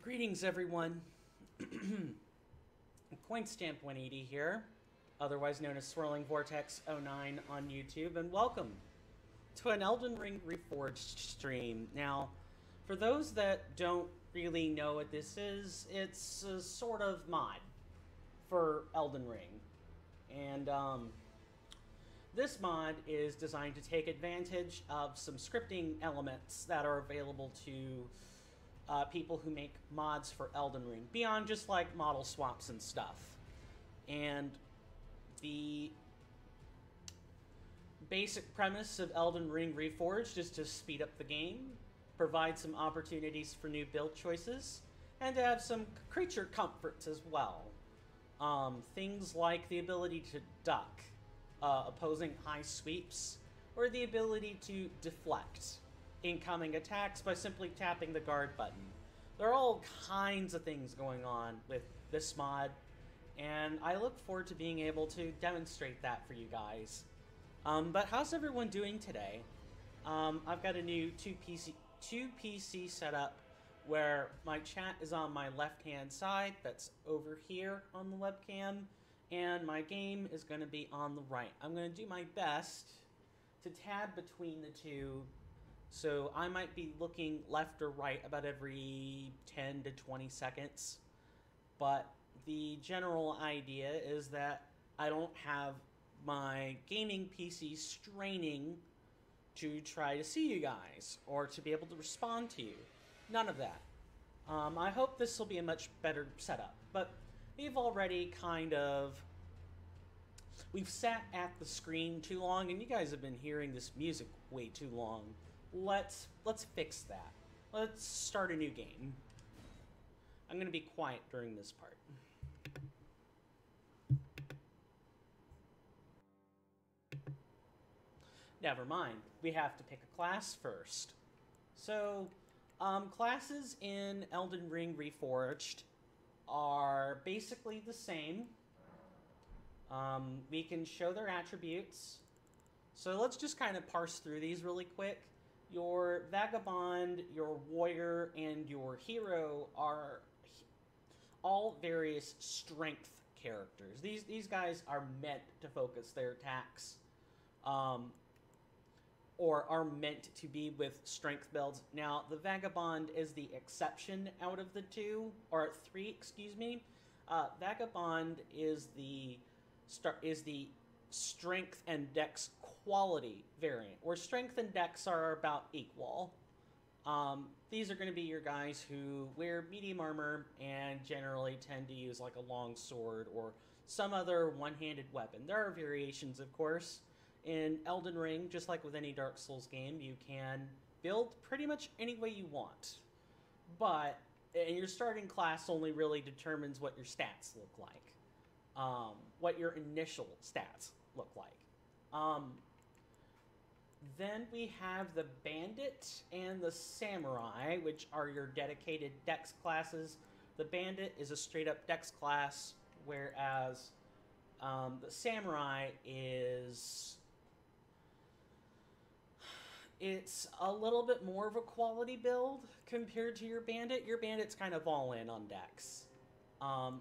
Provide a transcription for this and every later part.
Greetings, everyone. Coinstamp 180 here, otherwise known as Swirling Vortex 09 on YouTube, and welcome to an Elden Ring Reforged stream. Now, for those that don't really know what this is, it's a sort of mod for Elden Ring. And this mod is designed to take advantage of some scripting elements that are available to people who make mods for Elden Ring, beyond just like model swaps and stuff. And the basic premise of Elden Ring Reforged is to speed up the game, provide some opportunities for new build choices, and to have some creature comforts as well. Things like the ability to duck, opposing high sweeps, or the ability to deflect incoming attacks by simply tapping the guard button. There are all kinds of things going on with this mod, and I look forward to being able to demonstrate that for you guys. But how's everyone doing today? I've got a new two PC setup where my chat is on my left-hand side, that's over here on the webcam, and my game is going to be on the right. I'm going to do my best to tab between the two, so I might be looking left or right about every 10 to 20 seconds. But the general idea is that I don't have my gaming PC straining to try to see you guys or to be able to respond to you. None of that. I hope this will be a much better setup, but we've already we've sat at the screen too long, and you guys have been hearing this music way too long. Let's fix that. Let's start a new game. I'm going to be quiet during this part. Never mind. We have to pick a class first. So, classes in Elden Ring Reforged are basically the same. We can show their attributes. So let's just kind of parse through these really quick. Your Vagabond, your Warrior, and your Hero are all various strength characters. These guys are meant to focus their attacks, or are meant to be with strength builds. Now, the Vagabond is the exception out of the three, excuse me. Vagabond is the strength and dex quality variant, where strength and dex are about equal. These are going to be your guys who wear medium armor and generally tend to use like a long sword or some other one-handed weapon. There are variations, of course. In Elden Ring, just like with any Dark Souls game, you can build pretty much any way you want. But your starting class only really determines what your stats look like. What your initial stats look like. Then we have the Bandit and the Samurai, which are your dedicated dex classes. The Bandit is a straight-up dex class, whereas the Samurai it's a little bit more of a quality build compared to your Bandit. Your Bandit's kind of all in on dex.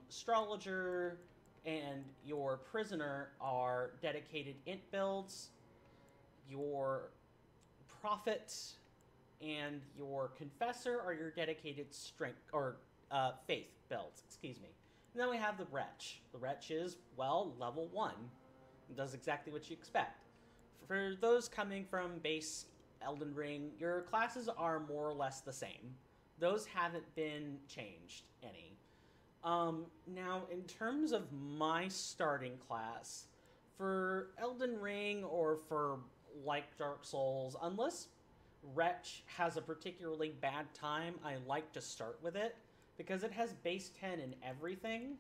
Astrologer and your Prisoner are dedicated int builds. Your Prophet and your Confessor are your dedicated strength or faith builds, excuse me. And then we have the Wretch. The Wretch is, well, level 1. It does exactly what you expect. For those coming from base Elden Ring, your classes are more or less the same. Those haven't been changed any. Now, in terms of my starting class, for Elden Ring or for like Dark Souls, unless Wretch has a particularly bad time, I like to start with it because it has base 10 in everything.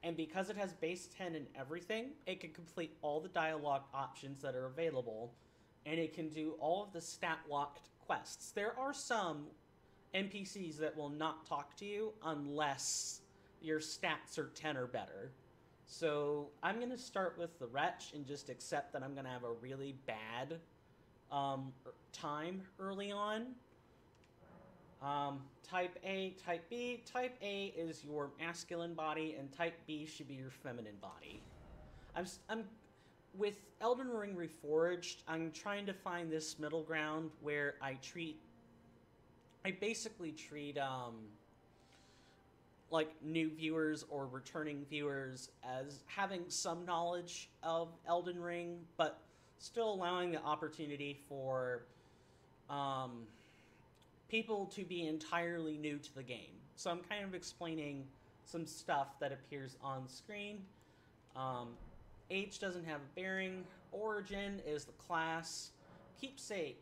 And because it has base 10 in everything, it can complete all the dialogue options that are available, and it can do all of the stat-locked quests. There are some NPCs that will not talk to you unless your stats are 10 or better. So I'm going to start with the Wretch and just accept that I'm going to have a really bad time early on. Type A, Type B. Type A is your masculine body, and Type B should be your feminine body. I'm with Elden Ring Reforged, I'm trying to find this middle ground where I basically treat like new viewers or returning viewers as having some knowledge of Elden Ring, but still allowing the opportunity for people to be entirely new to the game. So I'm kind of explaining some stuff that appears on screen. Age doesn't have a bearing. Origin is the class. Keepsake.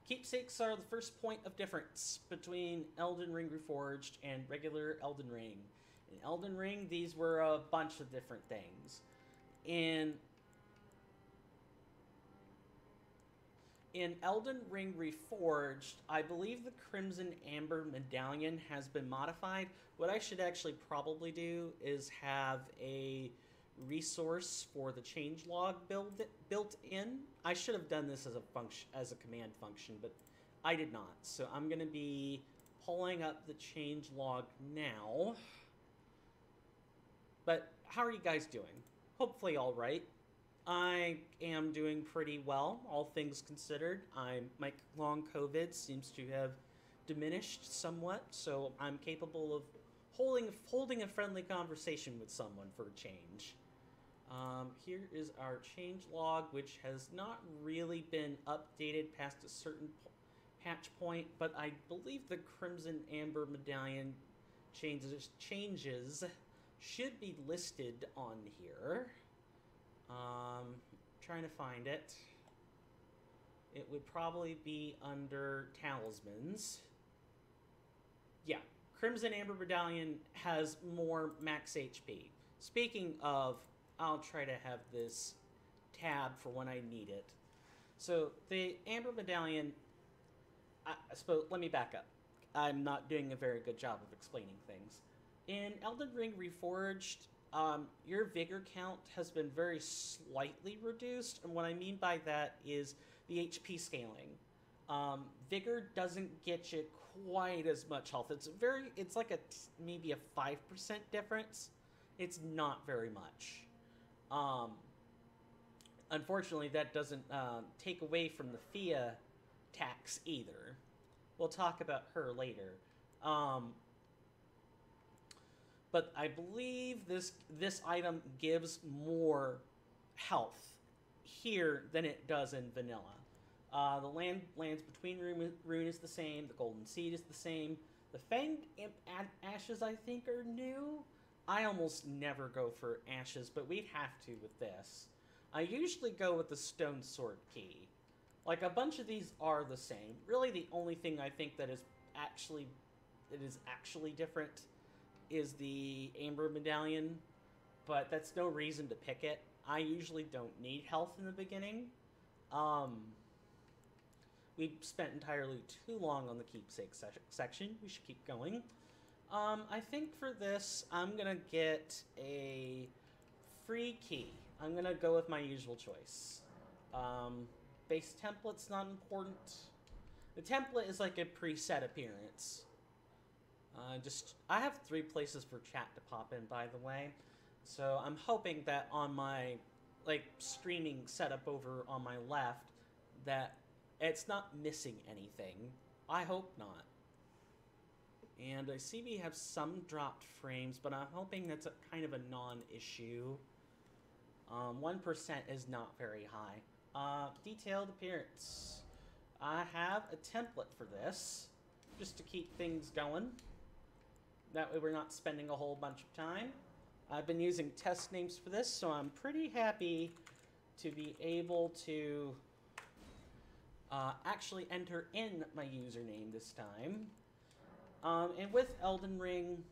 Keepsakes are the first point of difference between Elden Ring Reforged and regular Elden Ring. In Elden Ring, these were a bunch of different things. In Elden Ring Reforged, I believe the Crimson Amber Medallion has been modified. What I should actually probably do is have a resource for the changelog built in. I should have done this as a command function, but I did not. So I'm going to be pulling up the changelog now. But how are you guys doing? Hopefully all right. I am doing pretty well, all things considered. My long COVID seems to have diminished somewhat, so I'm capable of holding a friendly conversation with someone for a change. Here is our changelog, which has not really been updated past a certain patch point, but I believe the Crimson Amber Medallion changes should be listed on here. Trying to find it. It would probably be under talismans. Yeah, Crimson Amber Medallion has more max HP. Speaking of, I'll try to have this tab for when I need it. So the Amber Medallion, I suppose, let me back up. I'm not doing a very good job of explaining things. In Elden Ring Reforged, your vigor count has been very slightly reduced, and what I mean by that is the HP scaling. Vigor doesn't get you quite as much health. It's like maybe a 5% difference. It's not very much. Unfortunately, that doesn't take away from the Fia tax either. We'll talk about her later. But I believe this item gives more health here than it does in vanilla. The lands between rune is the same. The golden seed is the same. The fanged imp ashes, I think, are new. I almost never go for ashes, but we'd have to with this. I usually go with the stone sword key. Like, a bunch of these are the same. Really, the only thing I think that is actually different is the Amber Medallion, but that's no reason to pick it. I usually don't need health in the beginning. We spent entirely too long on the keepsake section. We should keep going. I think for this, I'm gonna get a free key. I'm gonna go with my usual choice. Base template's not important. The template is like a preset appearance. I have 3 places for chat to pop in, by the way. So I'm hoping that on my, streaming setup over on my left, that it's not missing anything. I hope not. And I see we have some dropped frames, but I'm hoping that's kind of a non-issue. 1% is not very high. Detailed appearance. I have a template for this, just to keep things going. That way we're not spending a whole bunch of time. I've been using test names for this, so I'm pretty happy to be able to actually enter in my username this time. And with Elden Ring,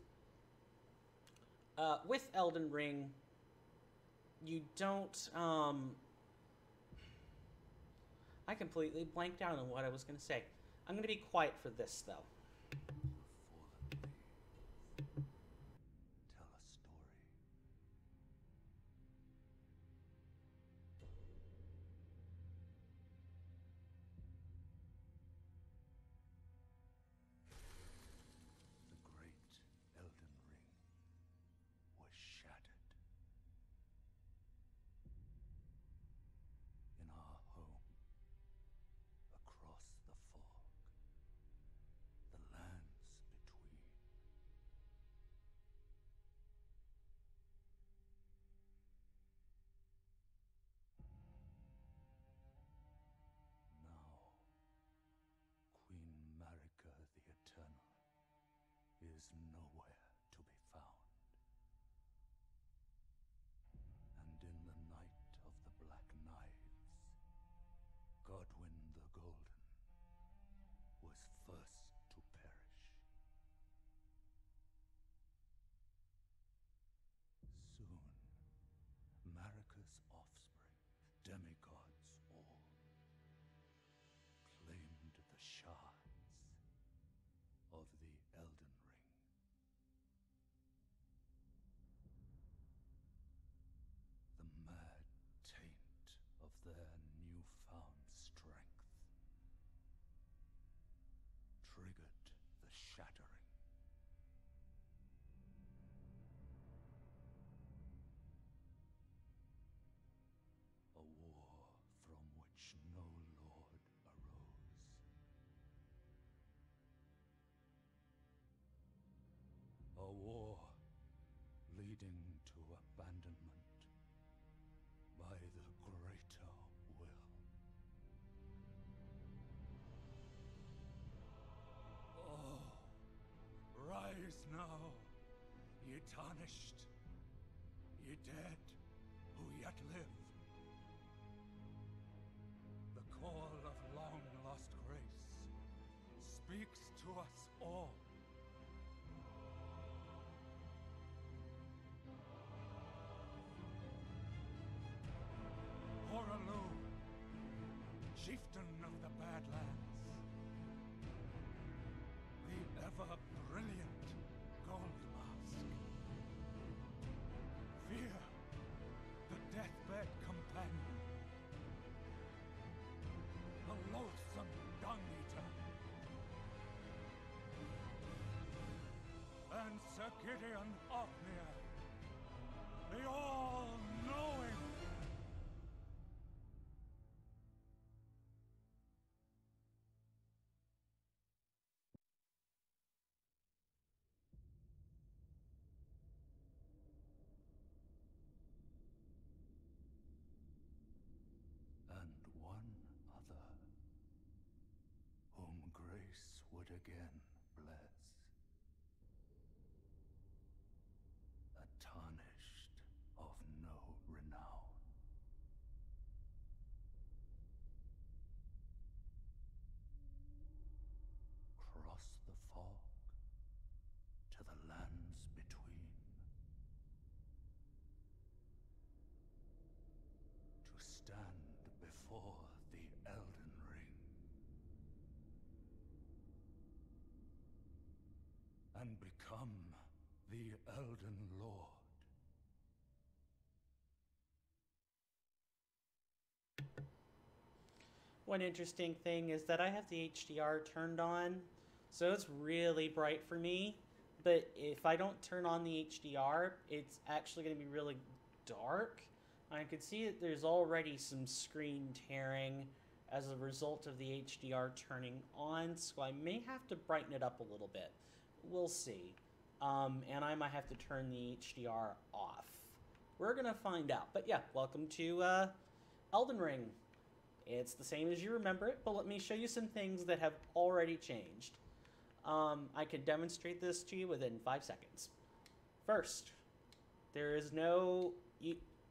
you don't, I completely blanked out on what I was going to say. I'm going to be quiet for this, though. was nowhere to be found. And in the night of the Black Knives, Godwyn the Golden was first to perish. Soon, Marika's offspring, demigods all, claimed the shards of the Elden Ring. The mad taint of their newfound strength triggered the shattering. A war from which no lord arose. A war leading to abandonment by the greater will. Oh, rise now, ye tarnished, ye dead who yet live. The call of long-lost grace speaks to us all. Horalu, chieftain of the Badlands, the ever-brilliant Gold Mask, Fear, the deathbed companion, the loathsome dung-eater, and Sir Gideon Ofnir, the all-knowing. And one other, whom grace would again bless. A tarnished of no renown. Cross the fog to the lands between. To stand before the Elden Ring and become the Elden Lord. One interesting thing is that I have the HDR turned on, so it's really bright for me. But if I don't turn on the HDR, it's actually going to be really dark. I can see that there's already some screen tearing as a result of the HDR turning on, so I may have to brighten it up a little bit. We'll see. And I might have to turn the HDR off. We're going to find out. But yeah, welcome to Elden Ring. It's the same as you remember it, but let me show you some things that have already changed. I could demonstrate this to you within 5 seconds. First, there is no...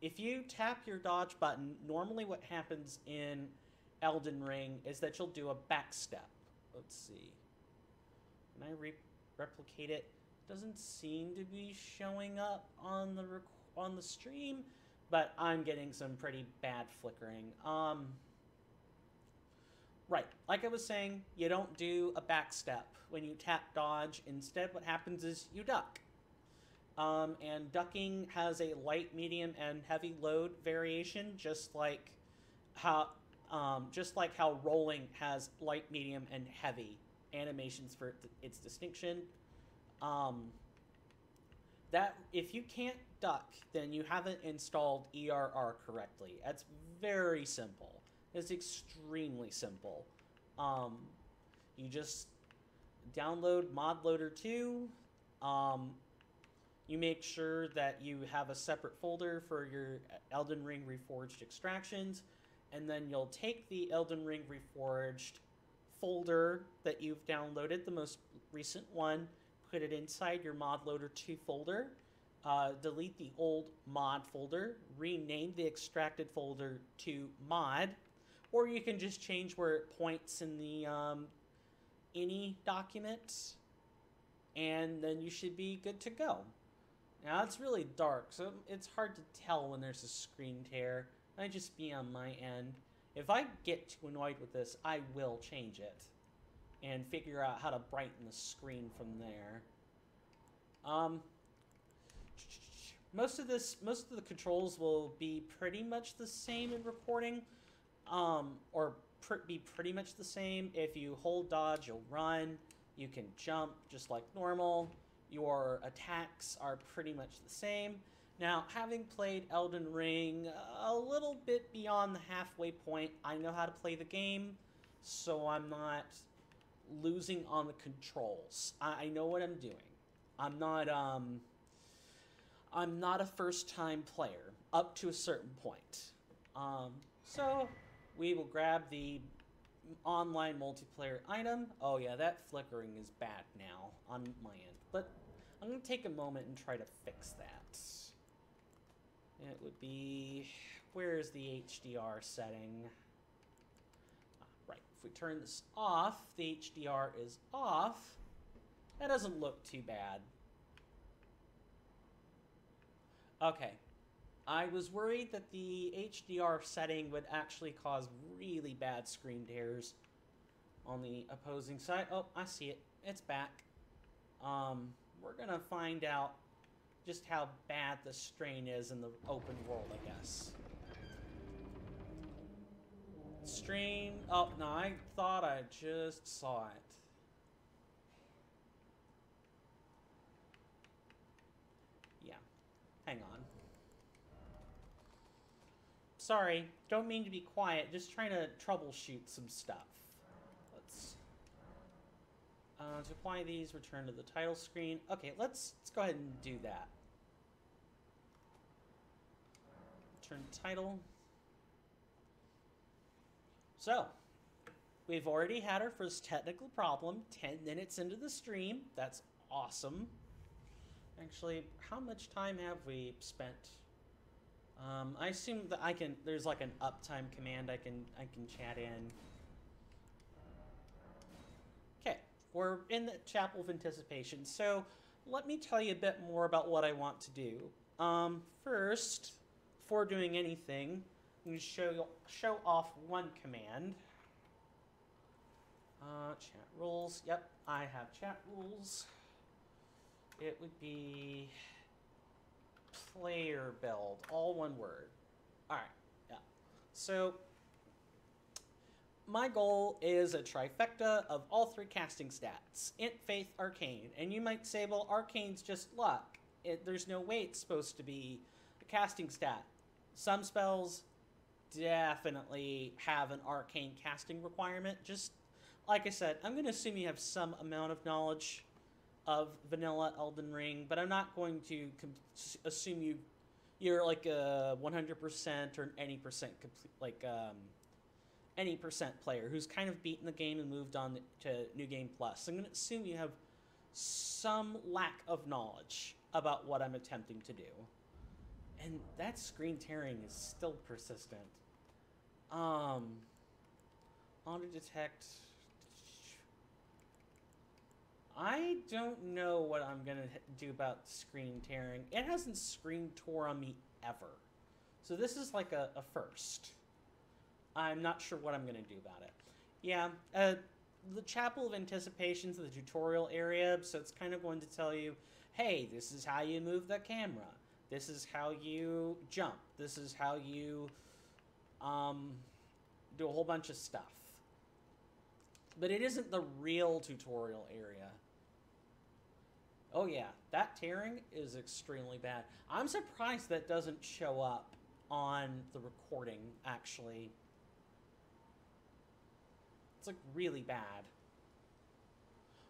If you tap your dodge button, normally what happens in Elden Ring is that you'll do a back step. Let's see. Can I replicate it? Doesn't seem to be showing up on the stream, but I'm getting some pretty bad flickering. Right, like I was saying, you don't do a back step when you tap dodge. Instead, what happens is you duck. And ducking has a light, medium, and heavy load variation, just like how rolling has light, medium, and heavy animations for its distinction. That if you can't duck, then you haven't installed ERR correctly. That's very simple. It's extremely simple. You just download ModLoader 2. You make sure that you have a separate folder for your Elden Ring Reforged extractions, and then you'll take the Elden Ring Reforged folder that you've downloaded, the most recent one, put it inside your mod loader 2 folder, delete the old mod folder, rename the extracted folder to mod, or you can just change where it points in the ini document, and then you should be good to go. Now, it's really dark, so it's hard to tell when there's a screen tear. It might just be on my end. If I get too annoyed with this, I will change it and figure out how to brighten the screen from there. Most of the controls will be pretty much the same in recording, or be pretty much the same. If you hold dodge, you'll run. You can jump just like normal. Your attacks are pretty much the same. Now, having played Elden Ring a little bit beyond the halfway point, I know how to play the game, so I'm not losing on the controls. I know what I'm doing. I'm not a first-time player up to a certain point. So we will grab the online multiplayer item. Oh yeah, that flickering is bad now on my end, but I'm going to take a moment and try to fix that. It would be, where is the HDR setting? Right, if we turn this off, the HDR is off. That doesn't look too bad. Okay, I was worried that the HDR setting would actually cause really bad screen tears on the opposing side. Oh, I see it. It's back. We're gonna find out just how bad the strain is in the open world, I guess. Strain... Oh, no, I thought I just saw it. Yeah. Hang on. Sorry, don't mean to be quiet, just trying to troubleshoot some stuff. Let's... to apply these, return to the title screen. Okay, let's go ahead and do that. Return to title. So, we've already had our first technical problem 10 minutes into the stream. That's awesome. Actually, how much time have we spent? I assume that there's like an uptime command I can chat in. Okay, we're in the Chapel of Anticipation. So let me tell you a bit more about what I want to do. First, before doing anything, I'm going to show off one command. Chat rules. Yep, I have chat rules. It would be player build, all one word. All right, yeah. So my goal is a trifecta of all 3 casting stats: Int, Faith, Arcane. And you might say, well, Arcane's just luck. There's no way it's supposed to be a casting stat. Some spells definitely have an Arcane casting requirement. Just like I said, I'm going to assume you have some amount of knowledge of vanilla Elden Ring, but I'm not going to assume you're like a 100% or an any percent any percent player who's kind of beaten the game and moved on to New Game Plus. I'm going to assume you have some lack of knowledge about what I'm attempting to do. And that screen tearing is still persistent. Auto detect. I don't know what I'm going to do about screen tearing. It hasn't screen tore on me ever. So this is like a first. I'm not sure what I'm going to do about it. Yeah, the Chapel of Anticipation's the tutorial area, so it's kind of going to tell you, hey, this is how you move the camera. This is how you jump. This is how you do a whole bunch of stuff. But it isn't the real tutorial area. Oh yeah, that tearing is extremely bad. I'm surprised that doesn't show up on the recording, actually. It's like really bad.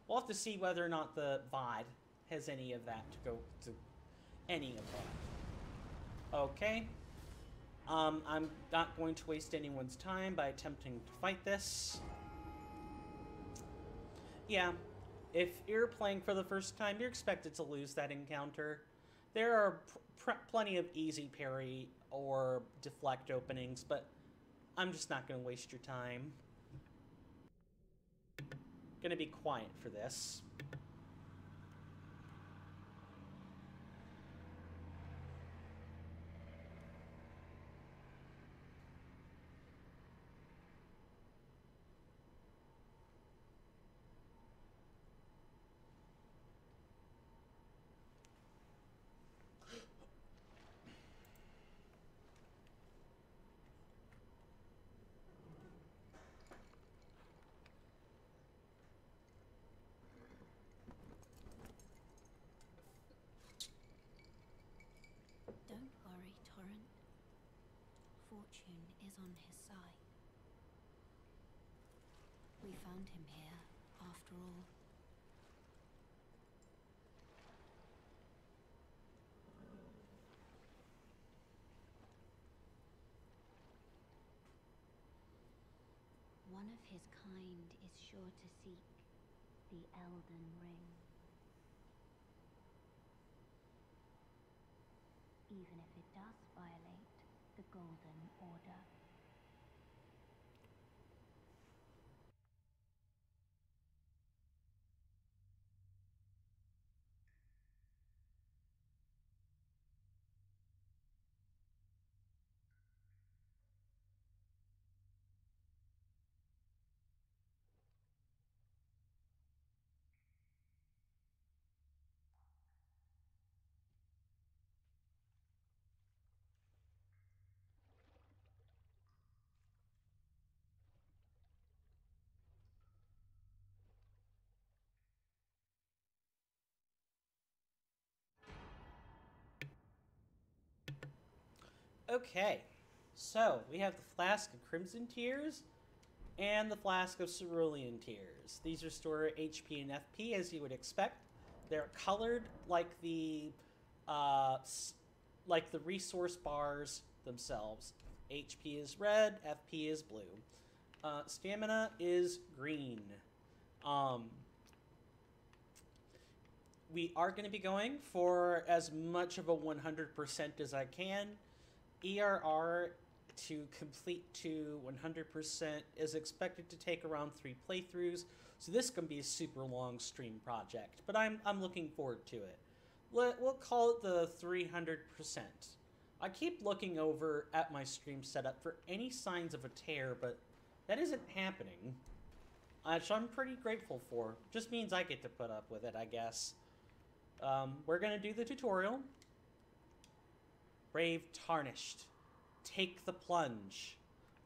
We'll have to see whether or not the VOD has any of that to go to any of that. Okay. I'm not going to waste anyone's time by attempting to fight this. Yeah, If you're playing for the first time, you're expected to lose that encounter. There are plenty of easy parry or deflect openings, but I'm just not going to waste your time. Gonna be quiet for this. Don't worry, Torrent. Fortune is on his side. We found him here, after all. One of his kind is sure to seek the Elden Ring. Even if it does violate the Golden Order. Okay, so we have the Flask of Crimson Tears and the Flask of Cerulean Tears. These restore HP and FP as you would expect. They're colored like the resource bars themselves. HP is red, FP is blue. Stamina is green. We are going to be going for as much of a 100% as I can. ERR to complete to 100% is expected to take around 3 playthroughs, so this can be a super long stream project, but I'm looking forward to it. We'll call it the 300%. I keep looking over at my stream setup for any signs of a tear, but that isn't happening, which I'm pretty grateful for. Just means I get to put up with it, I guess. We're gonna do the tutorial. Brave Tarnished, take the plunge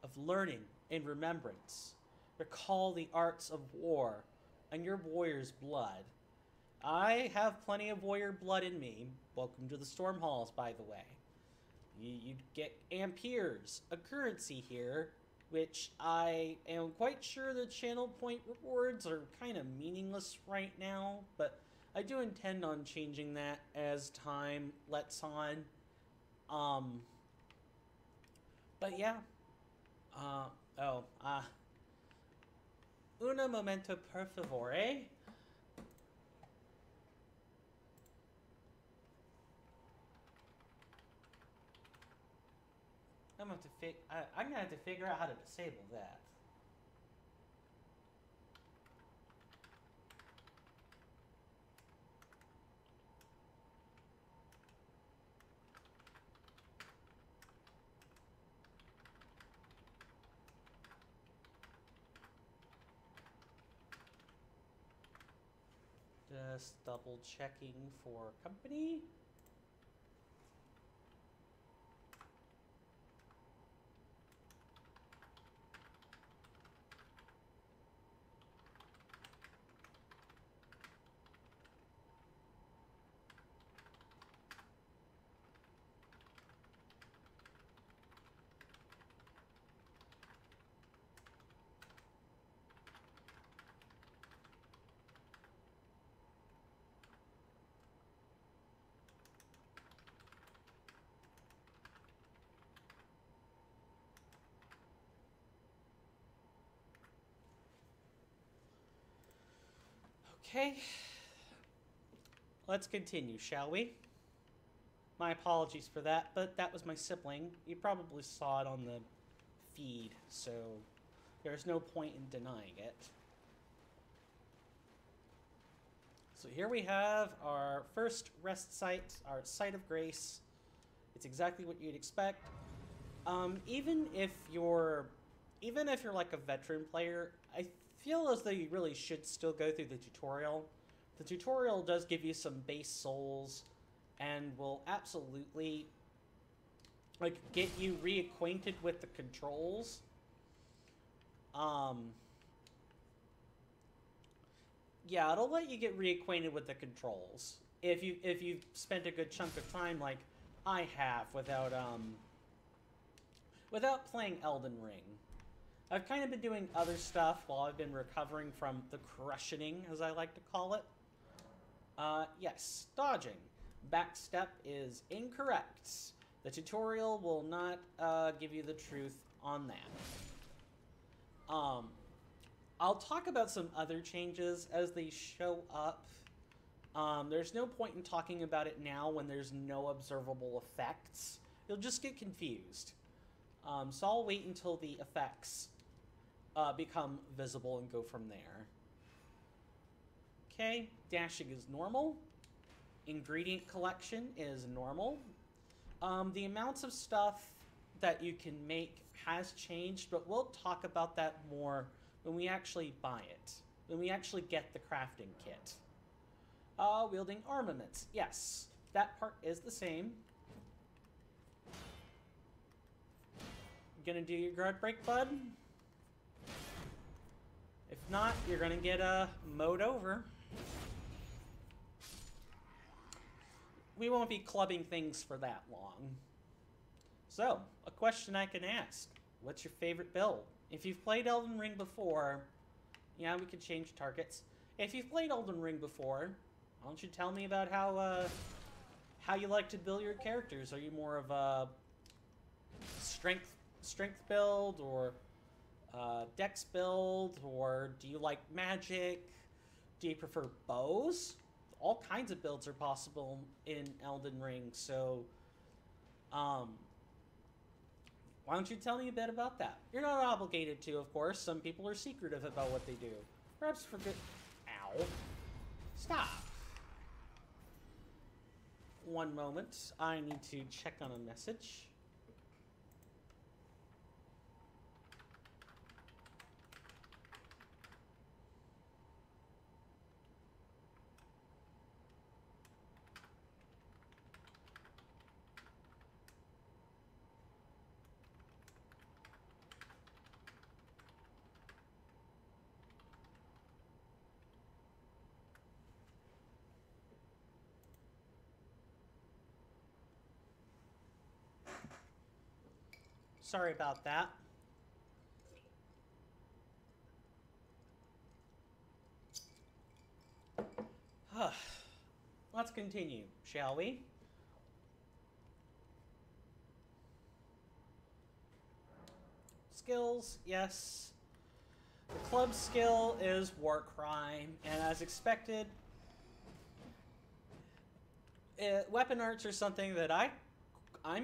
of learning and remembrance. Recall the arts of war and your warrior's blood. I have plenty of warrior blood in me. Welcome to the Storm Halls, by the way. You get Amperes, a currency here, which I am quite sure the channel point rewards are kind of meaningless right now, but I do intend on changing that as time lets on. But yeah. Una momento per favore. I'm gonna have to figure out how to disable that. Just double checking for company. Okay. Let's continue, shall we? My apologies for that, but that was my sibling. You probably saw it on the feed, so there's no point in denying it. So here we have our first rest site, our site of grace. It's exactly what you'd expect. Even if you're like a veteran player, I feel as though you really should still go through the tutorial. The tutorial does give you some base souls and will absolutely like get you reacquainted with the controls. Yeah, it'll let you get reacquainted with the controls if you've spent a good chunk of time like I have without playing Elden Ring. I've kind of been doing other stuff while I've been recovering from the crushioning, as I like to call it. Yes, dodging. Backstep is incorrect. The tutorial will not give you the truth on that. I'll talk about some other changes as they show up. There's no point in talking about it now when there's no observable effects. You'll just get confused. So I'll wait until the effects become visible and go from there. Okay, dashing is normal. Ingredient collection is normal. The amounts of stuff that you can make has changed, but we'll talk about that more when we actually buy it, when we actually get the crafting kit. Wielding armaments. Yes, that part is the same. Gonna do your guard break, bud? If not, you're gonna get mowed over. We won't be clubbing things for that long. So, a question I can ask. What's your favorite build? If you've played Elden Ring before, yeah, we could change targets. If you've played Elden Ring before, why don't you tell me about how you like to build your characters? Are you more of a strength build, or dex build, or do you like magic? Do you prefer bows? All kinds of builds are possible in Elden Ring, so why don't you tell me a bit about that? You're not obligated to, of course. Some people are secretive about what they do. Perhaps for good... Ow. Stop. One moment. I need to check on a message. Sorry about that. Let's continue, shall we? Skills, yes. The club skill is War Crime, and as expected, weapon arts are something that I'm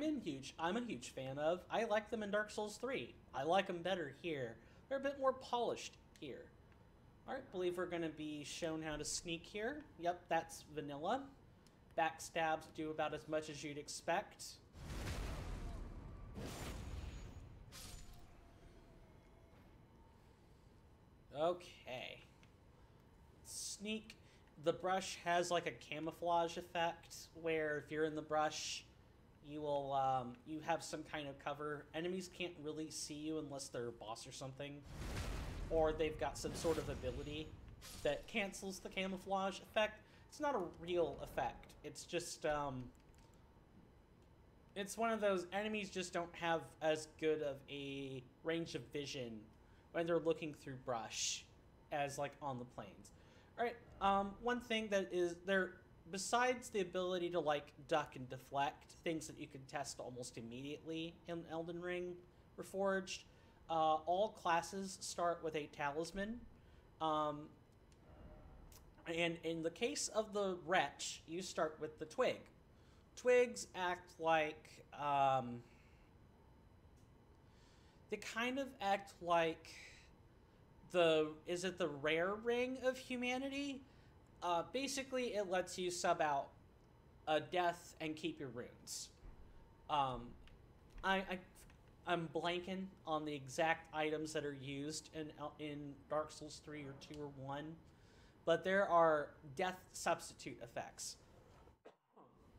a huge fan of. I like them in Dark Souls 3. I like them better here. They're a bit more polished here. Alright, believe we're going to be shown how to sneak here. Yep, that's vanilla. Backstabs do about as much as you'd expect. Okay. Sneak. The brush has like a camouflage effect where if you're in the brush, you will you have some kind of cover. Enemies can't really see you unless they're a boss or something, or they've got some sort of ability that cancels the camouflage effect. It's not a real effect. It's just it's one of those enemies just don't have as good of a range of vision when they're looking through brush as like on the plains. All right. One thing that is there, besides the ability to like duck and deflect, things that you can test almost immediately in Elden Ring Reforged, all classes start with a talisman. And in the case of the wretch, you start with the twig. Twigs act like, they kind of act like is it the rare ring of humanity? Basically, it lets you sub out a death and keep your runes. I'm blanking on the exact items that are used in Dark Souls 3 or 2 or 1, but there are death substitute effects.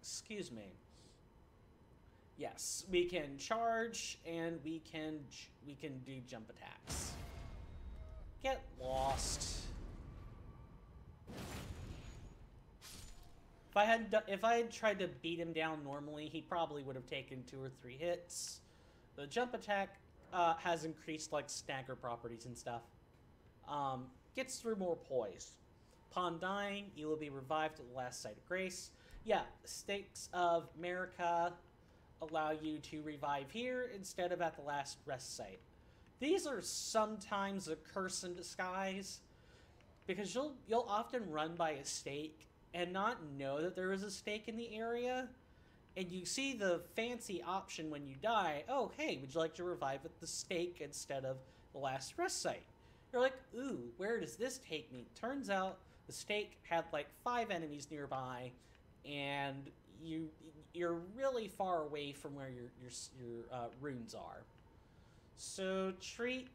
Excuse me. Yes, we can charge and we can do jump attacks. Get lost. If I had tried to beat him down normally, he probably would have taken 2 or 3 hits. The jump attack has increased like stagger properties and stuff. Gets through more poise. Upon dying, you will be revived at the last site of grace. Yeah, Stakes of America allow you to revive here instead of at the last rest site. These are sometimes a curse in disguise, because you'll often run by a stake and not know that there is a stake in the area, and you see the fancy option when you die. Oh, hey, would you like to revive at the stake instead of the last rest site? You're like, ooh, where does this take me? Turns out the stake had like 5 enemies nearby, and you're really far away from where your runes are. So treat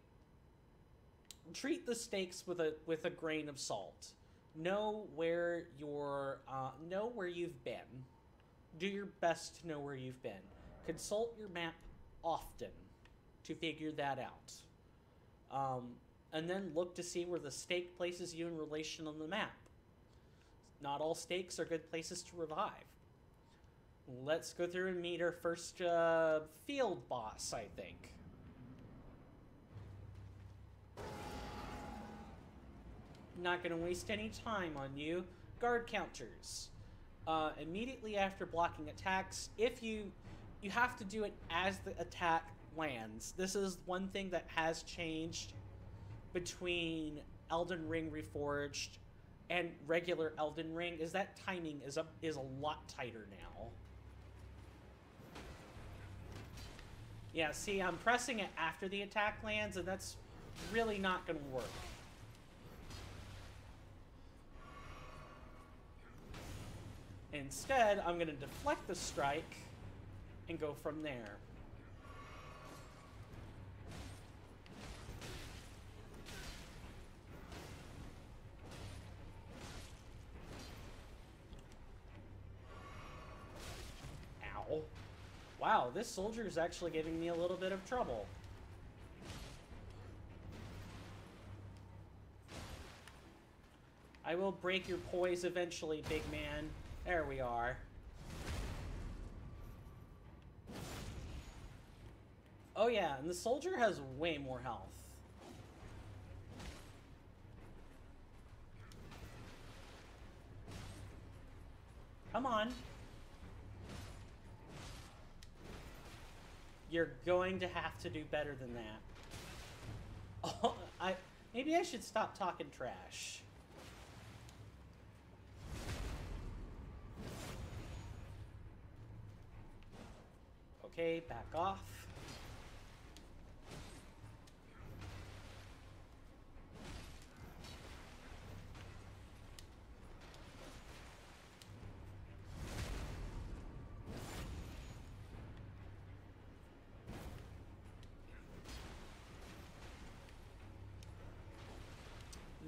the stakes with a grain of salt. Know where you've been. Do your best to know where you've been. Consult your map often to figure that out. And then look to see where the stake places you in relation on the map. Not all stakes are good places to revive. Let's go through and meet our first field boss, I think. Not going to waste any time on you. Guard counters. Immediately after blocking attacks, if you have to do it as the attack lands. This is one thing that has changed between Elden Ring Reforged and regular Elden Ring, is that timing is a lot tighter now. Yeah, see, I'm pressing it after the attack lands, and that's really not going to work. Instead, I'm going to deflect the strike and go from there. Ow. Wow, this soldier is actually giving me a little bit of trouble. I will break your poise eventually, big man. There we are. Oh yeah, and the soldier has way more health. Come on. You're going to have to do better than that. Oh, maybe I should stop talking trash. Okay, back off.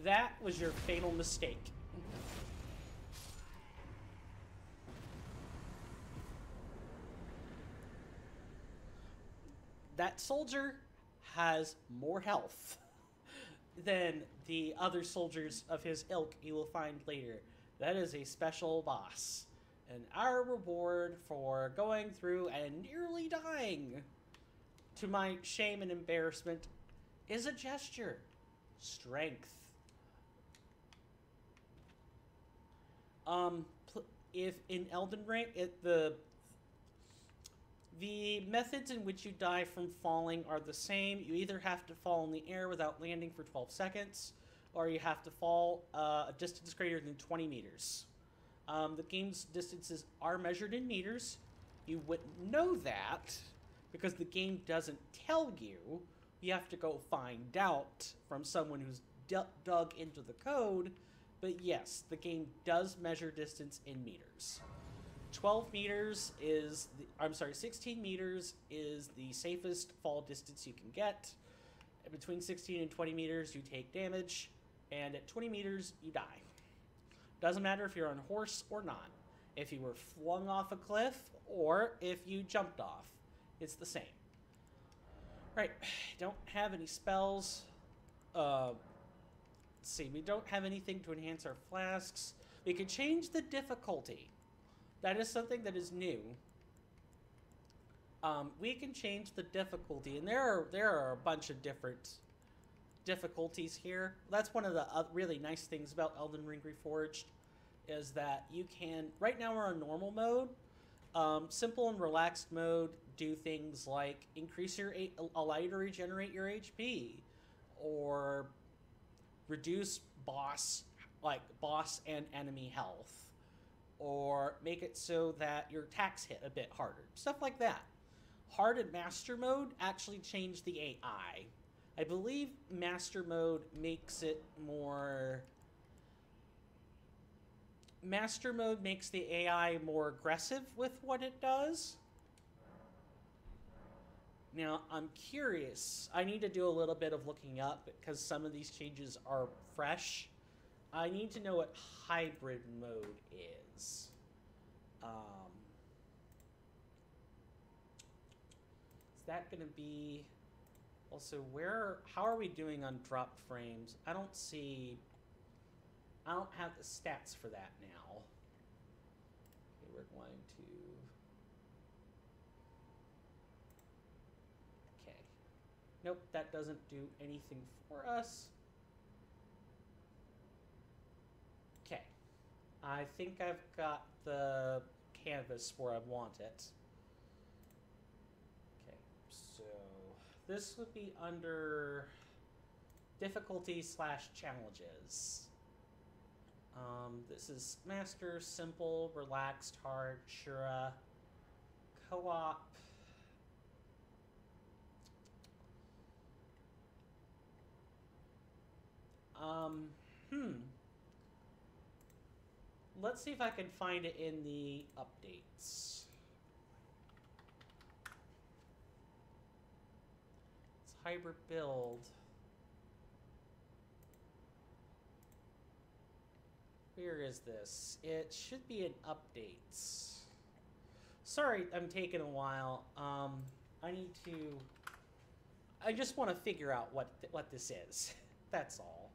That was your fatal mistake. That soldier has more health than the other soldiers of his ilk you will find later. That is a special boss. And our reward for going through and nearly dying, to my shame and embarrassment, is a gesture. Strength. If in Elden Ring, the methods in which you die from falling are the same. You either have to fall in the air without landing for 12 seconds, or you have to fall a distance greater than 20 meters. The game's distances are measured in meters. You wouldn't know that because the game doesn't tell you. You have to go find out from someone who's dug into the code. But yes, the game does measure distance in meters. 12 meters is the, 16 meters is the safest fall distance you can get. Between 16 and 20 meters, you take damage, and at 20 meters, you die. Doesn't matter if you're on a horse or not. If you were flung off a cliff, or if you jumped off, it's the same. Right, don't have any spells. Let's see, we don't have anything to enhance our flasks. We can change the difficulty. That is something that is new. We can change the difficulty, and there are a bunch of different difficulties here. That's one of the really nice things about Elden Ring Reforged, is that you can, right now we're on normal mode. Simple and relaxed mode do things like allow you to regenerate your HP, or reduce boss and enemy health, or make it so that your attacks hit a bit harder. Stuff like that. Hard and Master Mode actually changed the AI. I believe Master Mode makes it more... Master Mode makes the AI more aggressive with what it does. Now, I'm curious. I need to do a little bit of looking up because some of these changes are fresh. I need to know what hybrid mode is. Is that going to be... Also, how are we doing on drop frames? I don't have the stats for that now. Okay, we're going to... Okay. Nope, that doesn't do anything for us. Okay. I think I've got the canvas where I want it. Okay, so this would be under difficulty/challenges. This is Master, Simple, Relaxed, Hard, Shura, Co-op. Let's see if I can find it in the updates. It's hybrid build. Where is this? It should be in updates. Sorry, I'm taking a while. I just want to figure out what this is. That's all.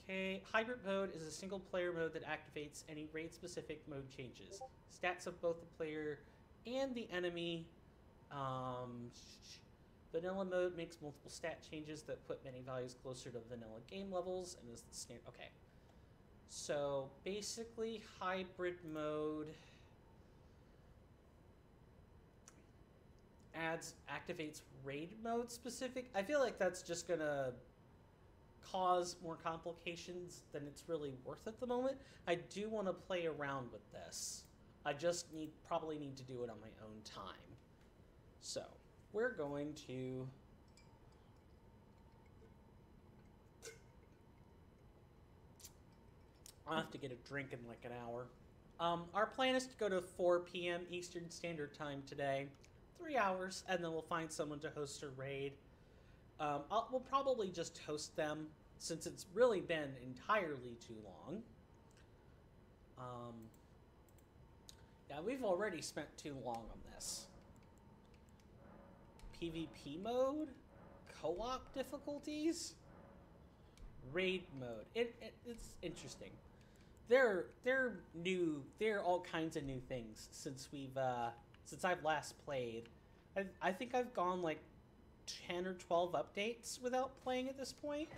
Okay, hybrid mode is a single player mode that activates any raid-specific mode changes. Stats of both the player and the enemy. Vanilla mode makes multiple stat changes that put many values closer to vanilla game levels and is the standard. Okay. So basically, hybrid mode activates raid mode specific. I feel like that's just gonna cause more complications than it's really worth at the moment. I do want to play around with this. I just probably need to do it on my own time. So we're going to I'll have to get a drink in like an hour. Our plan is to go to 4 p.m. Eastern Standard Time today. 3 hours, and then we'll find someone to host a raid. We'll probably just host them, since it's really been entirely too long. Yeah, we've already spent too long on this. PvP mode? Co-op difficulties? Raid mode. It's interesting. They're new. They're all kinds of new things since I've last played. I think I've gone like 10 or 12 updates without playing at this point.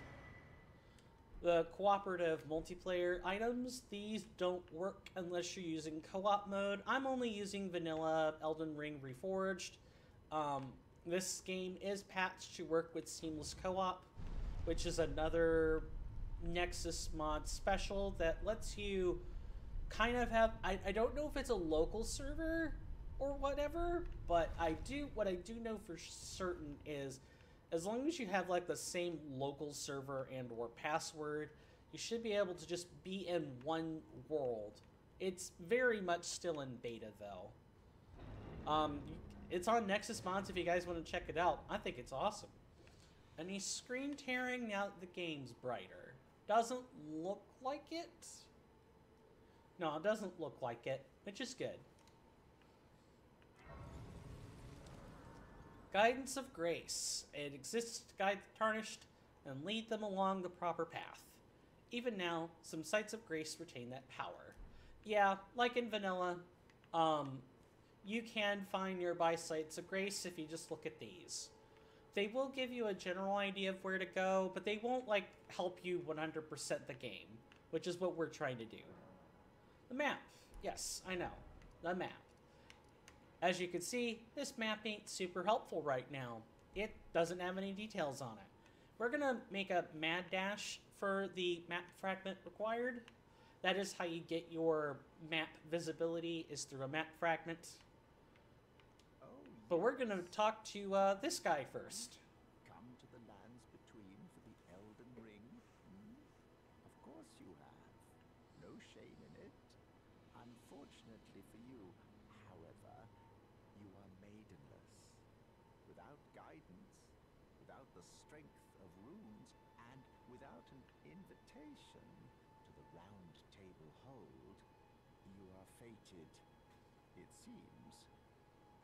The cooperative multiplayer items, these don't work unless you're using co-op mode. I'm only using vanilla Elden Ring Reforged. This game is patched to work with seamless co-op, which is another Nexus mod special that lets you kind of have, I don't know if it's a local server or whatever, but what I do know for certain is as long as you have like the same local server and or password, you should be able to just be in one world. It's very much still in beta though. It's on Nexus Mods if you guys want to check it out. I think it's awesome. And he's screen tearing now that the game's brighter. Doesn't look like it. No, it doesn't look like it, which is good. Guidance of Grace. It exists to guide the tarnished and lead them along the proper path. Even now, some sites of grace retain that power. Yeah, like in vanilla, you can find nearby sites of grace if you just look at these. They will give you a general idea of where to go, but they won't, like, help you 100% the game, which is what we're trying to do. The map. Yes, I know. The map. As you can see, this map ain't super helpful right now. It doesn't have any details on it. We're gonna make a mad dash for the map fragment required. That is how you get your map visibility, is through a map fragment. But we're gonna talk to this guy first. Come to the lands between for the Elden Ring? Of course you have. No shame in it. Unfortunately for you, however, you are maidenless. Without guidance, without the strength of runes, and without an invitation to the Round Table Hold, you are fated, it seems,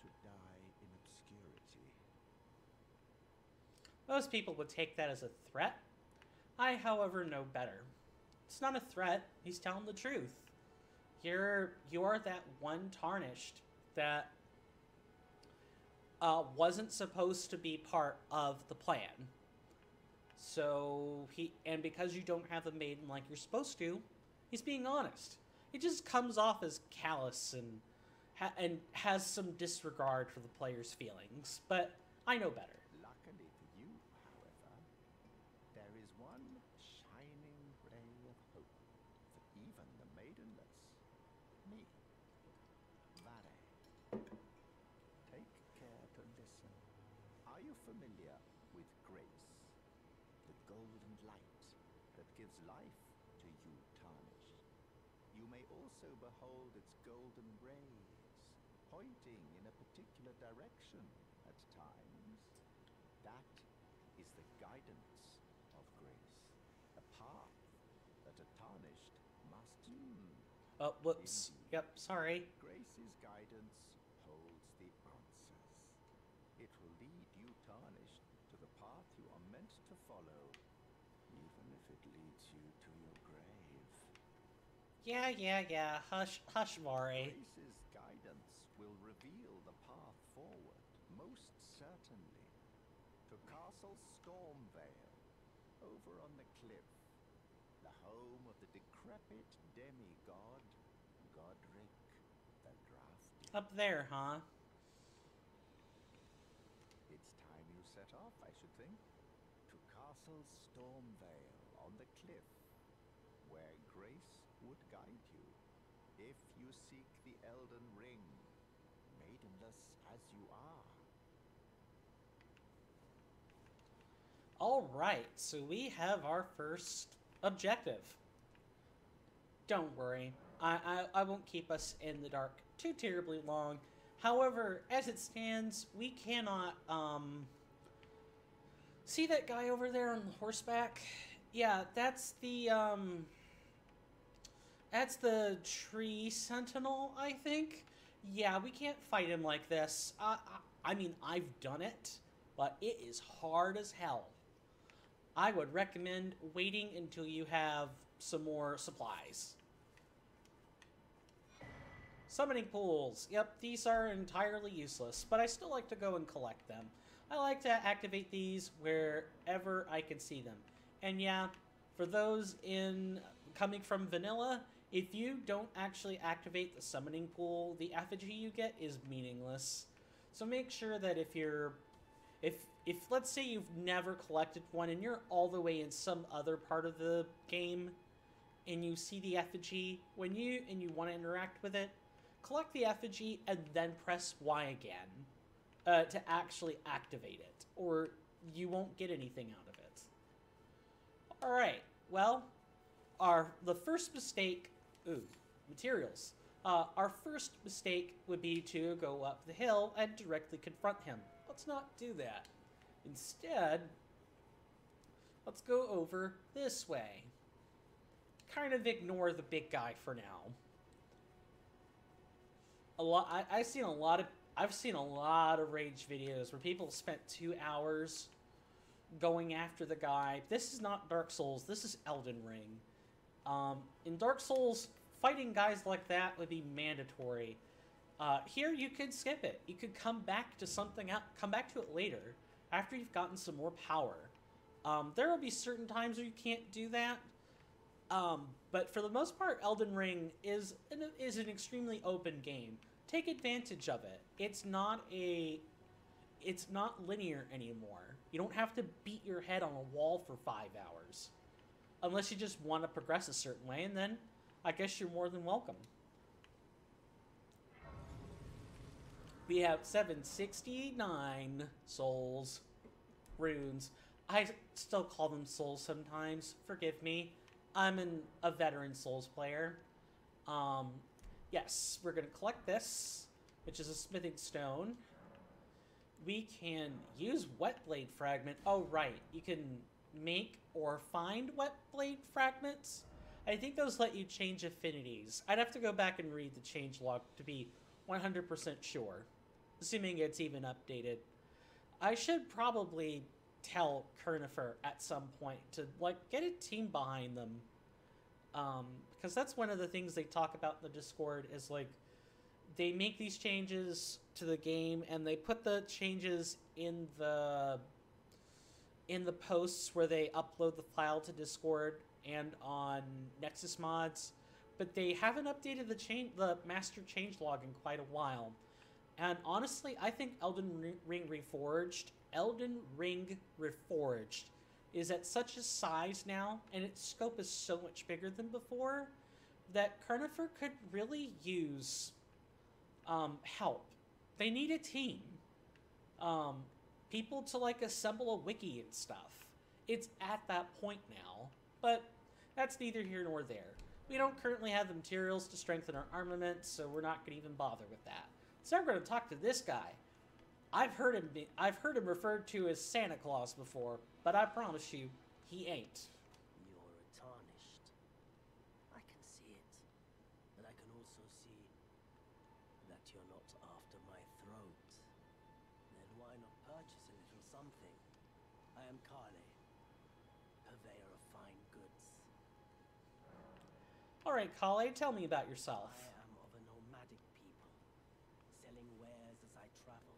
to die in obscurity. Most people would take that as a threat. I, however, know better. It's not a threat. He's telling the truth. You are that one tarnished that wasn't supposed to be part of the plan. So and because you don't have a maiden like you're supposed to, he's being honest. It just comes off as callous and has some disregard for the player's feelings, but I know better. Luckily for you, however, there is one shining ray of hope for even the maidenless. Me. Vare. Take care to listen. Are you familiar with grace? The golden light that gives life to you tarnished. You may also behold its golden rays, pointing in a particular direction at times. That is the guidance of grace. A path that a tarnished must... Oh, whoops. Indeed. Yep, sorry. Grace's guidance holds the answers. It will lead you tarnished to the path you are meant to follow, even if it leads you to your grave. Yeah. Hush, Vare. Grace's guidance will reveal the path forward, most certainly, to Castle Stormvale, over on the cliff, the home of the decrepit demigod, Godric the Drafty. Up there, huh? It's time you set off, I should think, to Castle Stormvale on the cliff, where Grace would guide you, if you seek the Elden Ring, maidenless as you are. Alright, so we have our first objective. Don't worry, I won't keep us in the dark too terribly long. However, as it stands, we cannot, see that guy over there on horseback? Yeah, that's the tree sentinel, I think. Yeah, we can't fight him like this. I mean, I've done it, but it is hard as hell. I would recommend waiting until you have some more supplies. Summoning pools. Yep, these are entirely useless, but I still like to go and collect them. I like to activate these wherever I can see them. And yeah, For those coming from vanilla, if you don't actually activate the summoning pool, the effigy you get is meaningless. So make sure that if let's say you've never collected one and you're all the way in some other part of the game and you see the effigy and you want to interact with it, collect the effigy and then press Y again to actually activate it, or you won't get anything out of it. Alright, well, the first mistake... Ooh, materials. Our first mistake would be to go up the hill and directly confront him. Let's not do that. Instead, let's go over this way. Kind of ignore the big guy for now. I've seen a lot of rage videos where people spent 2 hours going after the guy. This is not Dark Souls. This is Elden Ring. In Dark Souls, fighting guys like that would be mandatory. Here, you could skip it. You could come back to something else. Come back to it later, after you've gotten some more power. There will be certain times where you can't do that. But for the most part, Elden Ring is an extremely open game. Take advantage of it. It's not linear anymore. You don't have to beat your head on a wall for 5 hours. Unless you just want to progress a certain way, and then I guess you're more than welcome. We have 769 souls. Runes. I still call them souls sometimes. Forgive me. I'm a veteran Souls player. Yes, we're going to collect this, which is a smithing stone. We can use wet blade fragment. Oh, right. You can make or find wet blade fragments. I think those let you change affinities. I'd have to go back and read the changelog to be 100% sure, assuming it's even updated. I should probably tell Kirnifr at some point to, like, get a team behind them. Because that's one of the things they talk about in the Discord is, like, they make these changes to the game and they put the changes in the posts where they upload the file to Discord and on Nexus mods, but they haven't updated the master changelog in quite a while. And honestly, I think Elden Ring Reforged is at such a size now, and its scope is so much bigger than before, that Kirnifr could really use help. They need a team. People to, like, assemble a wiki and stuff. It's at that point now, but that's neither here nor there. We don't currently have the materials to strengthen our armament, so we're not going to even bother with that. So I'm going to talk to this guy. I've heard him referred to as Santa Claus before, but I promise you, he ain't. You're tarnished. I can see it, but I can also see that you're not after my throat. Then why not purchase a little something? I am Kale, purveyor of fine goods. Alright, Kale, tell me about yourself. I am of a nomadic people, selling wares as I travel.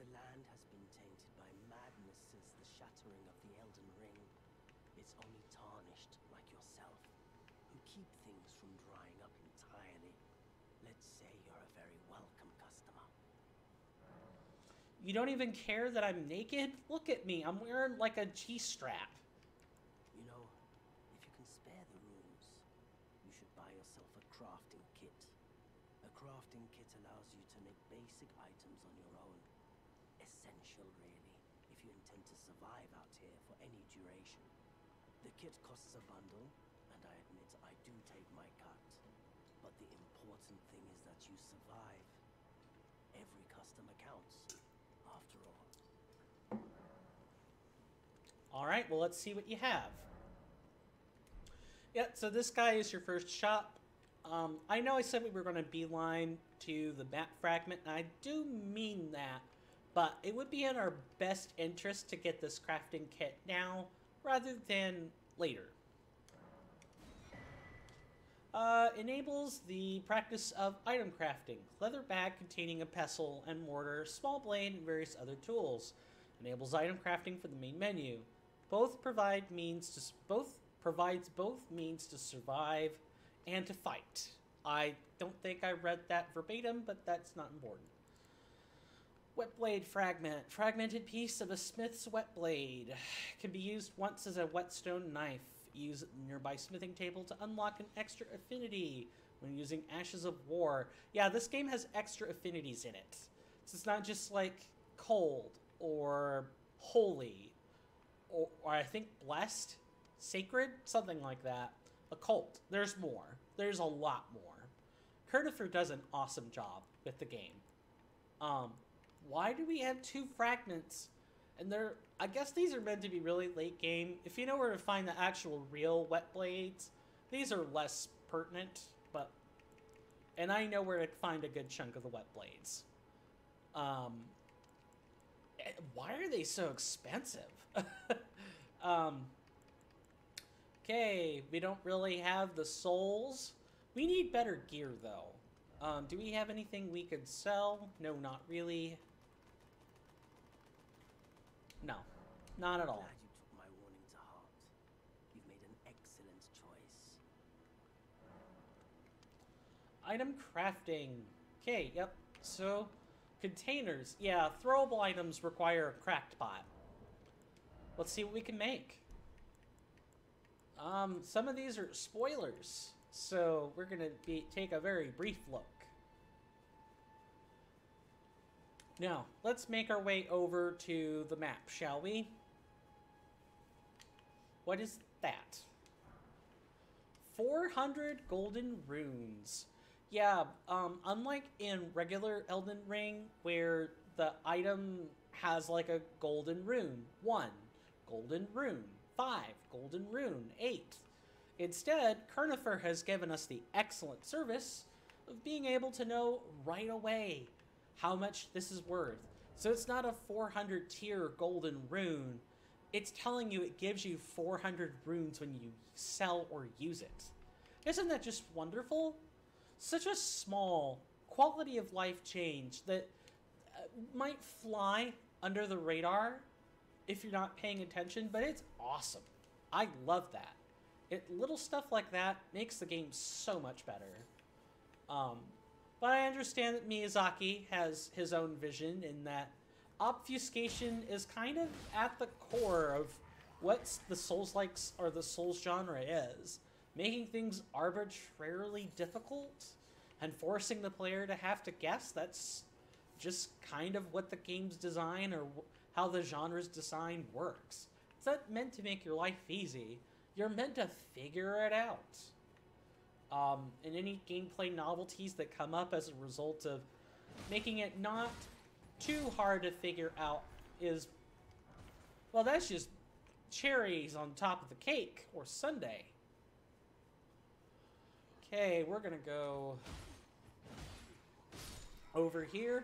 The land has been tainted by madness since the shattering of the Elden Ring. It's only tarnished, like yourself, who keep things from drying up entirely. Let's say you're a very welcome customer. You don't even care that I'm naked? Look at me, I'm wearing like a G-strap. You know, if you can spare the runes, you should buy yourself a crafting kit. A crafting kit allows you to make basic items on your own. Essential, really, if you intend to survive out here for any duration. The kit costs a bundle, and I admit I do take my cut. But the important thing is that you survive. Every customer counts, after all. Alright, well, let's see what you have. Yeah, so this guy is your first shop. I know I said we were going to beeline to the map fragment, and I do mean that, but it would be in our best interest to get this crafting kit now, rather than later. Enables the practice of item crafting. Leather bag containing a pestle and mortar, small blade, and various other tools. Enables item crafting for the main menu. Both provide means provides both means to survive and to fight. I don't think I read that verbatim, but that's not important. Whetblade fragment. Fragmented piece of a smith's whetblade. Can be used once as a whetstone knife. Use a nearby smithing table to unlock an extra affinity when using Ashes of War. Yeah, this game has extra affinities in it. So it's not just like cold or holy or I think blessed, sacred, something like that. Occult. There's more. There's a lot more. Kirnifr does an awesome job with the game. Why do we have 2 fragments? And they're, I guess these are meant to be really late game. If you know where to find the actual real whetblades, these are less pertinent, but, and I know where to find a good chunk of the whetblades. Why are they so expensive? Okay, we don't really have the souls. We need better gear, though. Do we have anything we could sell? No, not really. No, not at all. Glad you took my warning to heart. You've made an excellent choice. Item crafting. Okay, yep. So, containers. Yeah, throwable items require a cracked pot. Let's see what we can make. Some of these are spoilers, so we're gonna take a very brief look. Now, let's make our way over to the map, shall we? What is that? 400 golden runes. Yeah, unlike in regular Elden Ring, where the item has like a golden rune, 1 golden rune, 5 golden rune, 8. Instead, Kirnifr has given us the excellent service of being able to know right away how much this is worth. So it's not a 400 tier golden rune. It's telling you it gives you 400 runes when you sell or use it. Isn't that just wonderful? Such a small quality of life change that might fly under the radar if you're not paying attention, but it's awesome. I love that. Little stuff like that makes the game so much better. But I understand that Miyazaki has his own vision in that obfuscation is kind of at the core of what the Souls-likes or the Souls genre is. Making things arbitrarily difficult and forcing the player to have to guess, that's just kind of what the game's design or how the genre's design works. It's not meant to make your life easy. You're meant to figure it out. And any gameplay novelties that come up as a result of making it not too hard to figure out is, well, that's just cherries on top of the cake or sundae. Okay, we're gonna go over here.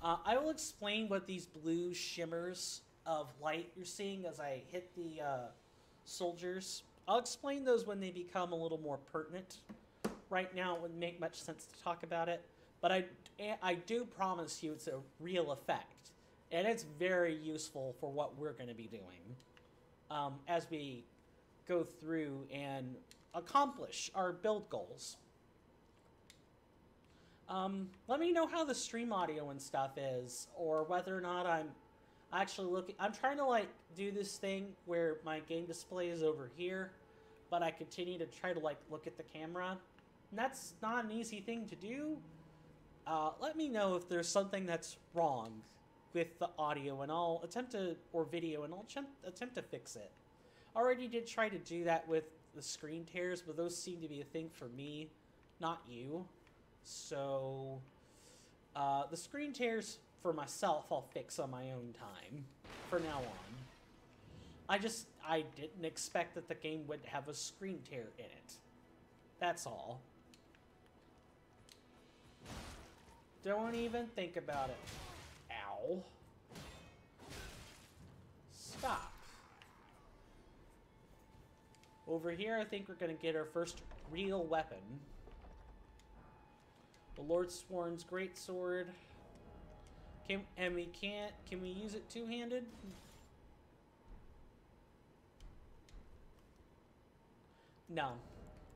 I will explain what these blue shimmers of light you're seeing as I hit the soldiers. I'll explain those when they become a little more pertinent. Right now it wouldn't make much sense to talk about it, but I do promise you it's a real effect, and it's very useful for what we're going to be doing as we go through and accomplish our build goals. Let me know how the stream audio and stuff is, or whether or not I'm actually looking. I'm trying to like do this thing where my game display is over here, but I continue to try to like look at the camera. And that's not an easy thing to do. Let me know if there's something that's wrong with the audio, and I'll attempt to, or video, and I'll attempt to fix it. Already did try to do that with the screen tears, but those seem to be a thing for me, not you. So, the screen tears for myself I'll fix on my own time, for now on. I didn't expect that the game would have a screen tear in it. That's all. Don't even think about it. Ow. Stop. Over here, I think we're going to get our first real weapon. The Lord Sworn's Greatsword. Can we use it two-handed? No.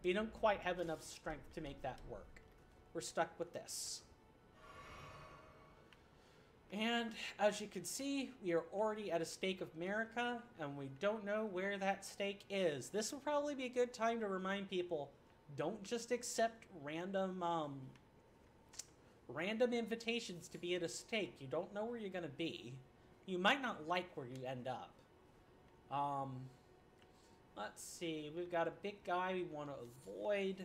We don't quite have enough strength to make that work. We're stuck with this. And as you can see, we are already at a stake of America, and we don't know where that stake is. This will probably be a good time to remind people, don't just accept random invitations to be at a stake. You don't know where you're going to be. You might not like where you end up. Let's see. We've got a big guy we want to avoid.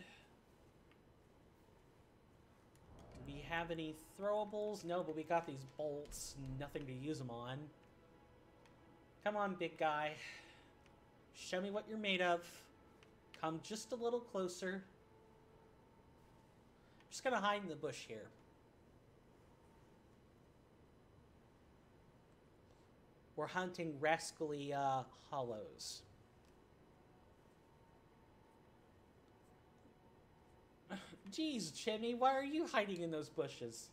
Do we have any throwables? No, but we got these bolts. Nothing to use them on. Come on, big guy. Show me what you're made of. Come just a little closer. I'm just going to hide in the bush here. We're hunting rascally hollows. Jeez, Jimmy, why are you hiding in those bushes?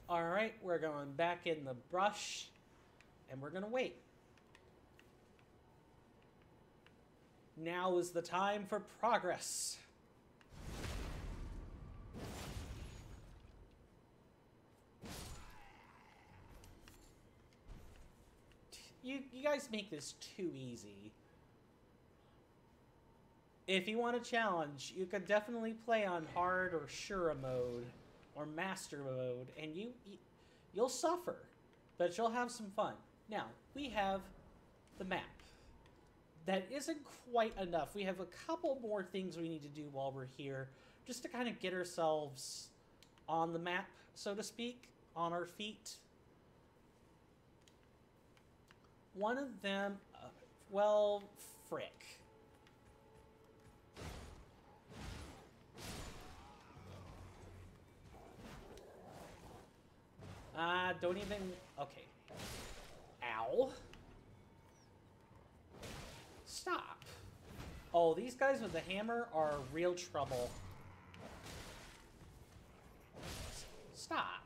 Alright, we're going back in the brush, and we're gonna wait. Now is the time for progress. You guys make this too easy. If you want a challenge, you could definitely play on hard or Shura mode or master mode, and you'll suffer, but you'll have some fun. Now, we have the map. That isn't quite enough. We have a couple more things we need to do while we're here, just to kind of get ourselves on the map, so to speak, on our feet. One of them, well, frick. Don't even, okay. Ow. Stop. Oh, these guys with the hammer are real trouble. Stop.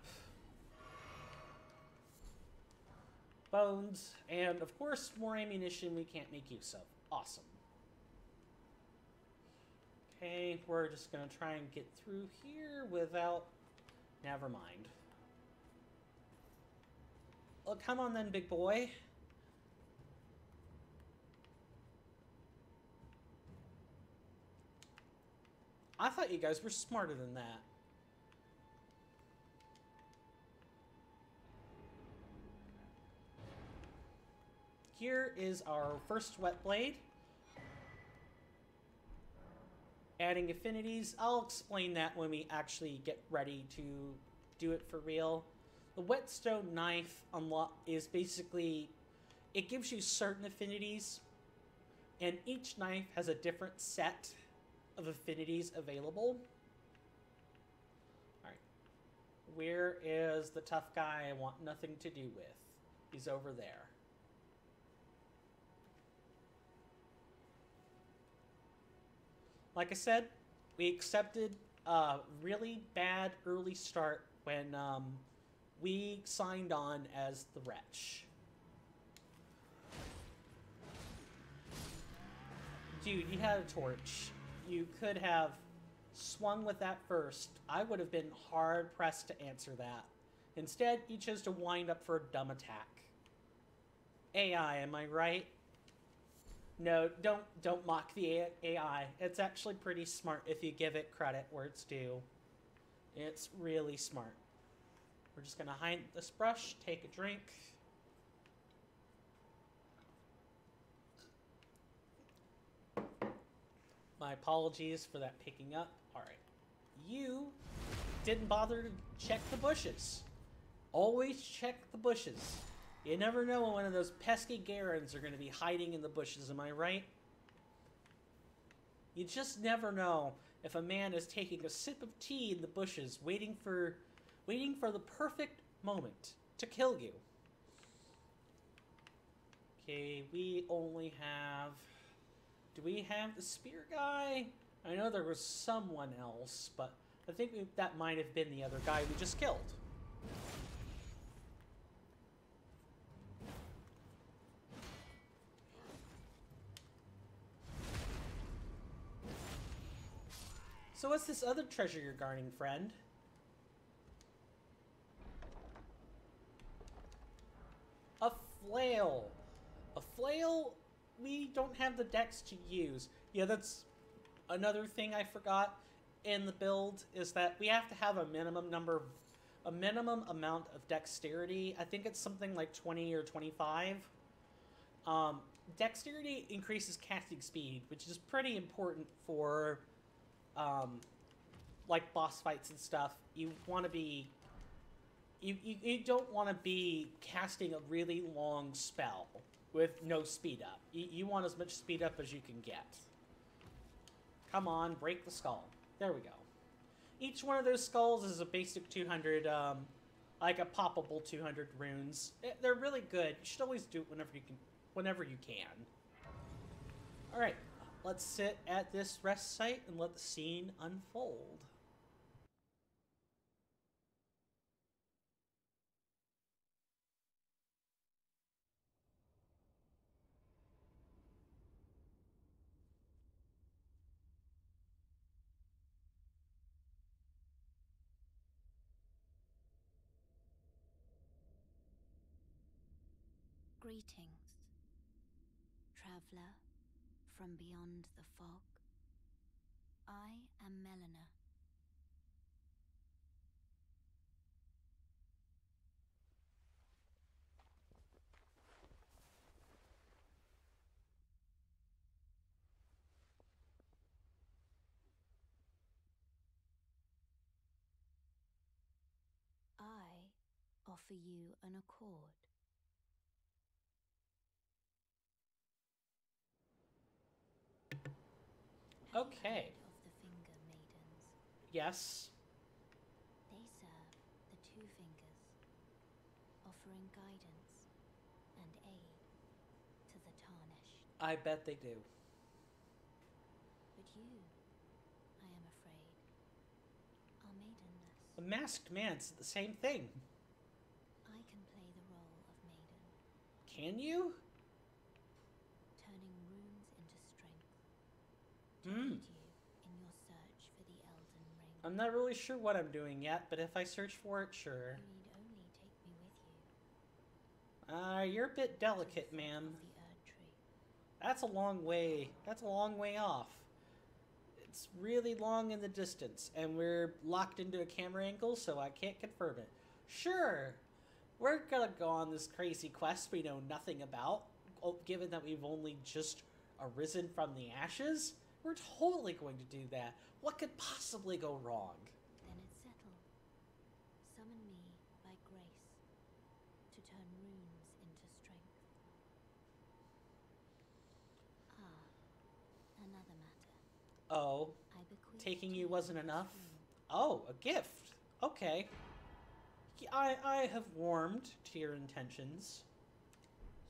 Bones, and of course more ammunition we can't make use of. Awesome. Okay, we're just gonna try and get through here without... Never mind. Oh, come on then, big boy. I thought you guys were smarter than that. Here is our first wet blade. Adding affinities. I'll explain that when we actually get ready to do it for real. The whetstone knife is basically, it gives you certain affinities, and each knife has a different set of affinities available. Alright. Where is the tough guy I want nothing to do with? He's over there. Like I said, we accepted a really bad early start when we signed on as the Wretch. Dude, he had a torch. You could have swung with that first. I would have been hard-pressed to answer that. Instead, you chose to wind up for a dumb attack. AI, am I right? No, don't mock the AI. It's actually pretty smart if you give it credit where it's due. It's really smart. We're just gonna hide this brush, take a drink. My apologies for that picking up. Alright. You didn't bother to check the bushes. Always check the bushes. You never know when one of those pesky Garens are going to be hiding in the bushes, am I right? You just never know if a man is taking a sip of tea in the bushes, waiting for the perfect moment to kill you. Okay, we only have... Do we have the spear guy? I know there was someone else, but I think that might have been the other guy we just killed. So what's this other treasure you're guarding, friend? A flail. A flail we don't have the dex to use. Yeah, that's another thing I forgot in the build, is that we have to have a minimum amount of dexterity. I think it's something like 20 or 25. Dexterity increases casting speed, which is pretty important for like boss fights and stuff. You want to be you don't want to be casting a really long spell with no speed up. You want as much speed up as you can get. Come on, break the skull. There we go. Each one of those skulls is a basic 200, like a poppable 200 runes. They're really good. You should always do it whenever you can. All right, let's sit at this rest site and let the scene unfold. Greetings, traveler from beyond the fog. I am Melina. I offer you an accord. Okay. Of the Finger Maidens. Yes. They serve the two fingers, offering guidance and aid to the tarnished. I bet they do. But you, I am afraid, are maidenless. A masked man's the same thing. I can play the role of maiden. Can you? Turning runes into strength. Hmm. Aid you in your search for the Elden Ring. I'm not really sure what I'm doing yet, but if I search for it, sure. You need only take me with you. You're a bit delicate, ma'am. Of the Erd Tree. That's a long way. That's a long way off. It's really long in the distance, and we're locked into a camera angle, so I can't confirm it. Sure, we're gonna go on this crazy quest we know nothing about, given that we've only just arisen from the ashes. We're totally going to do that. What could possibly go wrong? Then it's settled. Summon me by grace to turn runes into strength. Another matter. Oh, I bequeath taking to you wasn't this enough? room Oh, a gift. Okay. I have warmed to your intentions.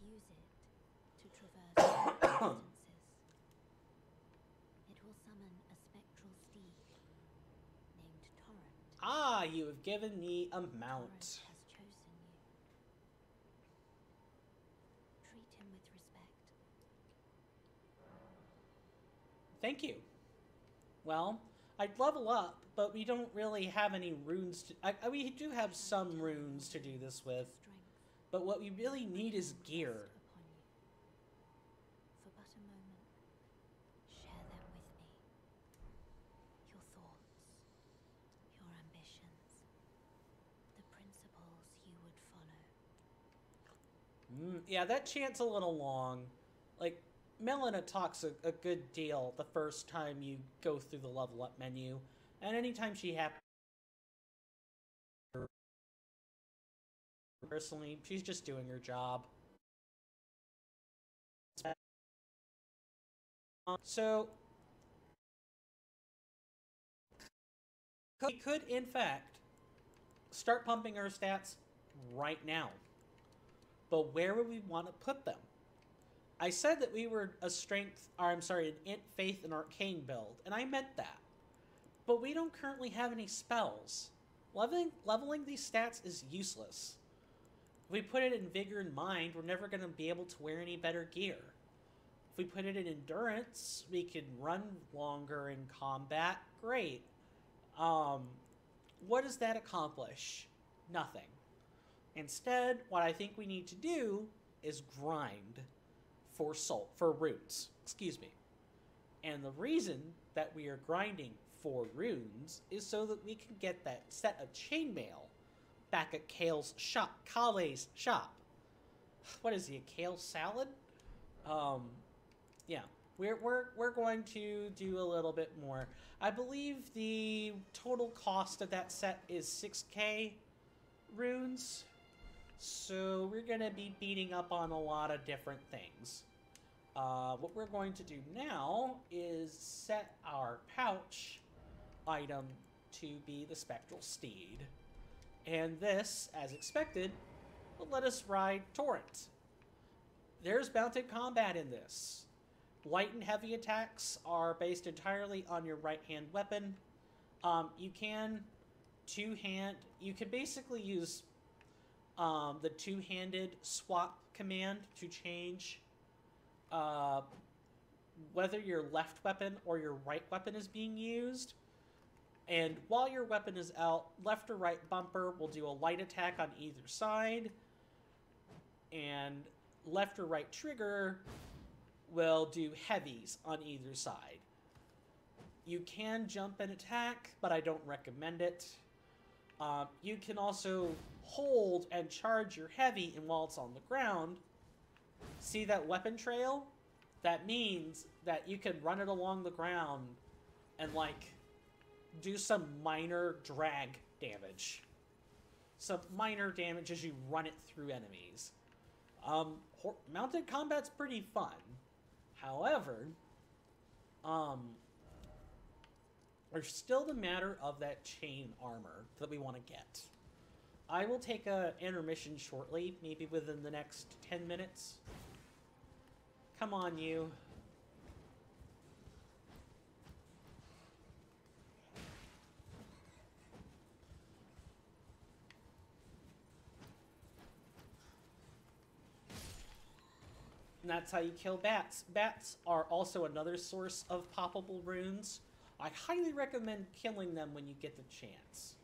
Use it to traverse distances. It will summon a spectral steed named Torrent. Ah, you have given me a Torrent mount. has chosen you. Treat him with respect. Thank you. Well, I'd level up, but we don't really have any runes to... we do have some runes to do this with, Strength but what we really need is gear. upon you. For but a moment, share them with me. Your thoughts, your ambitions, the principles you would follow. Yeah, that chant's a little long. Like, Melina talks a good deal the first time you go through the level up menu, and anytime she happens... Personally, she's just doing her job. So, we could, in fact, start pumping our stats right now. But where would we want to put them? I said that we were an int, faith, and arcane build, and I meant that. But we don't currently have any spells. Leveling these stats is useless. If we put it in vigor and mind, we're never going to be able to wear any better gear. If we put it in endurance, we can run longer in combat. Great. What does that accomplish? Nothing. Instead, what I think we need to do is grind for runes. Excuse me. And the reason that we are grinding for runes is so that we can get that set of chainmail back at Kale's shop. What is he, a kale salad? Yeah. We're going to do a little bit more. I believe the total cost of that set is 6k runes. So we're going to be beating up on a lot of different things. What we're going to do now is set our pouch item to be the Spectral Steed. And this, as expected, will let us ride Torrent. There's mounted combat in this. Light and heavy attacks are based entirely on your right-hand weapon. You can basically use the two-handed swap command to change whether your left weapon or your right weapon is being used. And while your weapon is out, left or right bumper will do a light attack on either side, and left or right trigger will do heavies on either side. You can jump and attack, but I don't recommend it. You can also hold and charge your heavy, and while it's on the ground, see that weapon trail? That means that you can run it along the ground and, like, do some minor drag damage. Some minor damage as you run it through enemies. Mounted combat's pretty fun. However, there's still the matter of that chain armor that we want to get. I will take a intermission shortly, maybe within the next 10 minutes. Come on, you. And that's how you kill bats. Bats are also another source of poppable runes. I highly recommend killing them when you get the chance.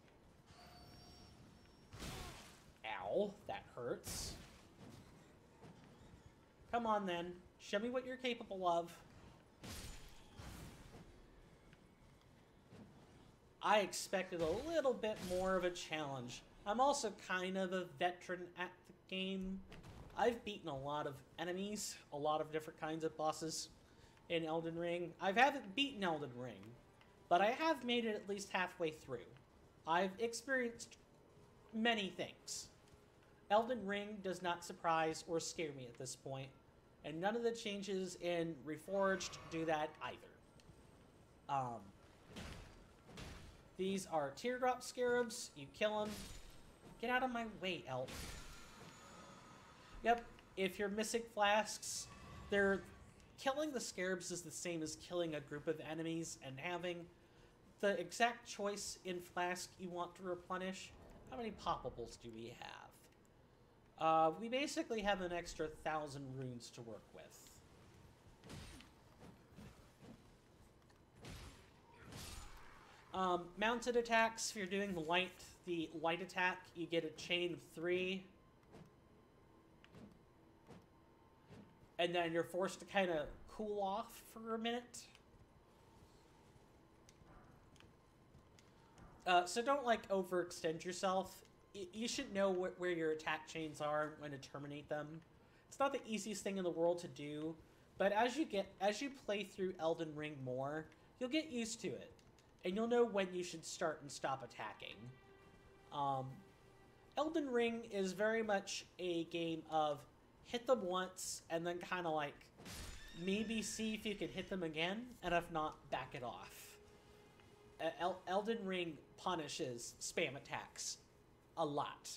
Ow, that hurts. Come on then, show me what you're capable of. I expected a little bit more of a challenge. I'm also kind of a veteran at the game. I've beaten a lot of enemies, a lot of different kinds of bosses in Elden Ring. I haven't beaten Elden Ring, but I have made it at least halfway through. I've experienced many things. Elden Ring does not surprise or scare me at this point, and none of the changes in Reforged do that either. These are teardrop scarabs. You kill them. Get out of my way, elf. Yep, if you're missing flasks, killing the scarabs is the same as killing a group of enemies and having the exact choice in flask you want to replenish. How many poppables do we have? We basically have an extra 1,000 runes to work with. Mounted attacks, if you're doing the light attack, you get a chain of 3. And then you're forced to kind of cool off for a minute. So don't, like, overextend yourself. You should know where your attack chains are when to terminate them. It's not the easiest thing in the world to do, but as you play through Elden Ring more, you'll get used to it, and you'll know when you should start and stop attacking. Elden Ring is very much a game of hit them once, and then kind of like, maybe see if you can hit them again, and if not, back it off. Elden Ring punishes spam attacks a lot.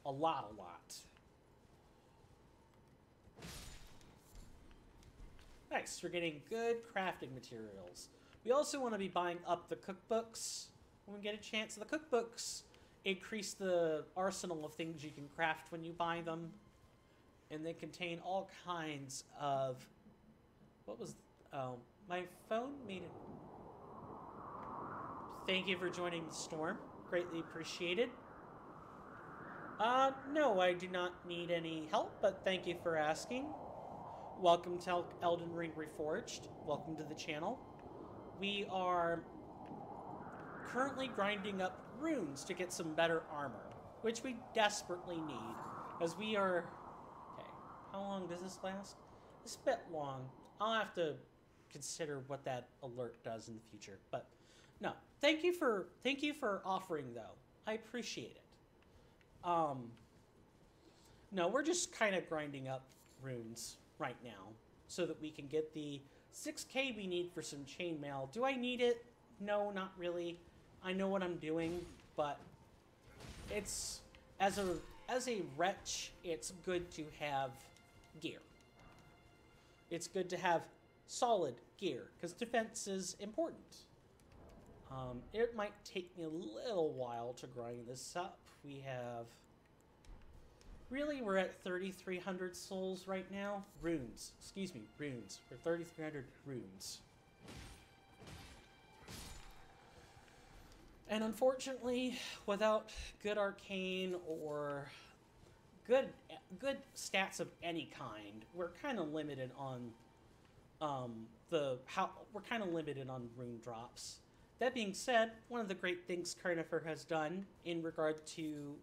A lot. Nice, we're getting good crafting materials. We also want to be buying up the cookbooks when we get a chance. The cookbooks increase the arsenal of things you can craft when you buy them. And they contain all kinds of What was... Oh, my phone made it... Thank you for joining the storm. Greatly appreciated. No, I do not need any help, but thank you for asking. Welcome to Elden Ring Reforged. Welcome to the channel. We are currently grinding up runes to get some better armor, which we desperately need, as we are... Okay, how long does this last? It's a bit long. I'll have to consider what that alert does in the future, but no. Thank you for offering, though. I appreciate it. No, we're just kind of grinding up runes right now so that we can get the 6K we need for some chainmail. Do I need it? No, not really. I know what I'm doing, but it's as a wretch, it's good to have gear. It's good to have solid gear because defense is important. It might take me a little while to grind this up. We have... Really, we're at 3,300 souls right now. Runes. Excuse me, runes. We're 3,300 runes. And unfortunately, without good arcane or good stats of any kind, we're kind of limited on we're kind of limited on rune drops. That being said, one of the great things Kirnifr has done in regard to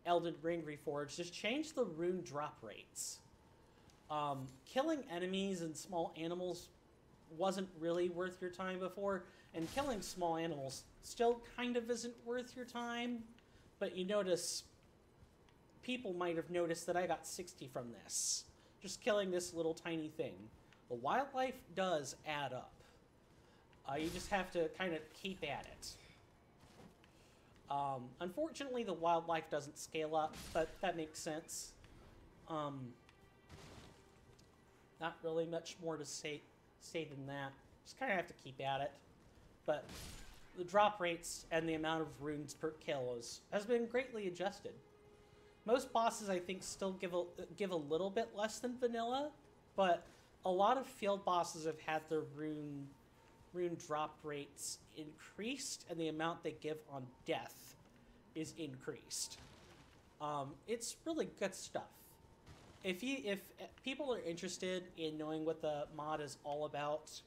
Elden Ring Reforged is change the rune drop rates. Killing enemies and small animals wasn't really worth your time before, and killing small animals still kind of isn't worth your time, but you notice, people might have noticed that I got 60 from this. Just killing this little tiny thing. The wildlife does add up. You just have to kind of keep at it. Unfortunately, the wildlife doesn't scale up, but that makes sense. Not really much more to say than that. Just kind of have to keep at it. But the drop rates and the amount of runes per kill has been greatly adjusted. Most bosses, I think, still give a little bit less than vanilla, but a lot of field bosses have had their rune drop rates increased, and the amount they give on death is increased. It's really good stuff. If people are interested in knowing what the mod is all about,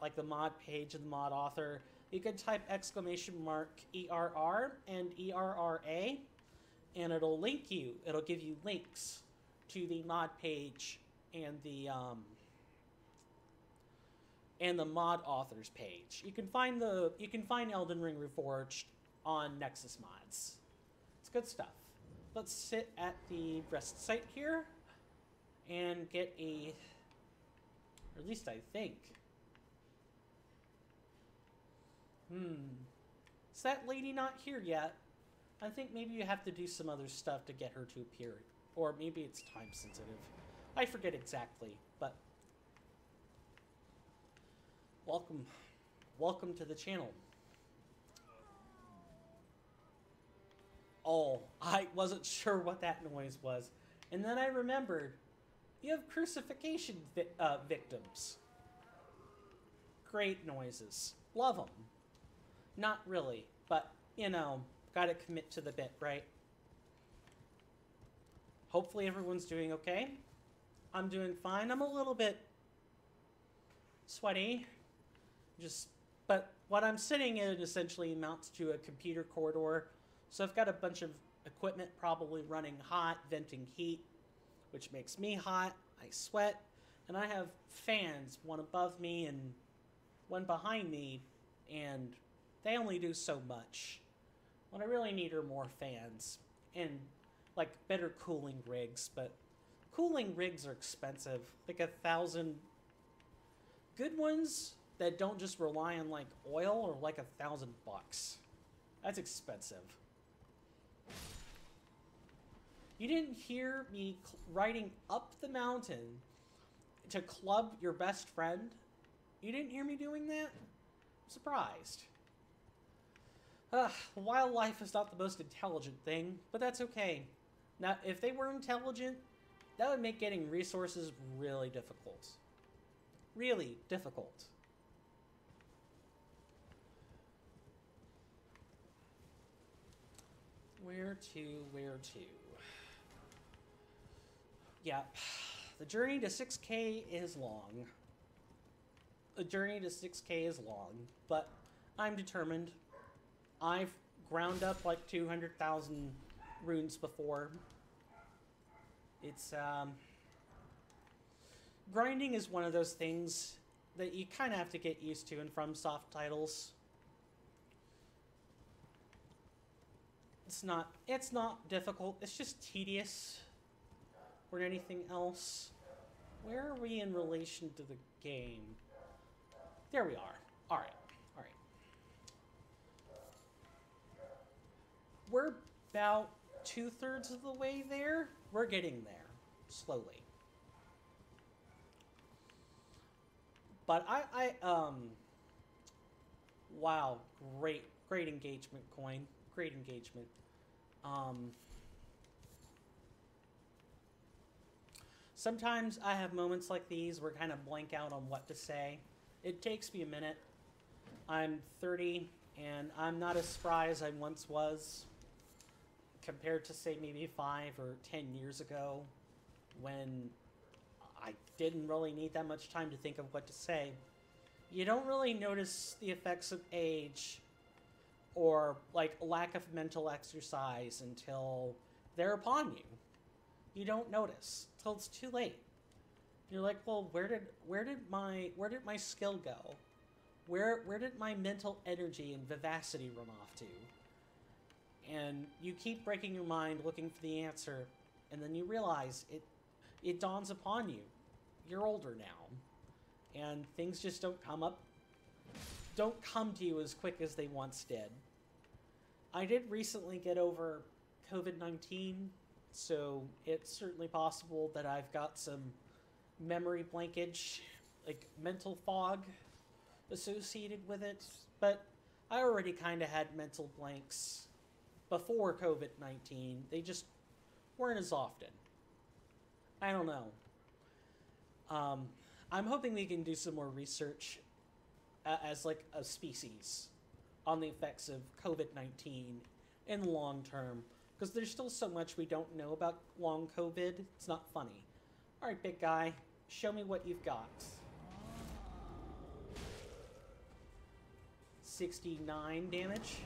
like the mod page and the mod author, you can type !ERR and ERRA, and it'll link you. It'll give you links to the mod page and the mod authors page. You can find Elden Ring Reforged on Nexus Mods. It's good stuff. Let's sit at the rest site here and get a, or at least I think. Is that lady not here yet? I think maybe you have to do some other stuff to get her to appear, or maybe it's time sensitive. I forget exactly, but welcome to the channel. Oh, I wasn't sure what that noise was. And then I remembered, you have crucifixion victims. Great noises. Love them. Not really, but, you know, gotta commit to the bit, right? Hopefully everyone's doing okay. I'm doing fine. I'm a little bit sweaty. But what I'm sitting in essentially amounts to a computer corridor. So I've got a bunch of equipment probably running hot, venting heat, which makes me hot. I sweat, and I have fans, one above me and one behind me, and they only do so much. What I really need are more fans and like better cooling rigs, but cooling rigs are expensive, like 1,000. Good ones that don't just rely on like oil are like $1,000. That's expensive. You didn't hear me riding up the mountain to club your best friend? You didn't hear me doing that? I'm surprised. Wildlife is not the most intelligent thing, but that's okay. Now, if they were intelligent, that would make getting resources really difficult. really difficult. Where to? Yeah, the journey to 6K is long. The journey to 6K is long, but I'm determined. I've ground up like 200,000 runes before. It's, grinding is one of those things that you kind of have to get used to in FromSoft titles. It's not difficult, it's just tedious or anything else. Where are we in relation to the game? There we are. Alright. We're about 2/3 of the way there. We're getting there. Slowly. But wow, great engagement, Coin. Great engagement. Sometimes I have moments like these where I kind of blank out on what to say. It takes me a minute. I'm 30, and I'm not as spry as I once was, compared to, say, maybe 5 or 10 years ago, when I didn't really need that much time to think of what to say. You don't really notice the effects of age or, like, lack of mental exercise until they're upon you. You don't notice till it's too late. You're like, well, where did my skill go? Where did my mental energy and vivacity run off to? And you keep breaking your mind looking for the answer, and then you realize it dawns upon you. You're older now, and things just don't come to you as quick as they once did. I did recently get over COVID-19, so it's certainly possible that I've got some memory blankage, like mental fog associated with it, but I already kind of had mental blanks before COVID-19. They just weren't as often. I don't know. I'm hoping we can do some more research as like a species on the effects of COVID-19 in the long term, because there's still so much we don't know about long COVID. It's not funny. All right, big guy, show me what you've got. 69 damage.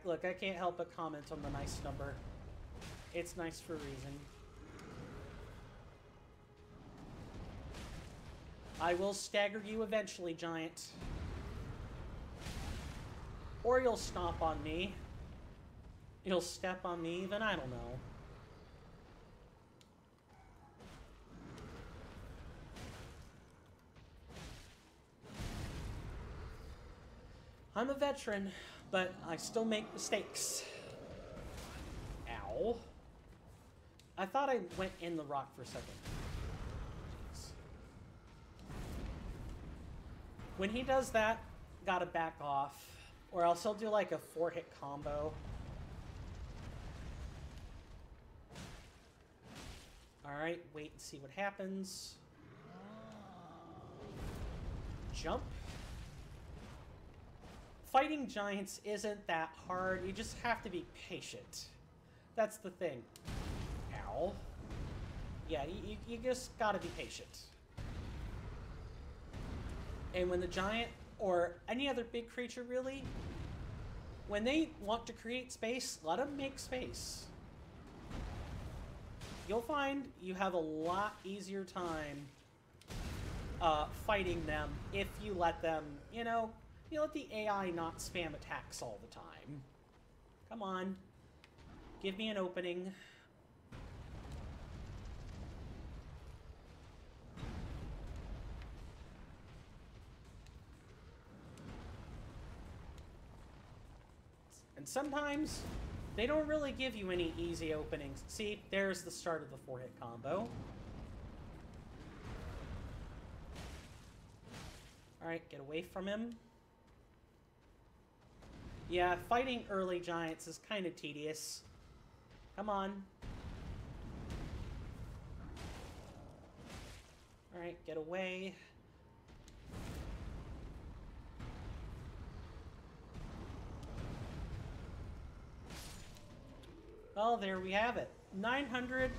Look, I can't help but comment on the nice number. It's nice for a reason. I will stagger you eventually, Giant. Or you'll stomp on me. You'll step on me even, I don't know. I'm a veteran, but I still make mistakes. Ow. I thought I went in the rock for a second. Jeez. When he does that, gotta back off, or else he'll do like a 4-hit combo. Alright, wait and see what happens. Jump. Fighting giants isn't that hard, you just have to be patient. That's the thing. Ow. Yeah, you just gotta be patient. And when the giant, or any other big creature really, when they want to create space, let them make space. You'll find you have a lot easier time fighting them if you let them, you let the AI not spam attacks all the time. Come on. Give me an opening. And sometimes they don't really give you any easy openings. See, there's the start of the 4-hit combo. Alright, get away from him. Yeah, fighting early giants is kind of tedious. Come on. Alright, get away. Well, there we have it. 900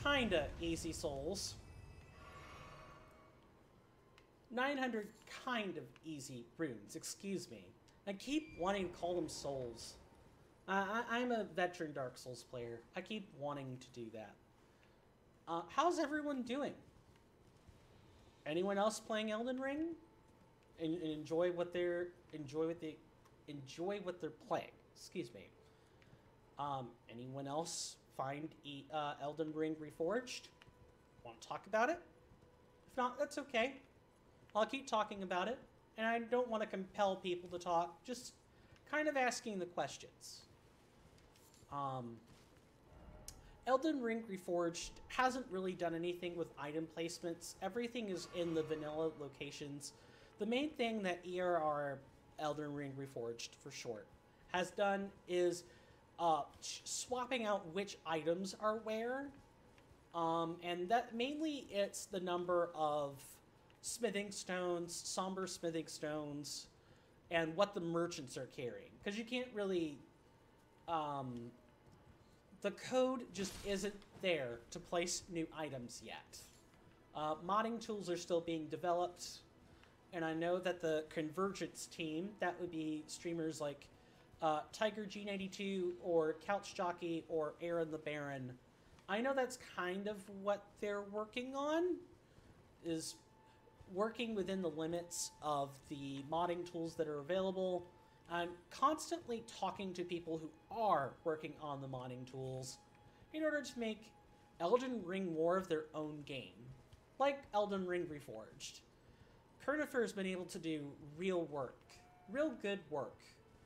kinda easy souls. 900 kind of easy runes, excuse me. I keep wanting to call them souls. I'm a veteran Dark Souls player. I keep wanting to do that. How's everyone doing? Anyone else playing Elden Ring? And enjoy what they're playing. Excuse me. Anyone else find Elden Ring Reforged? Want to talk about it? If not, that's okay. I'll keep talking about it, and I don't want to compel people to talk, just kind of asking the questions. Elden Ring Reforged hasn't really done anything with item placements. Everything is in the vanilla locations. The main thing that ERR, Elden Ring Reforged for short, has done is swapping out which items are where. And that mainly it's the number of smithing stones, somber smithing stones, and what the merchants are carrying. Because you can't really... the code just isn't there to place new items yet. Modding tools are still being developed, and I know that the Convergence team, that would be streamers like Tiger G92 or Couch Jockey or Aaron the Baron, I know that's kind of what they're working on, is working within the limits of the modding tools that are available, and constantly talking to people who are working on the modding tools in order to make Elden Ring more of their own game, like Elden Ring Reforged. Kirnifr has been able to do real work, real good work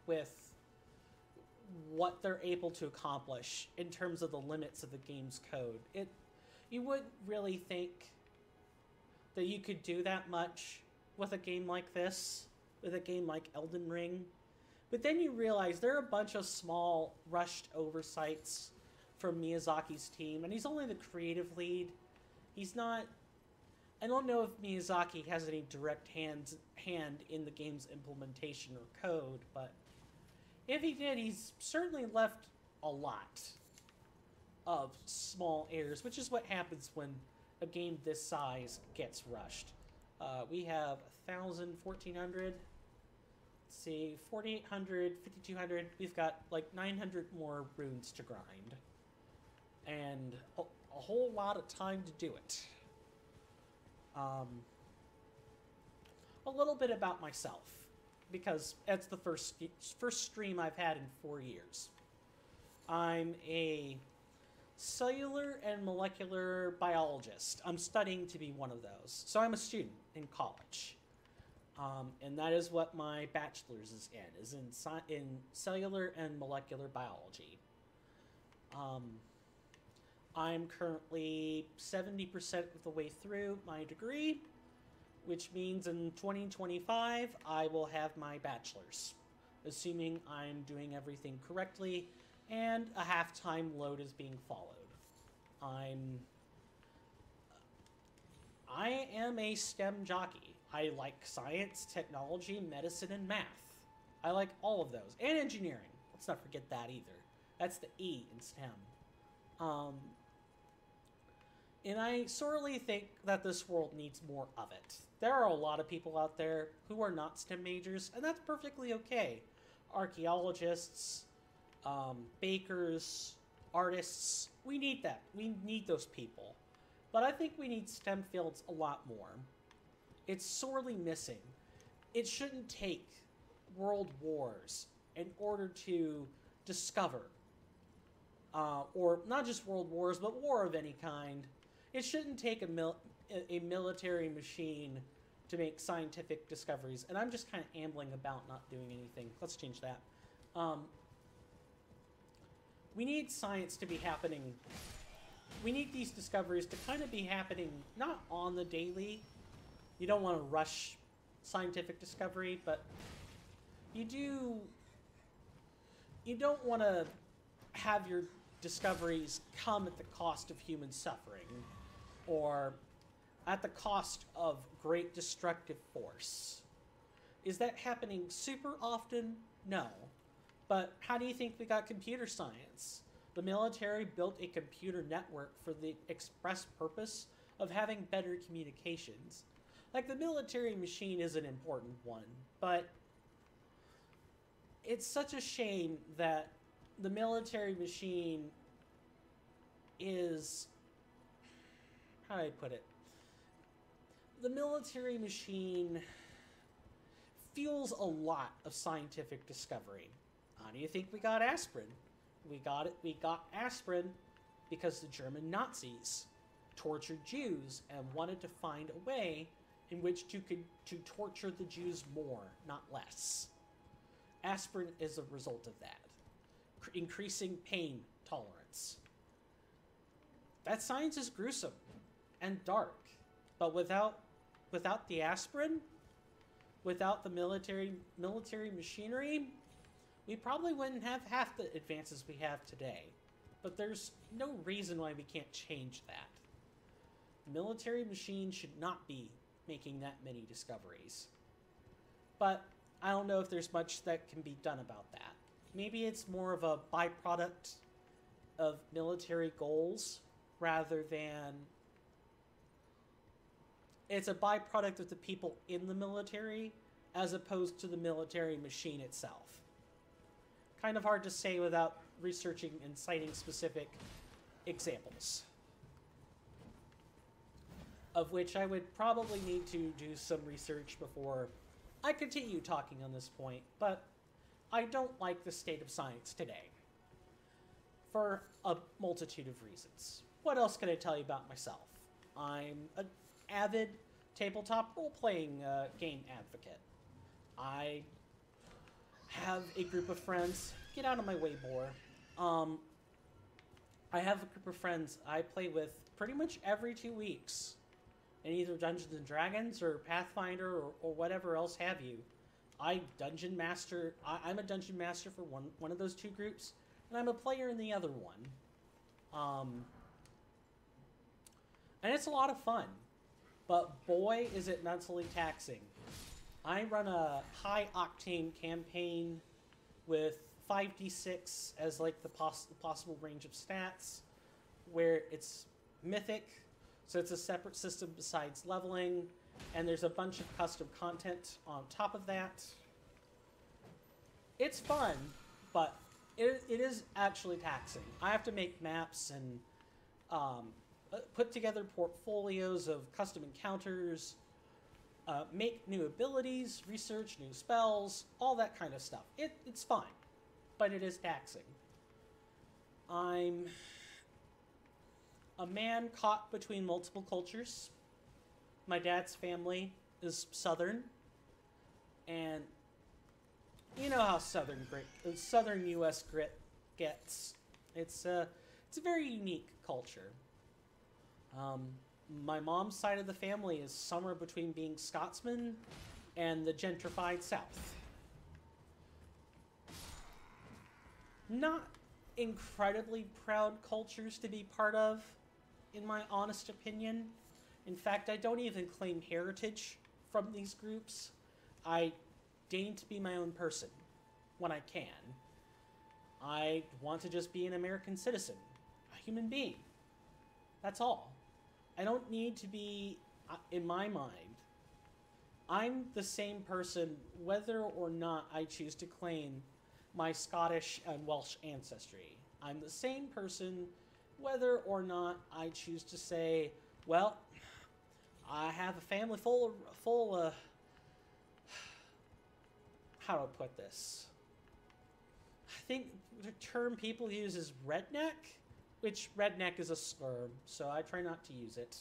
with what they're able to accomplish in terms of the limits of the game's code. You wouldn't really think that you could do that much with a game like this, with a game like Elden Ring. But then you realize there are a bunch of small, rushed oversights from Miyazaki's team, and he's only the creative lead. He's not... I don't know if Miyazaki has any direct hand in the game's implementation or code, but if he did, he's certainly left a lot of small errors, which is what happens when a game this size gets rushed. We have 1,000, 1,400... Let's see, 4,800, 5,200. We've got like 900 more runes to grind. And a whole lot of time to do it. A little bit about myself, because it's the first stream I've had in 4 years. I'm a cellular and molecular biologist. I'm studying to be one of those. So I'm a student in college. And that is what my bachelor's is in cellular and molecular biology. I'm currently 70% of the way through my degree, which means in 2025 I will have my bachelor's, assuming I'm doing everything correctly and a half-time load is being followed. I am a STEM jockey. I like science, technology, medicine, and math. I like all of those. And engineering. Let's not forget that either. That's the E in STEM. And I sorely think that this world needs more of it. There are a lot of people out there who are not STEM majors, and that's perfectly okay. Archaeologists, bakers, artists, we need that. We need those people. But I think we need STEM fields a lot more. It's sorely missing. It shouldn't take world wars in order to discover, or not just world wars, but war of any kind. It shouldn't take a military machine to make scientific discoveries. And I'm just kind of ambling about, not doing anything. Let's change that. We need science to be happening. We need these discoveries to kind of be happening, not on the daily. You don't want to rush scientific discovery, but you don't want to have your discoveries come at the cost of human suffering. Or, at the cost of great destructive force. Is that happening super often? No. But how do you think we got computer science? The military built a computer network for the express purpose of having better communications. Like, the military machine is an important one, but it's such a shame that the military machine is... how do I put it? The military machine fuels a lot of scientific discovery. How do you think we got aspirin? We got aspirin because the German Nazis tortured Jews and wanted to find a way in which to torture the Jews more, not less. Aspirin is a result of that. Increasing pain tolerance. That science is gruesome and dark, but without the aspirin, without the military machinery, we probably wouldn't have half the advances we have today. But there's no reason why we can't change that. The military machine should not be making that many discoveries. But I don't know if there's much that can be done about that. Maybe it's more of a byproduct of military goals rather than... it's a byproduct of the people in the military as opposed to the military machine itself. Kind of hard to say without researching and citing specific examples. Of which I would probably need to do some research before I continue talking on this point, but I don't like the state of science today. For a multitude of reasons. What else can I tell you about myself? I'm an avid tabletop role-playing game advocate. I have a group of friends. Get out of my way, boar. I have a group of friends I play with pretty much every 2 weeks. In either Dungeons & Dragons or Pathfinder or whatever else have you. I'm a dungeon master for one of those two groups, and I'm a player in the other one. And it's a lot of fun. But boy, is it mentally taxing. I run a high-octane campaign with 5d6 as like the possible range of stats, where it's mythic, so it's a separate system besides leveling, and there's a bunch of custom content on top of that. It's fun, but it is actually taxing. I have to make maps and put together portfolios of custom encounters, make new abilities, research new spells, all that kind of stuff. It's fine, but it is taxing. I'm a man caught between multiple cultures. My dad's family is Southern, and you know how Southern U.S. grit gets. It's a very unique culture. My mom's side of the family is somewhere between being Scotsman and the gentrified South. Not incredibly proud cultures to be part of, in my honest opinion. In fact, I don't even claim heritage from these groups. I deign to be my own person when I can. I want to just be an American citizen, a human being. That's all. I don't need to be, in my mind, I'm the same person whether or not I choose to claim my Scottish and Welsh ancestry. I'm the same person whether or not I choose to say, well, I have a family full of how do I put this? I think the term people use is redneck, which redneck is a slur, so I try not to use it.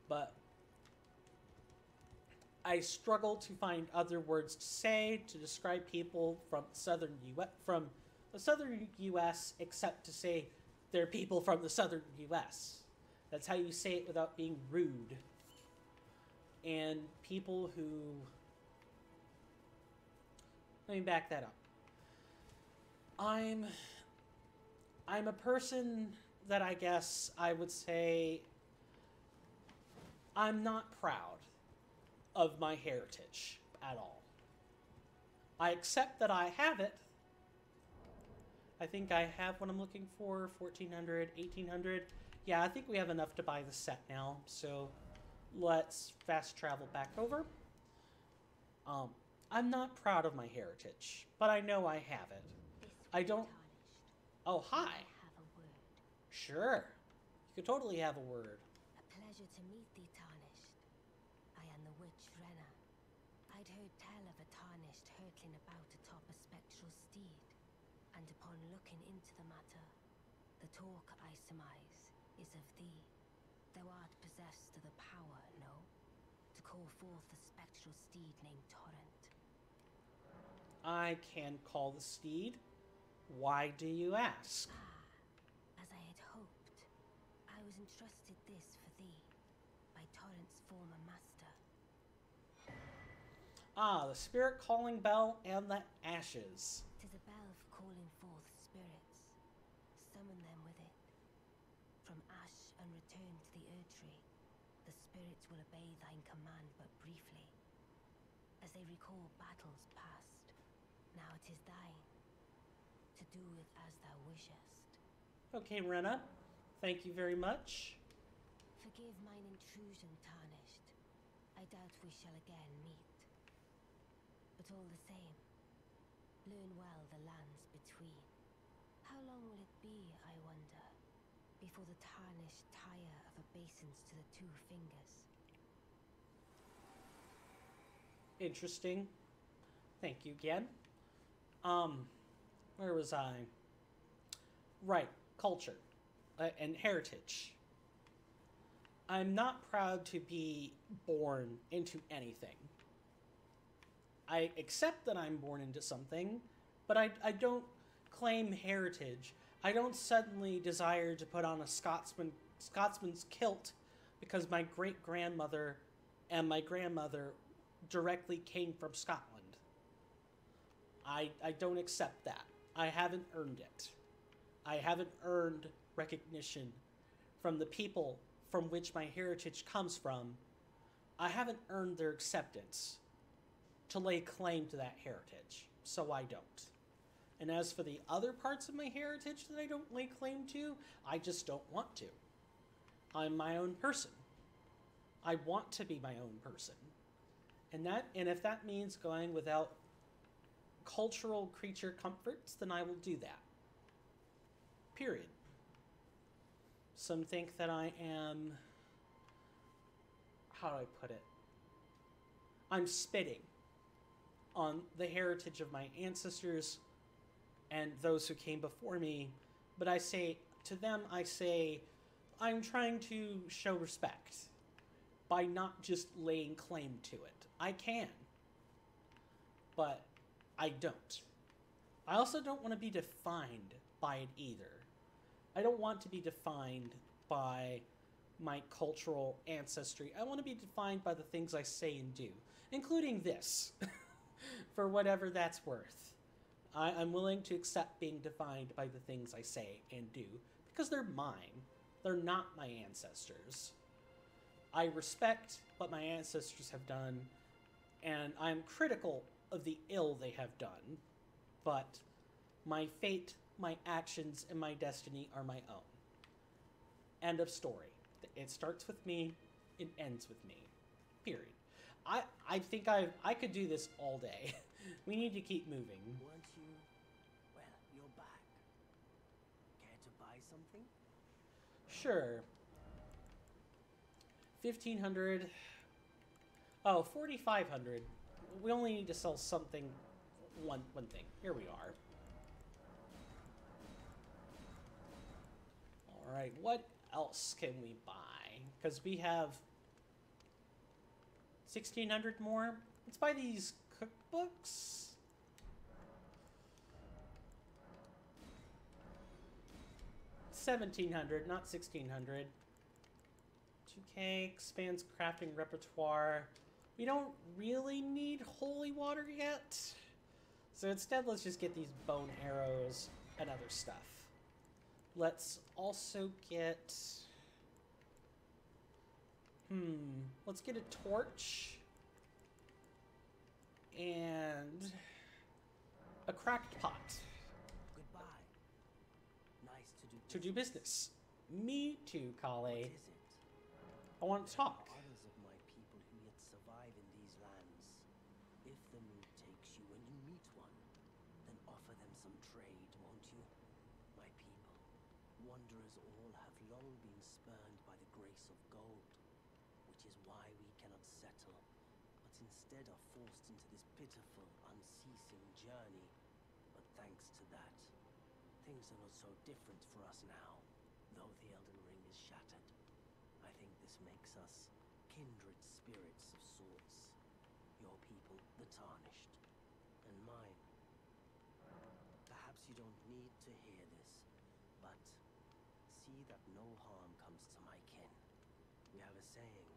But I struggle to find other words to say to describe people from the southern U.S. except to say they're people from the southern U.S. That's how you say it without being rude. And people who... Let me back that up. I'm a person that I guess I would say I'm not proud of my heritage at all. I accept that I have it. I think I have what I'm looking for, 1400, 1800. Yeah, I think we have enough to buy the set now, so let's fast travel back over. I'm not proud of my heritage, but I know I have it. I don't... Oh, hi. Have a word. Sure. You could totally have a word. A pleasure to meet thee, Tarnished. I am the witch Renna. I'd heard tell of a Tarnished hurtling about atop a Spectral Steed, and upon looking into the matter, the talk, I surmise, is of thee. Thou art possessed of the power, no? To call forth the Spectral Steed named Torrent. I can call the steed. Why do you ask? As I had hoped, I was entrusted this for thee, by Torrent's former master. Ah, the spirit calling bell and the ashes. 'Tis a bell for calling forth spirits. Summon them with it. From ash and return to the Erdtree, the spirits will obey thine command but briefly, as they recall battles past. Now it is thine, to do with as thou wishest. Okay, Renna. Thank you very much. Forgive mine intrusion, Tarnished. I doubt we shall again meet. But all the same, learn well the lands between. How long will it be, I wonder, before the Tarnished tire of obeisance to the two fingers? Interesting. Thank you again. Where was I? Right, culture and heritage. I'm not proud to be born into anything. I accept that I'm born into something, but I don't claim heritage. I don't suddenly desire to put on a Scotsman's kilt because my great-grandmother and my grandmother directly came from Scotland. I don't accept that. I haven't earned it. I haven't earned recognition from the people from which my heritage comes from. I haven't earned their acceptance to lay claim to that heritage, so I don't. And as for the other parts of my heritage that I don't lay claim to, I just don't want to. I'm my own person. I want to be my own person. And if that means going without cultural creature comforts, then I will do that. Period. Some think that I am... How do I put it? I'm spitting on the heritage of my ancestors and those who came before me, but I say, to them, I say, I'm trying to show respect by not just laying claim to it. I can, but I don't. I also don't want to be defined by it either. I don't want to be defined by my cultural ancestry. I want to be defined by the things I say and do, including this, for whatever that's worth. I'm willing to accept being defined by the things I say and do, because they're mine. They're not my ancestors. I respect what my ancestors have done, and I'm critical of the ill they have done, but my fate, my actions, and my destiny are my own. End of story. It starts with me, it ends with me. Period. I think I could do this all day. We need to keep moving. Weren't you? Well, you're back. Care to buy something? Sure. 1,500. Oh, 4,500. We only need to sell something, one thing. Here we are. Alright, what else can we buy? Because we have 1,600 more. Let's buy these cookbooks. $1,700, not 1,600. 2K expands crafting repertoire. We don't really need holy water yet. So instead, let's just get these bone arrows and other stuff. Let's also get Let's get a torch. And a cracked pot. Goodbye. Nice To do business. Me too, Kale. What is it? I want to talk. There are others of my people who yet survive in these lands. If the mood takes you when you meet one, then offer them some trade, won't you? My people, wanderers all have long been spurned by the grace of gold, which is why we cannot settle, but instead are forced into this pitiful, unceasing journey. But thanks to that, things are not so different for us now, though the Elden Ring is shattered. I think this makes us kindred spirits of sorts. Your people, the Tarnished, and mine. Perhaps you don't need to hear this, but see that no harm comes to my kin. We have a saying,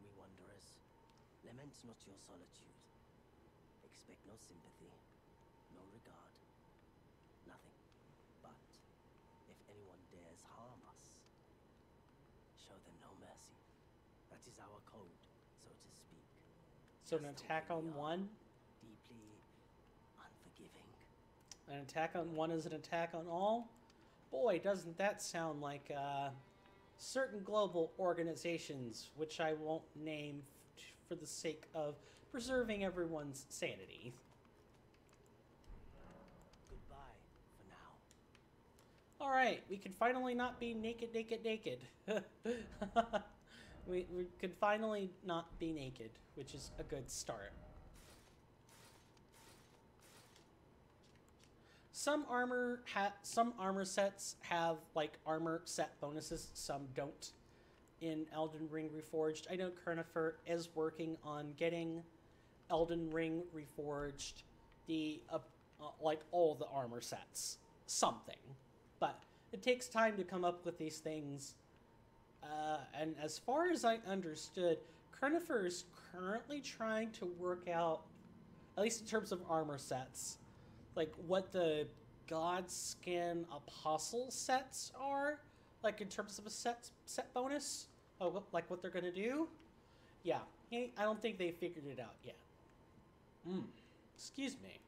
we wanderers, lament not your solitude. Expect no sympathy, no regard, nothing. But if anyone dares harm us, show them no mercy. That is our code, so to speak. So an attack on one? Deeply unforgiving. An attack on one is an attack on all? Boy, doesn't that sound like certain global organizations, which I won't name for the sake of preserving everyone's sanity. Goodbye for now. Alright, we can finally not be naked. we could finally not be naked, which is a good start. Some armor sets have like armor set bonuses, some don't. In Elden Ring Reforged, I know Kirnifr is working on getting Elden Ring Reforged the like all the armor sets, something, but it takes time to come up with these things. And as far as I understood, Kirnifr is currently trying to work out, at least in terms of armor sets, like what the Godskin Apostle sets are, like in terms of a set bonus, like what they're gonna do. Yeah, I don't think they figured it out yet. Excuse me.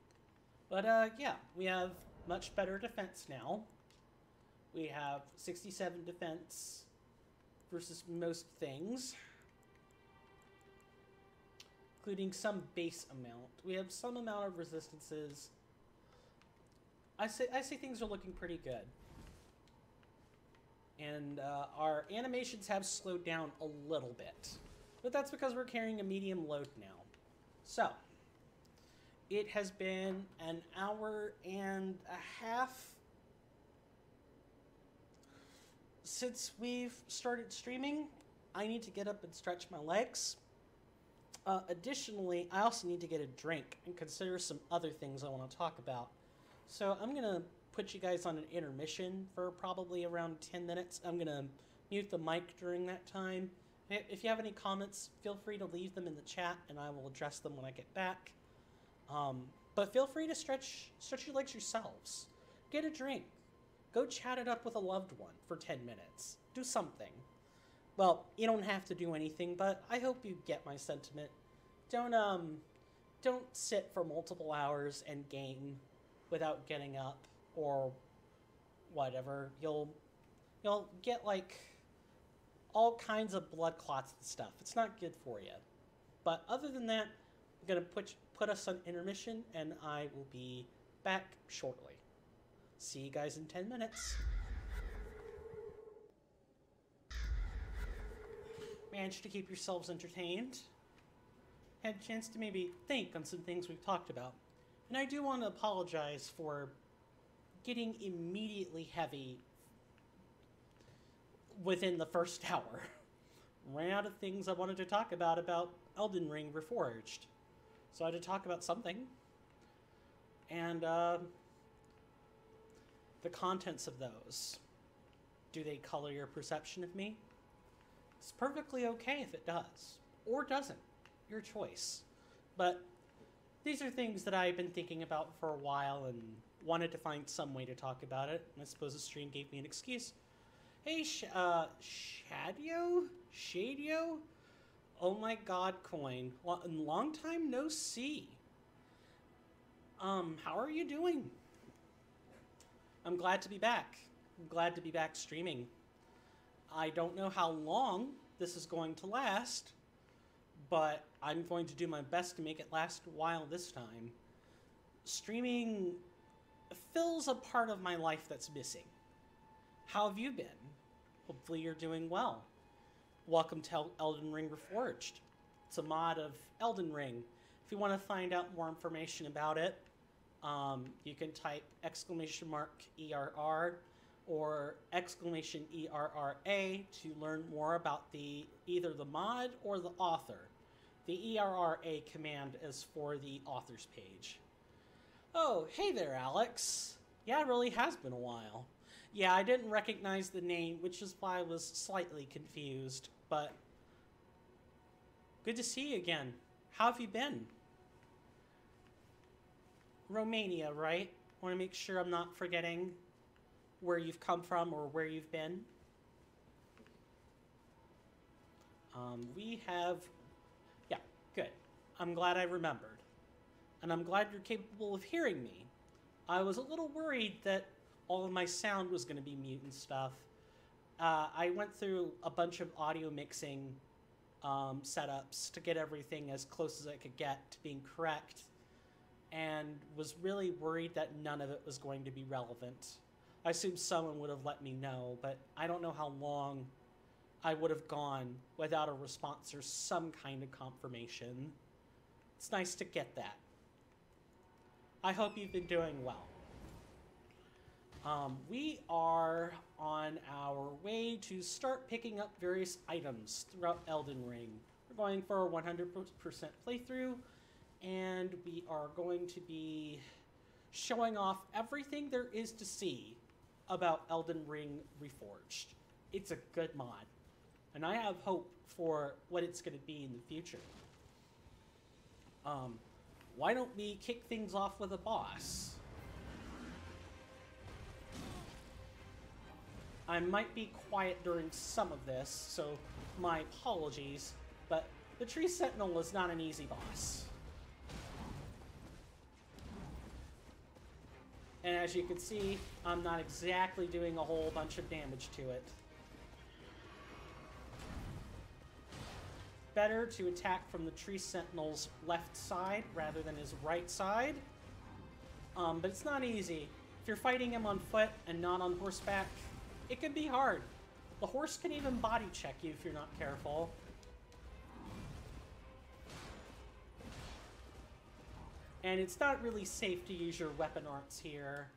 But yeah, we have much better defense now. We have 67 defense versus most things, including some base amount. We have some amount of resistances. I say things are looking pretty good. And our animations have slowed down a little bit. But that's because we're carrying a medium load now. So, it has been an hour and a half since we've started streaming. I need to get up and stretch my legs. Additionally, I also need to get a drink and consider some other things I want to talk about. So I'm going to put you guys on an intermission for probably around 10 minutes. I'm going to mute the mic during that time. If you have any comments, feel free to leave them in the chat, and I will address them when I get back. But feel free to stretch your legs yourselves. Get a drink. Go chat it up with a loved one for 10 minutes. Do something. Well, you don't have to do anything, but I hope you get my sentiment. Don't sit for multiple hours and game without getting up or whatever. You'll get like all kinds of blood clots and stuff. It's not good for you. But other than that, I'm gonna put us on intermission, and I will be back shortly. See you guys in 10 minutes. Managed to keep yourselves entertained. Had a chance to maybe think on some things we've talked about. And I do want to apologize for getting immediately heavy within the first hour. Ran out of things I wanted to talk about Elden Ring Reforged. So I had to talk about something. And the contents of those. Do they color your perception of me? It's perfectly okay if it does. Or doesn't. Your choice. But these are things that I've been thinking about for a while and wanted to find some way to talk about it. And I suppose the stream gave me an excuse. Hey, Shadio? Oh my god, Coin. Long time no see. How are you doing? I'm glad to be back. I'm glad to be back streaming. I don't know how long this is going to last, but I'm going to do my best to make it last a while this time. Streaming fills a part of my life that's missing. How have you been? Hopefully you're doing well. Welcome to Elden Ring Reforged. It's a mod of Elden Ring. If you want to find out more information about it, you can type !ERR or !ERRA to learn more about either the mod or the author. The ERRA command is for the author's page. Oh, hey there, Alex. Yeah, it really has been a while. Yeah, I didn't recognize the name, which is why I was slightly confused, but good to see you again. How have you been? Romania, right? Want to make sure I'm not forgetting where you've come from or where you've been. Yeah, good. I'm glad I remembered. And I'm glad you're capable of hearing me. I was a little worried that all of my sound was going to be mute and stuff. I went through a bunch of audio mixing setups to get everything as close as I could get to being correct, and was really worried that none of it was going to be relevant. I assume someone would have let me know, but I don't know how long I would have gone without a response or some kind of confirmation. It's nice to get that. I hope you've been doing well. We are on our way to start picking up various items throughout Elden Ring. We're going for a 100% playthrough, and we are going to be showing off everything there is to see about Elden Ring Reforged. It's a good mod, and I have hope for what it's going to be in the future. Why don't we kick things off with a boss? I might be quiet during some of this, so my apologies, but the Tree Sentinel is not an easy boss. And as you can see, I'm not exactly doing a whole bunch of damage to it. Better to attack from the Tree Sentinel's left side rather than his right side. But it's not easy. If you're fighting him on foot and not on horseback, it can be hard. The horse can even body check you if you're not careful. And it's not really safe to use your weapon arts here.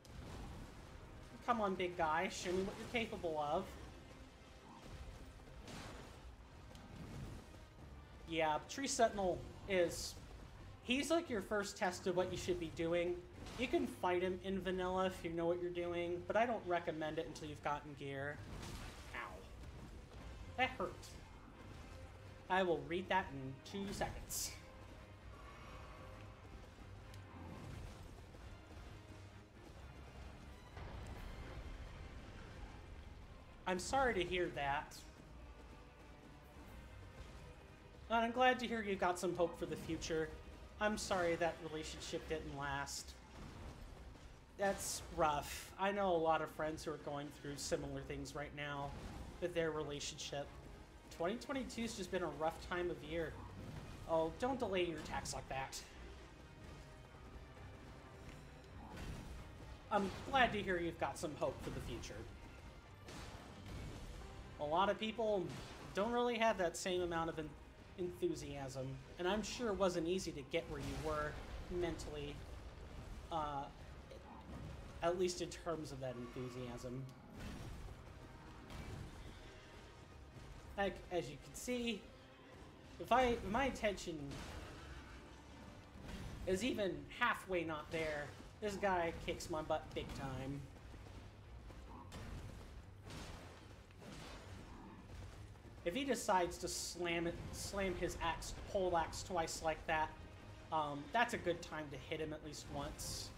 Come on, big guy. Show me what you're capable of. Yeah, Tree Sentinel he's like your first test of what you should be doing. You can fight him in vanilla if you know what you're doing, but I don't recommend it until you've gotten gear. Ow. That hurt. I will read that in 2 seconds. I'm sorry to hear that. And I'm glad to hear you've got some hope for the future. I'm sorry that relationship didn't last. That's rough. I know a lot of friends who are going through similar things right now with their relationship. 2022's just been a rough time of year. Oh, don't delay your attacks like that. I'm glad to hear you've got some hope for the future. A lot of people don't really have that same amount of enthusiasm, and I'm sure it wasn't easy to get where you were mentally, at least in terms of that enthusiasm. Like, as you can see, if my attention is even halfway not there, this guy kicks my butt big time. If he decides to slam his pole axe twice like that, that's a good time to hit him at least once.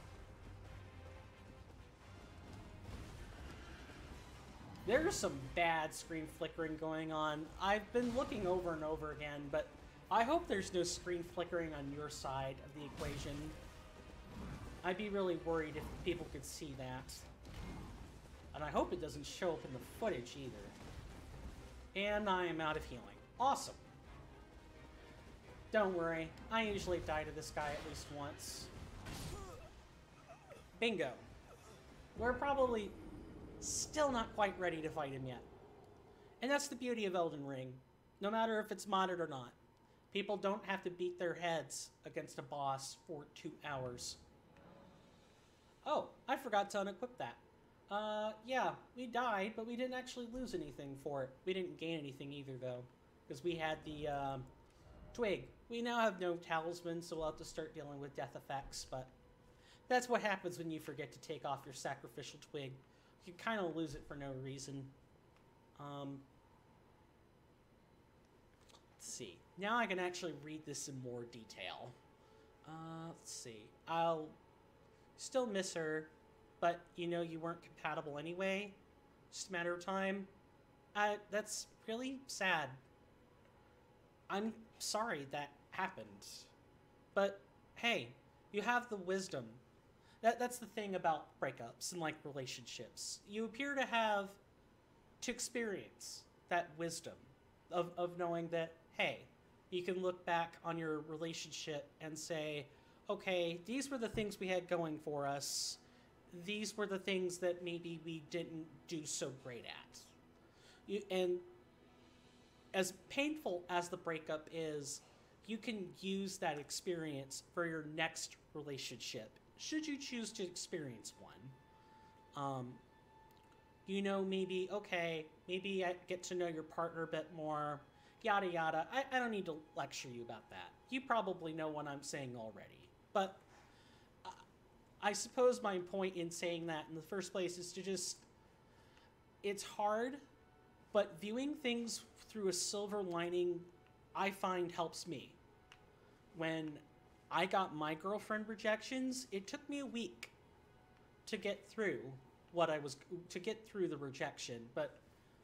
There's some bad screen flickering going on. I've been looking over and over again, but I hope there's no screen flickering on your side of the equation. I'd be really worried if people could see that. And I hope it doesn't show up in the footage either. And I am out of healing. Awesome. Don't worry, I usually die to this guy at least once. Bingo. We're probably still not quite ready to fight him yet. And that's the beauty of Elden Ring. No matter if it's modded or not. People don't have to beat their heads against a boss for 2 hours. Oh, I forgot to unequip that. Yeah, we died, but we didn't actually lose anything for it. We didn't gain anything either, though. Because we had the, twig. We now have no talisman, so we'll have to start dealing with death effects, but that's what happens when you forget to take off your sacrificial twig. You kind of lose it for no reason. Let's see. Now I can actually read this in more detail. Let's see. I'll still miss her, but you know you weren't compatible anyway. Just a matter of time. That's really sad. I'm sorry that happened. But hey, you have the wisdom. That's the thing about breakups and like relationships. You appear to experience that wisdom of knowing that, hey, you can look back on your relationship and say, okay, these were the things we had going for us. These were the things that maybe we didn't do so great at. And as painful as the breakup is, you can use that experience for your next relationship, should you choose to experience one. You know, maybe, okay, maybe I get to know your partner a bit more, yada yada. I don't need to lecture you about that. You probably know what I'm saying already. But I suppose my point in saying that in the first place is to just, it's hard, but viewing things through a silver lining, I find helps me. When I got my girlfriend rejections, it took me a week to get through the rejection, but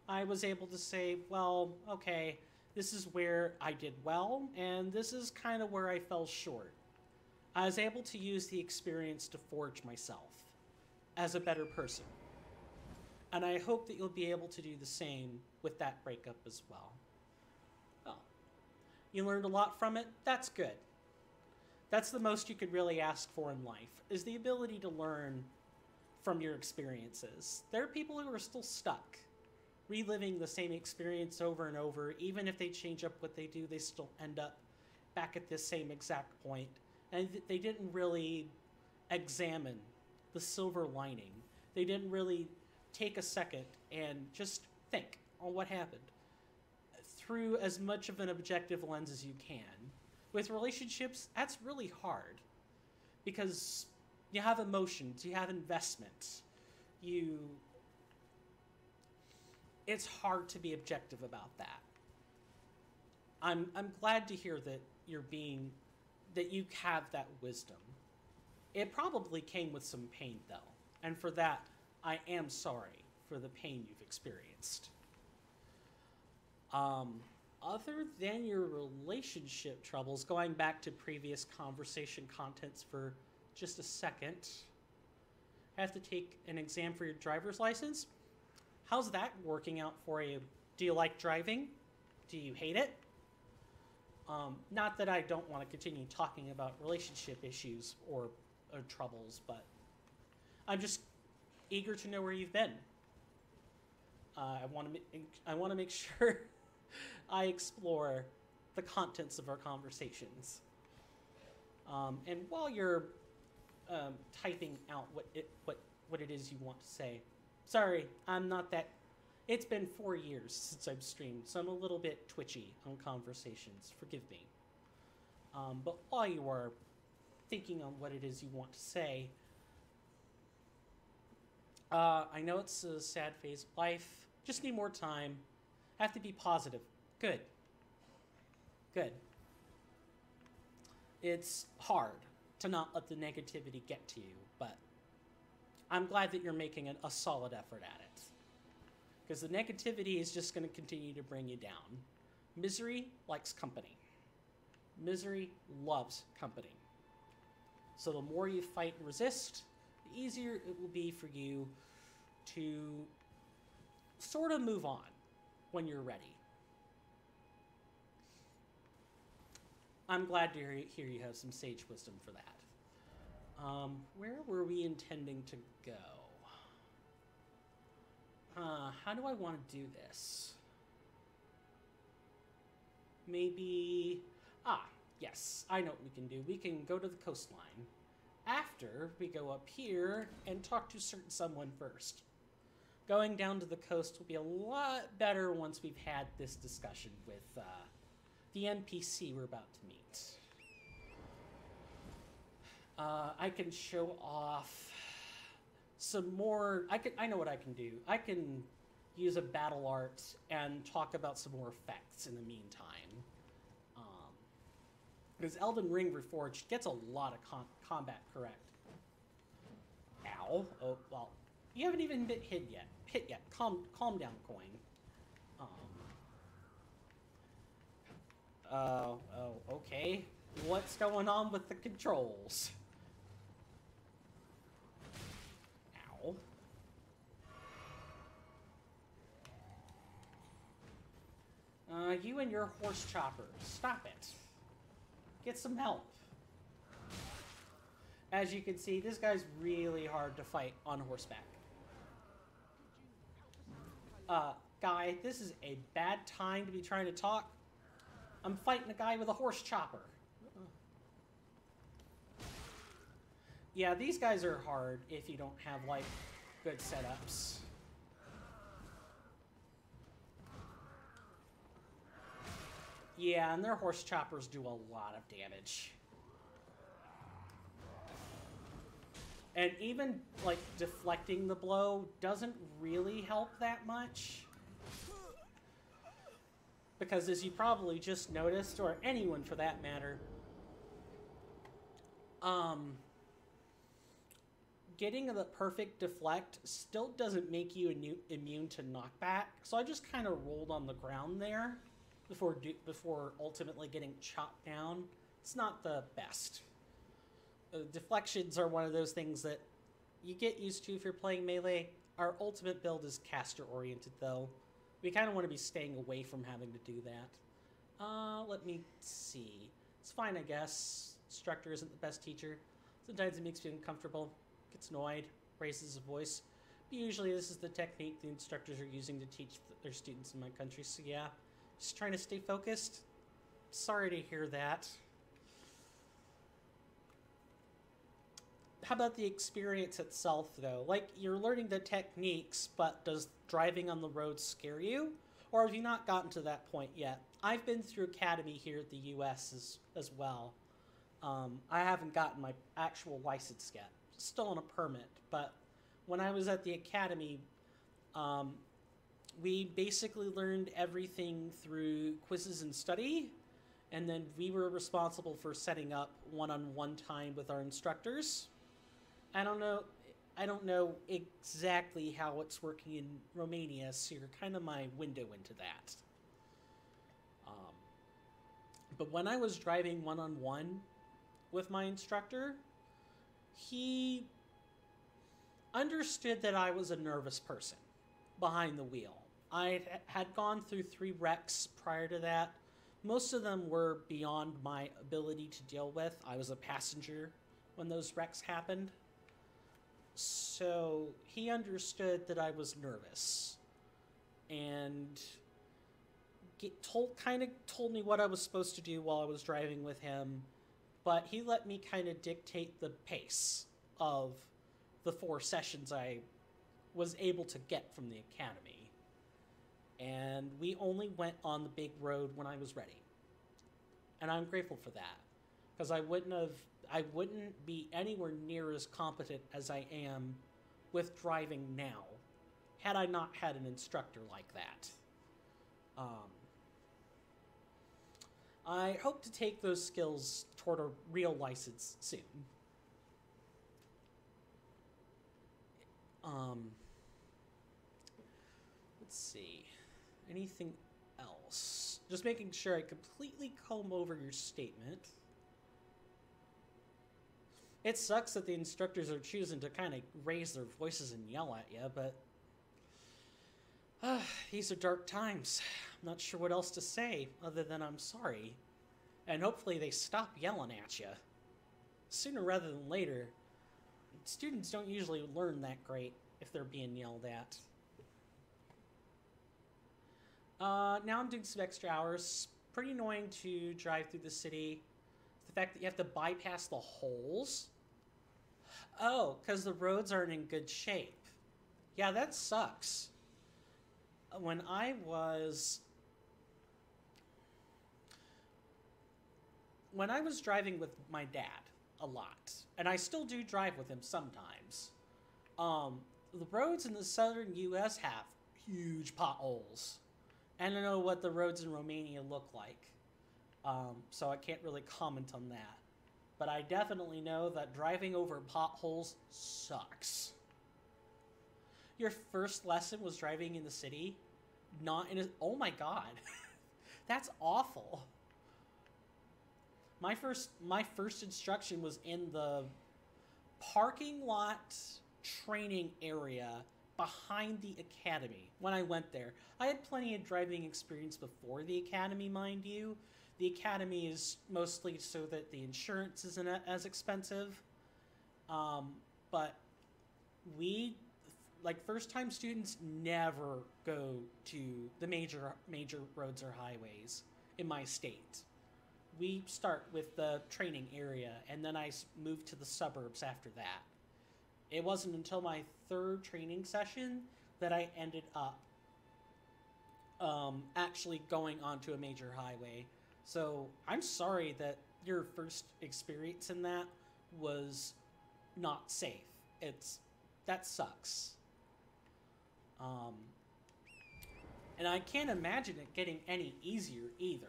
I was able to say, well, okay, this is where I did well, and this is kind of where I fell short. I was able to use the experience to forge myself as a better person. And I hope that you'll be able to do the same with that breakup as well. Well, you learned a lot from it. That's good. That's the most you could really ask for in life, is the ability to learn from your experiences. There are people who are still stuck, reliving the same experience over and over. Even if they change up what they do, they still end up back at this same exact point. And they didn't really examine the silver lining. They didn't really take a second and just think on what happened through as much of an objective lens as you can. With relationships, that's really hard because you have emotions, you have investment, it's hard to be objective about that. I'm glad to hear that that you have that wisdom. It probably came with some pain though, and for that, I am sorry for the pain you've experienced. Other than your relationship troubles, going back to previous conversation contents for just a second, have to take an exam for your driver's license. How's that working out for you? Do you like driving? Do you hate it? Not that I don't want to continue talking about relationship issues or troubles, but I'm just eager to know where you've been. I want to make sure I explore the contents of our conversations. And while you're typing out what it is you want to say, sorry, I'm not that. It's been 4 years since I've streamed, so I'm a little bit twitchy on conversations. Forgive me. But while you are thinking on what it is you want to say, I know it's a sad phase of life. Just need more time. Have to be positive. Good. Good. It's hard to not let the negativity get to you, but I'm glad that you're making a solid effort at it. because the negativity is just going to continue to bring you down. Misery likes company. Misery loves company. So the more you fight and resist, the easier it will be for you to sort of move on when you're ready. I'm glad to hear you have some sage wisdom for that. Where were we intending to go? How do I want to do this? Maybe... yes, I know what we can do. We can go to the coastline. After, we go up here and talk to someone first. Going down to the coast will be a lot better once we've had this discussion with the NPC we're about to meet. I can show off some more... I know what I can do. I can use a battle art and talk about some more effects in the meantime. Because Elden Ring Reforged gets a lot of combat correct. Ow. Oh, well, you haven't even been hit yet. Calm down, coin. Oh, okay. What's going on with the controls? Ow. You and your horse chopper. Stop it. Get some help. As you can see, this guy's really hard to fight on horseback. Guy, this is a bad time to be trying to talk. I'm fighting a guy with a horse chopper. Yeah, these guys are hard if you don't have, like, good setups. Yeah, and their horse choppers do a lot of damage. And even, like, deflecting the blow doesn't really help that much. Because as you probably just noticed, or anyone for that matter, getting the perfect deflect still doesn't make you immune to knockback. So I just kind of rolled on the ground there before ultimately getting chopped down. It's not the best. Deflections are one of those things that you get used to if you're playing melee. Our ultimate build is caster oriented though. We kind of want to be staying away from having to do that. Let me see. It's fine, I guess. Instructor isn't the best teacher. Sometimes it makes me uncomfortable, gets annoyed, raises his voice. But usually this is the technique the instructors are using to teach their students in my country, so yeah. Just trying to stay focused. Sorry to hear that. How about the experience itself, though? Like, you're learning the techniques, but does driving on the road scare you? Or have you not gotten to that point yet? I've been through Academy here at the US as well. I haven't gotten my actual license yet. Still on a permit, but when I was at the Academy, we basically learned everything through quizzes and study, and then we were responsible for setting up one-on-one time with our instructors. I don't know exactly how it's working in Romania, so you're kind of my window into that. But when I was driving one-on-one with my instructor, he understood that I was a nervous person behind the wheel. I had gone through 3 wrecks prior to that. Most of them were beyond my ability to deal with. I was a passenger when those wrecks happened. So he understood that I was nervous and told me what I was supposed to do while I was driving with him, but he let me kind of dictate the pace of the 4 sessions I was able to get from the Academy. And we only went on the big road when I was ready. And I'm grateful for that, because I wouldn't be anywhere near as competent as I am with driving now had I not had an instructor like that. I hope to take those skills toward a real license soon. Let's see. Anything else? Just making sure I completely comb over your statement. It sucks that the instructors are choosing to kind of raise their voices and yell at you, but these are dark times. I'm not sure what else to say other than I'm sorry. And hopefully they stop yelling at you. Sooner rather than later. Students don't usually learn that great if they're being yelled at. Now I'm doing some extra hours. Pretty annoying to drive through the city. The fact that you have to bypass the holes. Oh, because the roads aren't in good shape. Yeah, that sucks. When I was driving with my dad a lot, and I still do drive with him sometimes, the roads in the southern U.S. have huge potholes. I don't know what the roads in Romania look like, so I can't really comment on that. But I definitely know that driving over potholes sucks. Your first lesson was driving in the city? Not in a... Oh my god. That's awful. My first instruction was in the parking lot training area behind the academy when I went there. I had plenty of driving experience before the academy, mind you. The academy is mostly so that the insurance isn't as expensive. But we, like, first-time students never go to the major roads or highways in my state. We start with the training area, and then I move to the suburbs after that. It wasn't until my third training session that I ended up actually going onto a major highway. So I'm sorry that your first experience in that was not safe. That sucks. And I can't imagine it getting any easier either.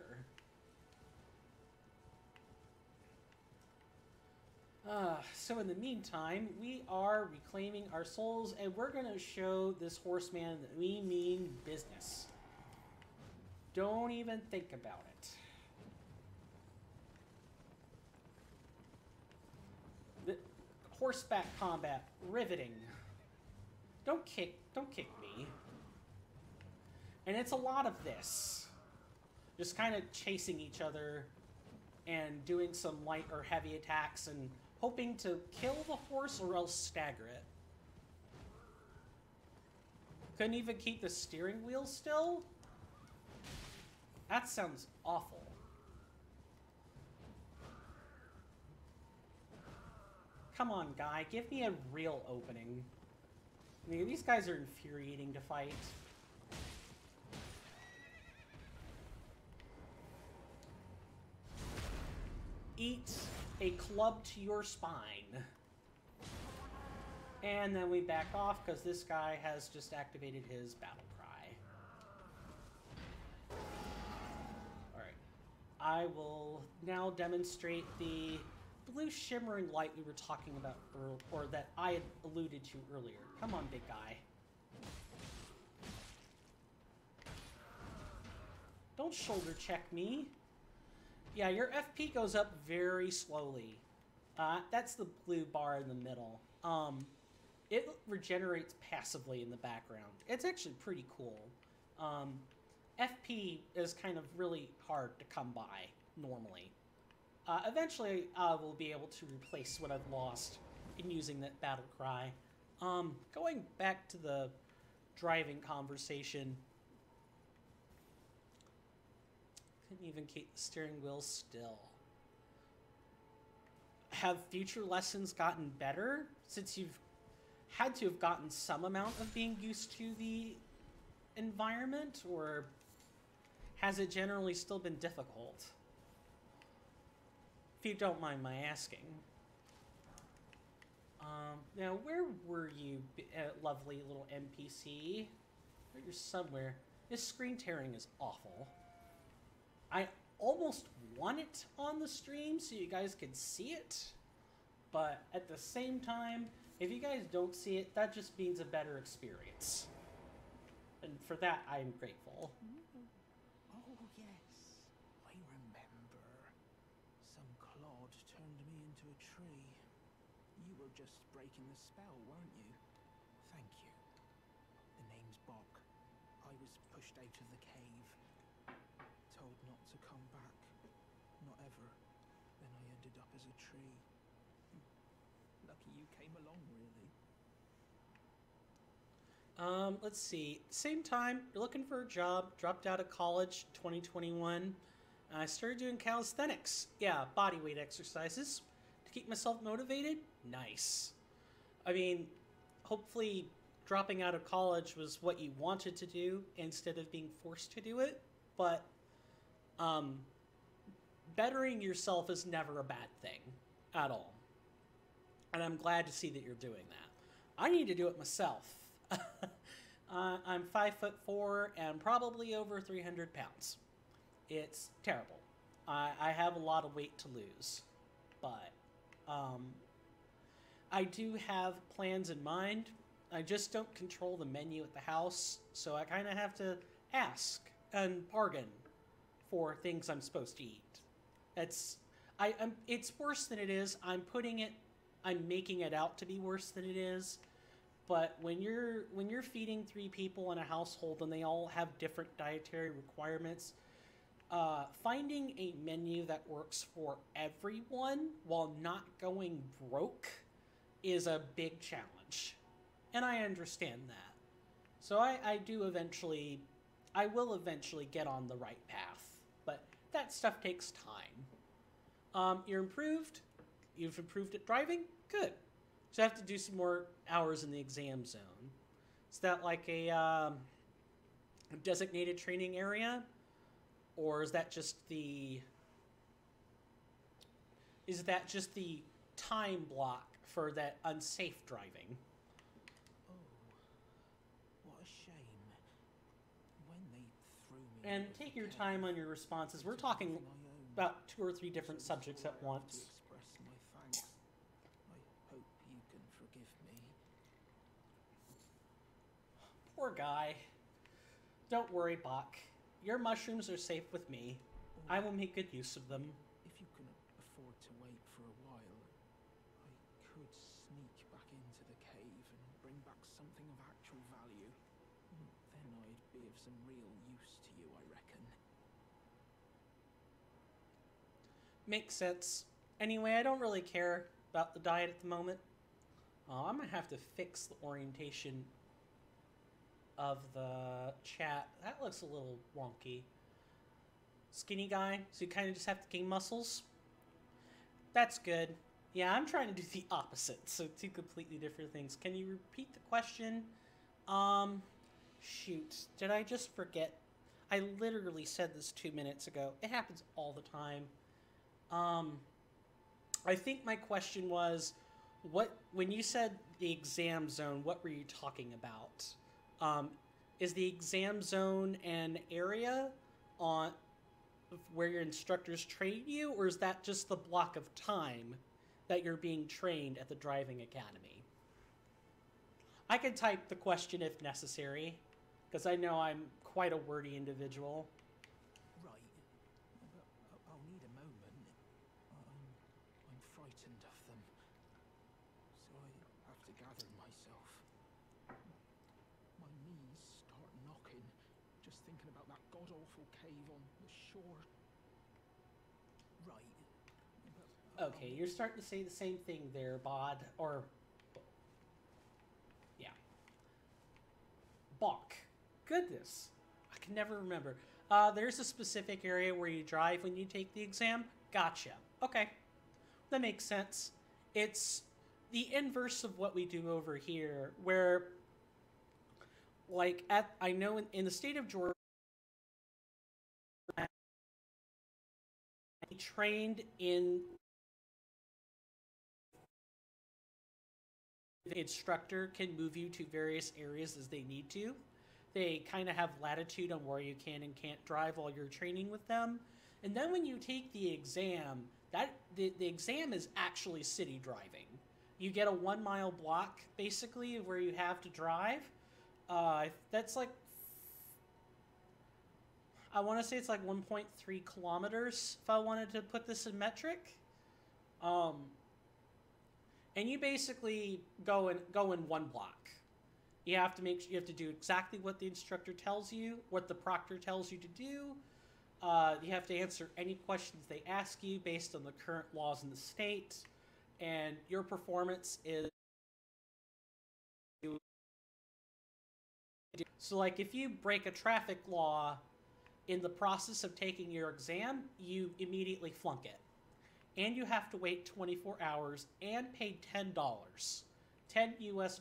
So in the meantime, we are reclaiming our souls, and we're going to show this horseman that we mean business. Don't even think about it. The horseback combat, riveting. Don't kick me. And it's a lot of this. Just kind of chasing each other and doing some light or heavy attacks and hoping to kill the horse or else stagger it. Couldn't even keep the steering wheel still? That sounds awful. Come on, guy. Give me a real opening. I mean, these guys are infuriating to fight. Eat a club to your spine. And then we back off because this guy has just activated his battle cry. Alright. I will now demonstrate the blue shimmering light we were talking about earlier, or that I had alluded to earlier. Come on, big guy. Don't shoulder check me. Yeah, your FP goes up very slowly. That's the blue bar in the middle. It regenerates passively in the background. It's actually pretty cool. FP is kind of really hard to come by, normally. Eventually, I will be able to replace what I've lost in using that battle cry. Going back to the driving conversation. Couldn't even keep the steering wheel still. Have future lessons gotten better since you've had to have gotten some amount of being used to the environment, or has it generally still been difficult? If you don't mind my asking. Now, where were you, lovely little NPC? You're somewhere. This screen tearing is awful. I almost want it on the stream so you guys can see it, but at the same time, if you guys don't see it, that just means a better experience. And for that, I'm grateful. Oh, yes. I remember. Some clod turned me into a tree. You were just breaking the spell, weren't you? Thank you. The name's Bok. I was pushed out of the cave. Told not to come back. Not ever. Then I ended up as a tree. Lucky you came along, really. Let's see. Same time, you're looking for a job, dropped out of college 2021. I started doing calisthenics. Yeah, body weight exercises to keep myself motivated. Nice. I mean, hopefully dropping out of college was what you wanted to do instead of being forced to do it. But bettering yourself is never a bad thing at all. And I'm glad to see that you're doing that. I need to do it myself. I'm 5'4" and probably over 300 pounds. It's terrible. I have a lot of weight to lose, but I do have plans in mind. I just don't control the menu at the house, so I kind of have to ask and bargain for things I'm supposed to eat. It's worse than it is. I'm making it out to be worse than it is. But when you're feeding 3 people in a household and they all have different dietary requirements, finding a menu that works for everyone while not going broke is a big challenge. And I understand that. So I will eventually get on the right path. But that stuff takes time. You're improved. You've improved at driving? Good. So I have to do some more hours in the exam zone. Is that like a designated training area? Or is that just the time block for that unsafe driving? Oh, what a shame. When they threw me. And take your time on your responses. We're talking about 2 or 3 different subjects at once. Express my thanks. I hope you can forgive me. Poor guy. Don't worry, Bach. Your mushrooms are safe with me. I will make good use of them. If you can afford to wait for a while, I could sneak back into the cave and bring back something of actual value. Then I'd be of some real use to you, I reckon. Makes sense. Anyway, I don't really care about the diet at the moment. I'm gonna have to fix the orientation of the chat. That looks a little wonky. Skinny guy, so you kind of just have to gain muscles. That's good. Yeah, I'm trying to do the opposite, so 2 completely different things. Can you repeat the question? Shoot, did I just forget? I literally said this 2 minutes ago. It happens all the time. I think my question was, when you said the exam zone, what were you talking about? Is the exam zone an area on where your instructors train you, or is that just the block of time that you're being trained at the driving academy? I can type the question if necessary, because I know I'm quite a wordy individual. Right. I'll need a moment. I'm frightened of them. So I have to gather myself. My knees start knocking, just thinking about that god-awful cave on the shore. Right. Okay, you're starting to say the same thing there, Bod, or... yeah. Bach. Goodness. I can never remember. There's a specific area where you drive when you take the exam? Gotcha. Okay. That makes sense. It's the inverse of what we do over here, where, like, I know in the state of Georgia, I trained in the instructor can move you to various areas as they need to. They kind of have latitude on where you can and can't drive while you're training with them. And then when you take the exam, the exam is actually city driving. You get a 1 mile block, basically, where you have to drive. That's like I want to say it's like 1.3 kilometers if I wanted to put this in metric. And you basically go in one block. You have to do exactly what the instructor tells you, what the proctor tells you to do. You have to answer any questions they ask you based on the current laws in the state, and your performance is. So, like, if you break a traffic law in the process of taking your exam, you immediately flunk it. And you have to wait 24 hours and pay $10, $10 US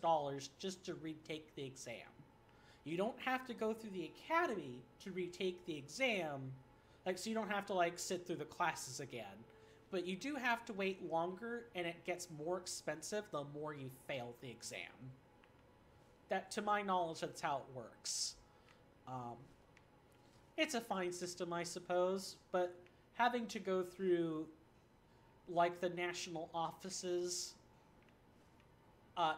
just to retake the exam. You don't have to go through the academy to retake the exam, like, so you don't have to, like, sit through the classes again. But you do have to wait longer, and it gets more expensive the more you fail the exam. That, to my knowledge, that's how it works. It's a fine system, I suppose, but having to go through, like, the national offices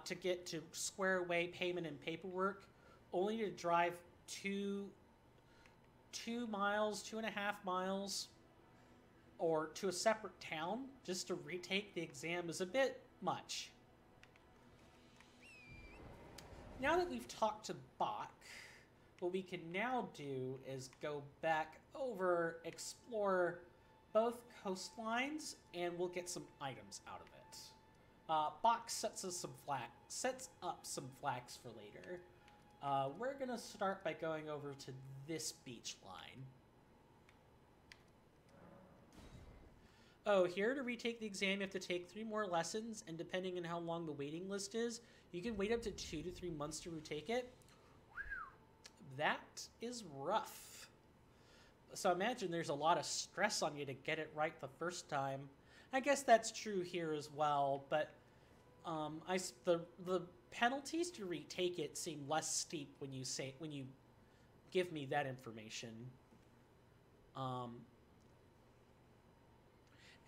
to get to square away payment and paperwork, only to drive 2.5 miles, or to a separate town just to retake the exam is a bit much. Now that we've talked to Bach, what we can now do is go back over, explore both coastlines, and we'll get some items out of it. Bach sets up some flags for later. We're gonna start by going over to this beach line. Oh, here to retake the exam, you have to take 3 more lessons, and depending on how long the waiting list is, you can wait up to 2 to 3 months to retake it. That is rough. So imagine there's a lot of stress on you to get it right the first time. I guess that's true here as well, but the penalties to retake it seem less steep when you give me that information.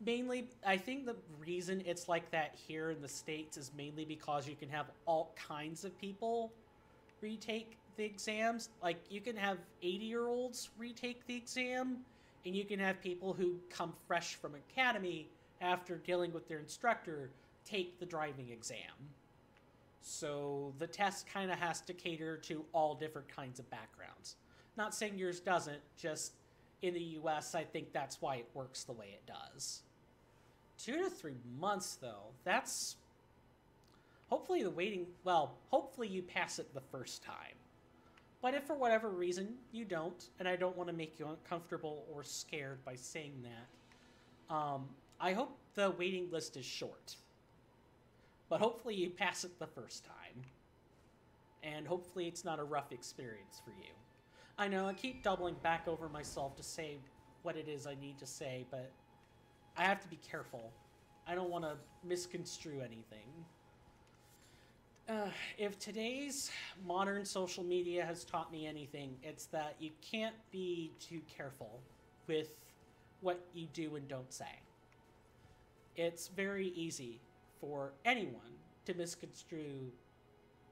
Mainly, I think the reason it's like that here in the States is mainly because you can have all kinds of people retake the exams. Like, you can have 80-year-olds retake the exam, and you can have people who come fresh from academy after dealing with their instructor take the driving exam. So the test kind of has to cater to all different kinds of backgrounds. Not saying yours doesn't, just in the US, I think that's why it works the way it does. 2 to 3 months, though, that's... Hopefully hopefully you pass it the first time. But if for whatever reason you don't, and I don't want to make you uncomfortable or scared by saying that, I hope the waiting list is short. But hopefully you pass it the first time. And hopefully it's not a rough experience for you. I know I keep doubling back over myself to say what it is I need to say, but I have to be careful. I don't want to misconstrue anything. If today's modern social media has taught me anything, it's that you can't be too careful with what you do and don't say. It's very easy for anyone to misconstrue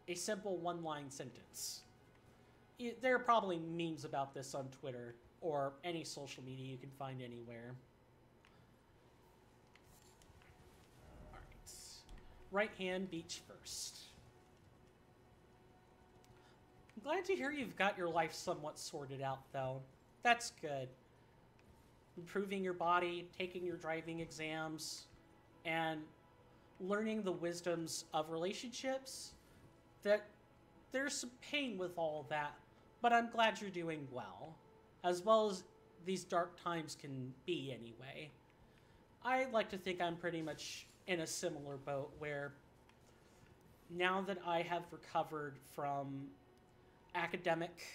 a simple one-line sentence. There are probably memes about this on Twitter or any social media you can find anywhere. Alright. Right hand beach first. I'm glad to hear you've got your life somewhat sorted out, though. That's good. Improving your body, taking your driving exams, and learning the wisdoms of relationships. That there's some pain with all that, but I'm glad you're doing well as these dark times can be anyway. I like to think I'm pretty much in a similar boat where now that I have recovered from academic,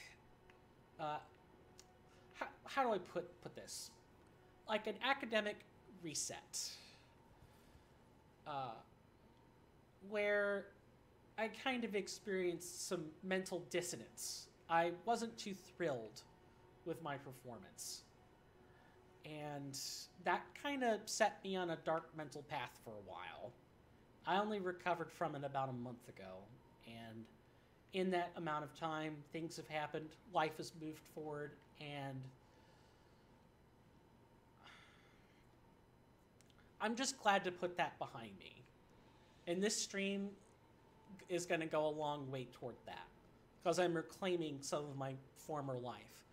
how do I put this? Like an academic reset, where I kind of experienced some mental dissonance. I wasn't too thrilled with my performance. And that kind of set me on a dark mental path for a while. I only recovered from it about a month ago. And in that amount of time, things have happened, life has moved forward, and I'm just glad to put that behind me. And this stream is going to go a long way toward that, because I'm reclaiming some of my former life.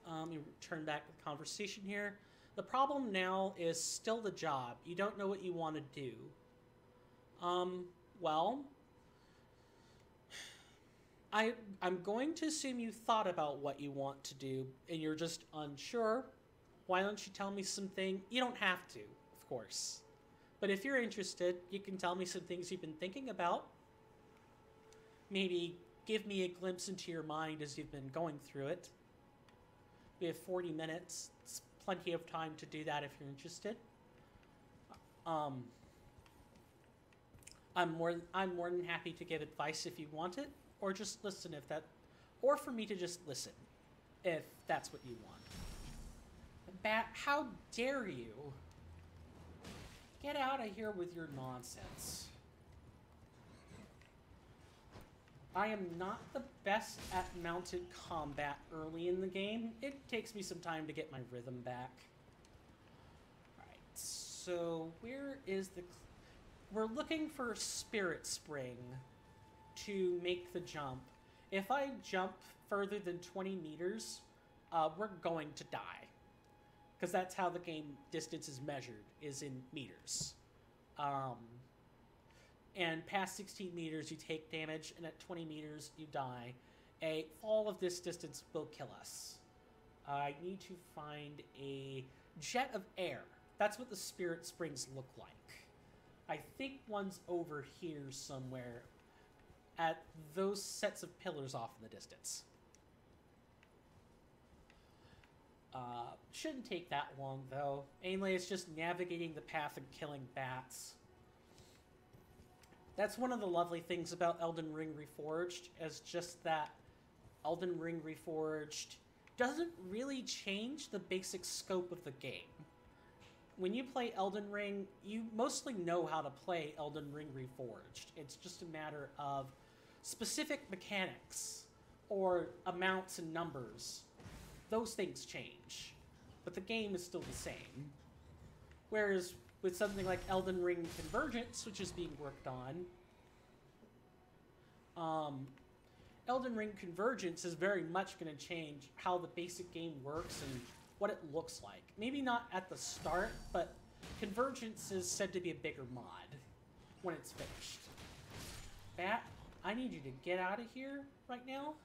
Let me turn back the conversation here. The problem now is still the job. You don't know what you want to do. Well, I'm going to assume you thought about what you want to do, and you're just unsure. Why don't you tell me something? You don't have to, of course. But if you're interested, you can tell me some things you've been thinking about. Maybe give me a glimpse into your mind as you've been going through it. We have 40 minutes. It's plenty of time to do that if you're interested. I'm more than happy to give advice if you want it, or just listen if that, or for me to just listen if that's what you want. Bat, how dare you? Get out of here with your nonsense. I am not the best at mounted combat early in the game. It takes me some time to get my rhythm back. Alright, so where is the... We're looking for Spirit Spring to make the jump. If I jump further than 20 meters, we're going to die. Because that's how the game distance is measured, is in meters. And past 16 meters, you take damage, and at 20 meters, you die. A fall of this distance will kill us. I need to find a jet of air. That's what the Spirit Springs look like. I think one's over here somewhere at those sets of pillars off in the distance. Shouldn't take that long, though. Mainly, it's just navigating the path and killing bats. That's one of the lovely things about Elden Ring Reforged, is just that Elden Ring Reforged doesn't really change the basic scope of the game. When you play Elden Ring, you mostly know how to play Elden Ring Reforged. It's just a matter of specific mechanics or amounts and numbers. Those things change, but the game is still the same. Whereas with something like Elden Ring Convergence, which is being worked on, Elden Ring Convergence is very much going to change how the basic game works and what it looks like. Maybe not at the start, but Convergence is said to be a bigger mod when it's finished. Bat, I need you to get out of here right now.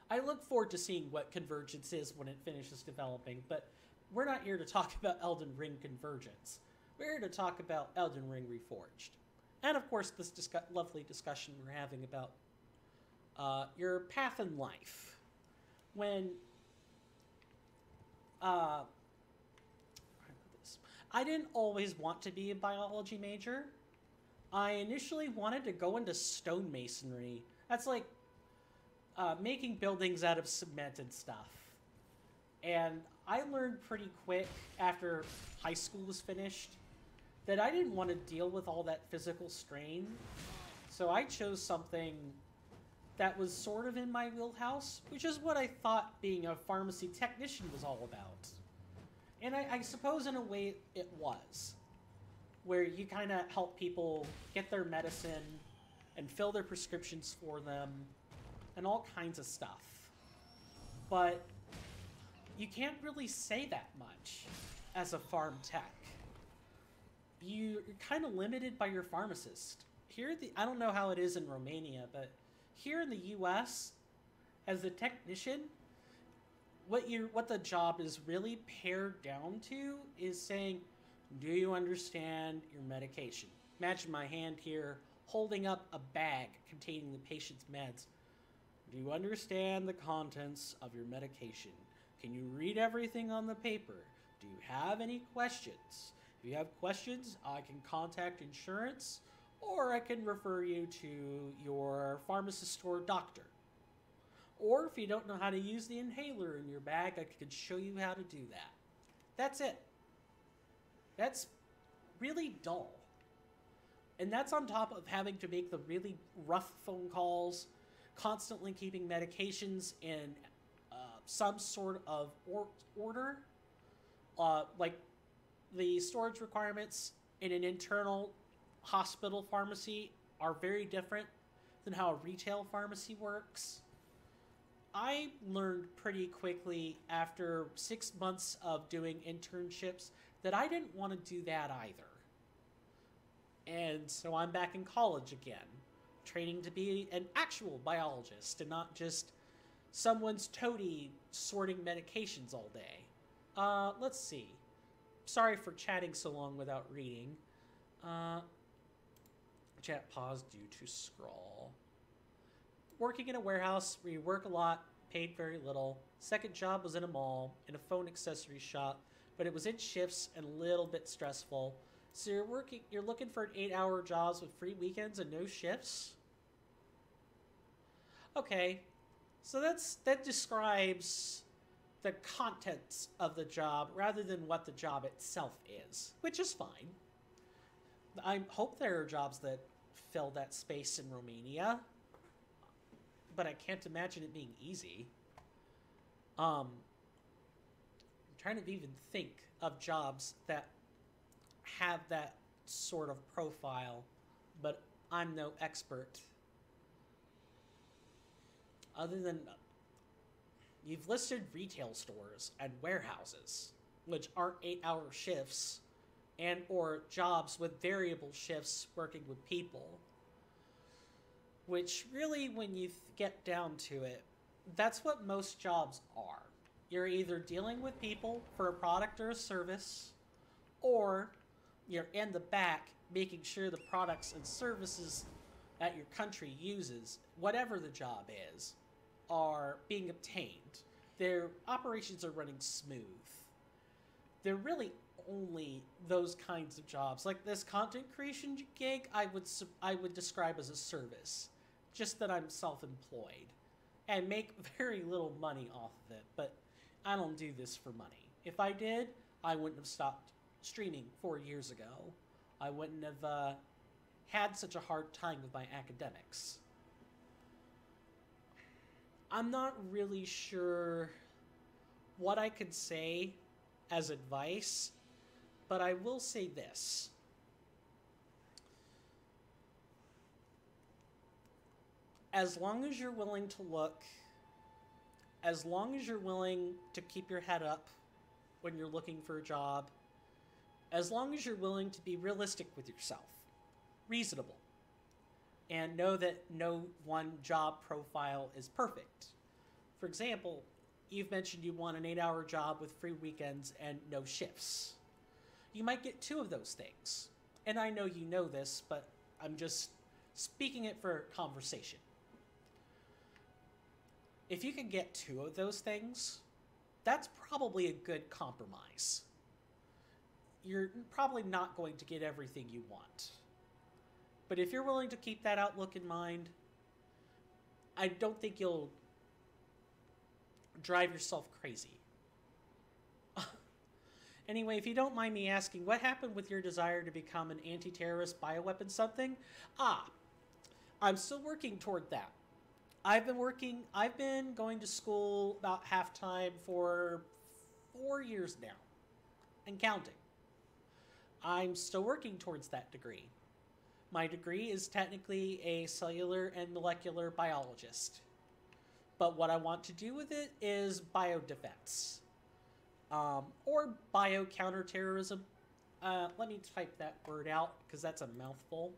I look forward to seeing what Convergence is when it finishes developing, but we're not here to talk about Elden Ring Convergence. We're here to talk about Elden Ring Reforged. And of course, this lovely discussion we're having about your path in life. When I didn't always want to be a biology major. I initially wanted to go into stonemasonry. That's like making buildings out of cement and stuff. And I learned pretty quick after high school was finished that I didn't want to deal with all that physical strain. So I chose something that was sort of in my wheelhouse, which is what I thought being a pharmacy technician was all about. And I suppose in a way it was, where you kind of help people get their medicine and fill their prescriptions for them and all kinds of stuff. But you can't really say that much as a farm tech. You're kind of limited by your pharmacist. Here, I don't know how it is in Romania, but here in the US, as a technician, what the job is really pared down to is saying, do you understand your medication? Imagine my hand here holding up a bag containing the patient's meds. Do you understand the contents of your medication? Can you read everything on the paper? Do you have any questions? If you have questions, I can contact insurance, or I can refer you to your pharmacist or doctor. Or if you don't know how to use the inhaler in your bag, I could show you how to do that. That's it. That's really dull. And that's on top of having to make the really rough phone calls, constantly keeping medications in some sort of order. Like the storage requirements in an internal hospital pharmacy are very different than how a retail pharmacy works. I learned pretty quickly after 6 months of doing internships that I didn't want to do that either. And so I'm back in college again, training to be an actual biologist and not just someone's toady sorting medications all day. Let's see. Sorry for chatting so long without reading. Chat paused due to scroll. Working in a warehouse where you work a lot, paid very little. Second job was in a mall, in a phone accessory shop, but it was in shifts and a little bit stressful. So you're looking for an 8-hour jobs with free weekends and no shifts? Okay. So that describes the contents of the job rather than what the job itself is, which is fine. I hope there are jobs that fill that space in Romania, but I can't imagine it being easy. I'm trying to even think of jobs that have that sort of profile, but I'm no expert. Other than you've listed retail stores and warehouses, which aren't 8-hour shifts, and or jobs with variable shifts working with people. Which really, when you get down to it, that's what most jobs are. You're either dealing with people for a product or a service, or you're in the back making sure the products and services that your country uses, whatever the job is, are being obtained. Their operations are running smooth. They're really only those kinds of jobs. Like this content creation gig, I would describe as a service. Just that I'm self-employed and make very little money off of it, but I don't do this for money. If I did, I wouldn't have stopped streaming 4 years ago. I wouldn't have had such a hard time with my academics. I'm not really sure what I could say as advice, but I will say this. As long as you're willing to look, as long as you're willing to keep your head up when you're looking for a job, as long as you're willing to be realistic with yourself, reasonable, and know that no one job profile is perfect. For example, you've mentioned you want an 8-hour job with free weekends and no shifts. You might get 2 of those things. And I know you know this, but I'm just speaking it for conversation. If you can get 2 of those things, that's probably a good compromise. You're probably not going to get everything you want. But if you're willing to keep that outlook in mind, I don't think you'll drive yourself crazy. Anyway, if you don't mind me asking, what happened with your desire to become an anti-terrorist bioweapon something? I'm still working toward that. I've been going to school about half-time for 4 years now, and counting. I'm still working towards that degree. My degree is technically a cellular and molecular biologist. But what I want to do with it is biodefense. Or bio-counterterrorism. Let me type that word out, because that's a mouthful.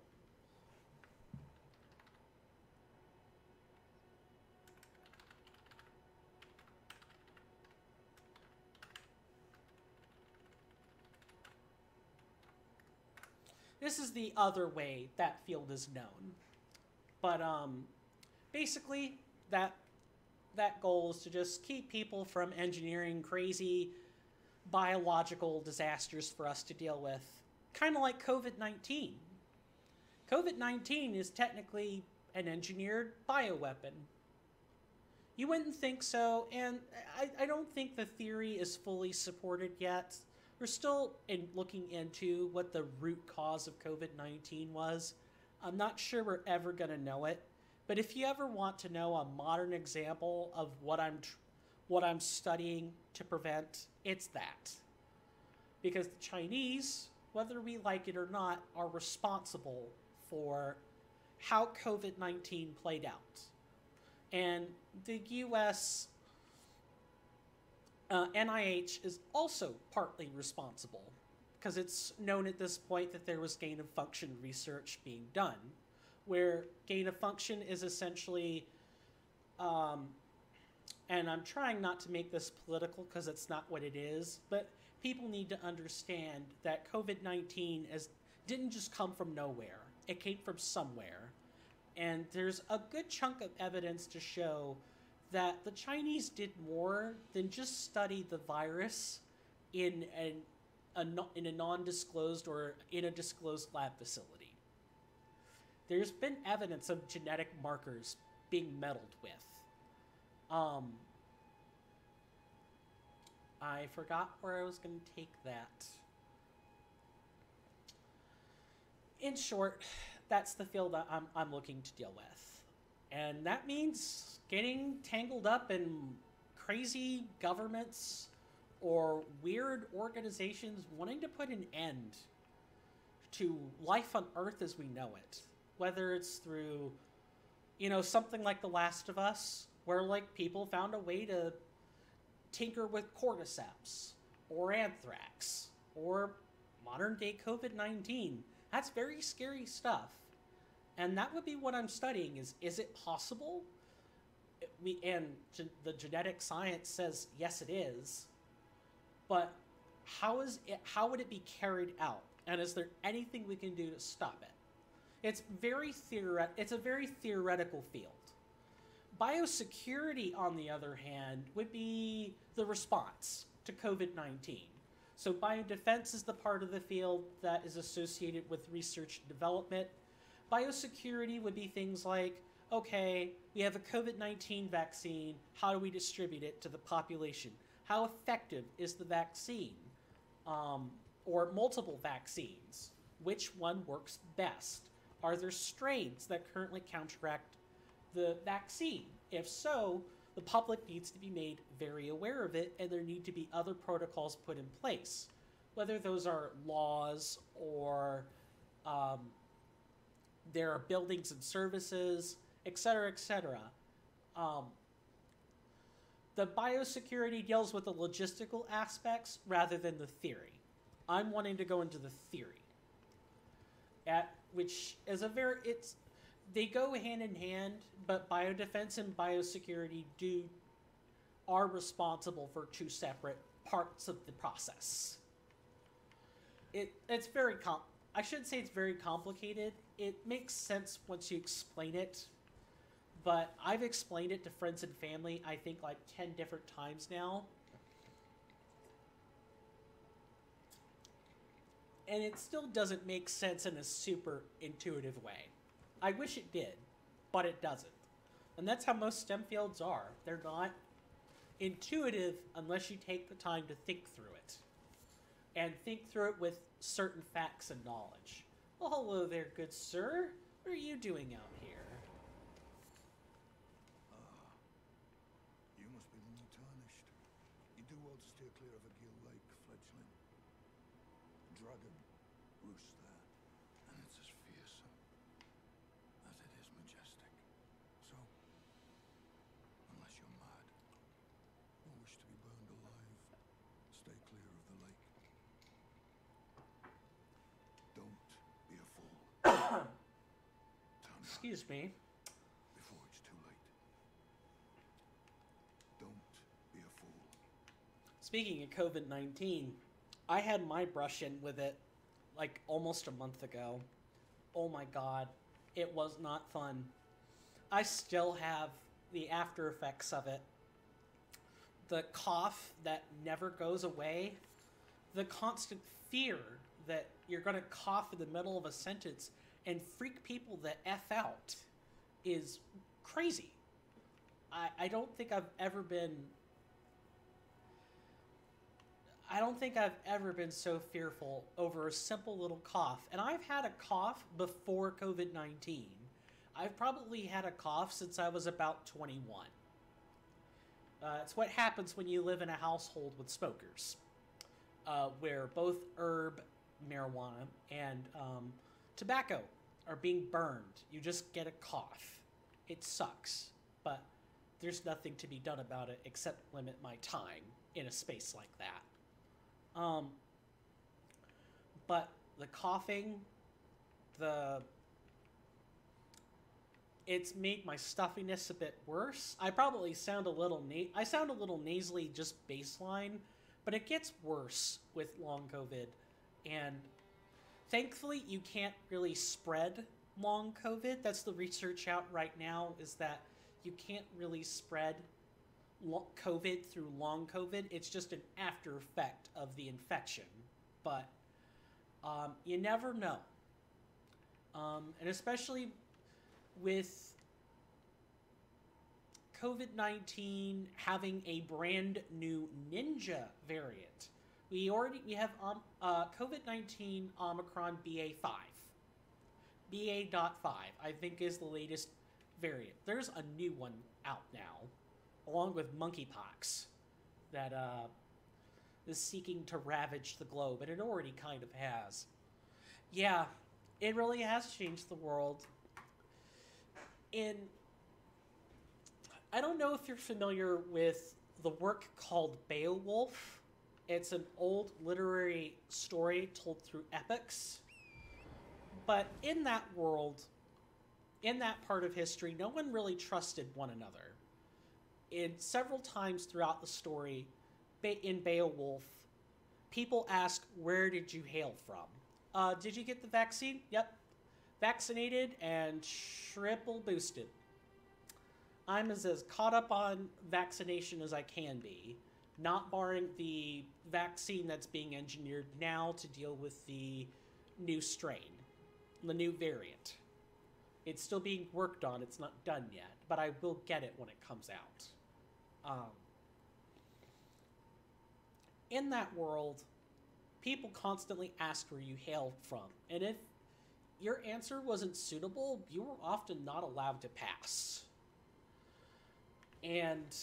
This is the other way that field is known. But basically, that goal is to just keep people from engineering crazy biological disasters for us to deal with. Kind of like COVID-19. COVID-19 is technically an engineered bioweapon. You wouldn't think so, and I don't think the theory is fully supported yet. We're still looking into what the root cause of COVID-19 was. I'm not sure we're ever going to know it. But if you ever want to know a modern example of what what I'm studying to prevent, it's that. Because the Chinese, whether we like it or not, are responsible for how COVID-19 played out. And the US NIH is also partly responsible, because it's known at this point that there was gain-of-function research being done, where gain-of-function is essentially, and I'm trying not to make this political because it's not what it is, but people need to understand that COVID-19 didn't just come from nowhere. It came from somewhere. And there's a good chunk of evidence to show that the Chinese did more than just study the virus in a non-disclosed or in a disclosed lab facility. There's been evidence of genetic markers being meddled with. I forgot where I was going to take that. In short, that's the field that I'm looking to deal with. And that means getting tangled up in crazy governments or weird organizations wanting to put an end to life on Earth as we know it. Whether it's through, something like The Last of Us, where, people found a way to tinker with cordyceps, or anthrax, or modern-day COVID-19. That's very scary stuff. And that would be what I'm studying, is it possible? The genetic science says, yes, it is. But how would it be carried out? And is there anything we can do to stop it? It's a very theoretical field. Biosecurity, on the other hand, would be the response to COVID-19. So biodefense is the part of the field that is associated with research and development. Biosecurity would be things like, okay, we have a COVID-19 vaccine, how do we distribute it to the population? How effective is the vaccine? Or multiple vaccines? Which one works best? Are there strains that currently counteract the vaccine? If so, the public needs to be made very aware of it, and there need to be other protocols put in place. Whether those are laws or there are buildings and services, etc., etc. The biosecurity deals with the logistical aspects rather than the theory. I'm wanting to go into the theory, which is they go hand in hand, but biodefense and biosecurity are responsible for two separate parts of the process. It's very I shouldn't say it's very complicated. It makes sense once you explain it, but I've explained it to friends and family, I think 10 different times now. And it still doesn't make sense in a super intuitive way. I wish it did, but it doesn't. And that's how most STEM fields are. They're not intuitive unless you take the time to think through it. And think through it with certain facts and knowledge. Well, hello there, good sir. What are you doing out here? You must be the new Tarnished. You do well to steer clear of a Gill Lake, fledgling. Dragon roosts there, and it's as fearsome as it is majestic. So, unless you're mad or wish to be burned alive, stay clear of the lake. Don't be a fool. Excuse me. Before it's too late. Don't be a fool. Speaking of COVID-19, I had my brush in with it almost a month ago. Oh my god, it was not fun. I still have the after effects of it. The cough that never goes away. The constant fear that you're going to cough in the middle of a sentence and freak people the F out is crazy. I don't think I've ever been so fearful over a simple little cough. And I've had a cough before COVID-19. I've probably had a cough since I was about 21. It's what happens when you live in a household with smokers, where both herb, marijuana, and tobacco are being burned. You just get a cough. It sucks, but there's nothing to be done about it except limit my time in a space like that. But the coughing, it's made my stuffiness a bit worse. I probably sound a little nasally just baseline, but it gets worse with long COVID. And thankfully, you can't really spread long COVID. That's the research out right now, is that you can't really spread COVID through long COVID. It's just an after effect of the infection. But you never know. And especially with COVID-19 having a brand new ninja variant. We have COVID-19 Omicron BA.5. BA.5, I think, is the latest variant. There's a new one out now, along with monkeypox, that is seeking to ravage the globe, and it already kind of has. Yeah, it really has changed the world. I don't know if you're familiar with the work called Beowulf. It's an old literary story told through epics. But in that world, in that part of history, no one really trusted one another. Several times throughout the story, in Beowulf, people ask, "Where did you hail from? Did you get the vaccine?" "Yep. Vaccinated and triple boosted. I'm as caught up on vaccination as I can be, not barring the vaccine that's being engineered now to deal with the new strain, the new variant. It's still being worked on. It's not done yet, but I will get it when it comes out." In that world, people constantly asked where you hailed from, and if your answer wasn't suitable, you were often not allowed to pass. And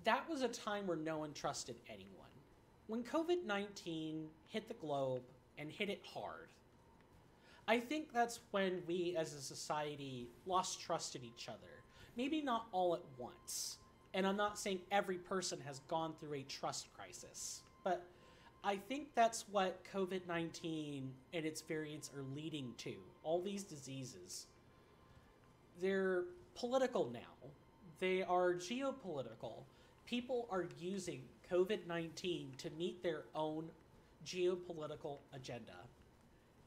that was a time where no one trusted anyone. When COVID-19 hit the globe and hit it hard, I think that's when we as a society lost trust in each other. Maybe not all at once. And I'm not saying every person has gone through a trust crisis, but I think that's what COVID-19 and its variants are leading to. All these diseases. They're political now. They are geopolitical. People are using COVID-19 to meet their own geopolitical agenda.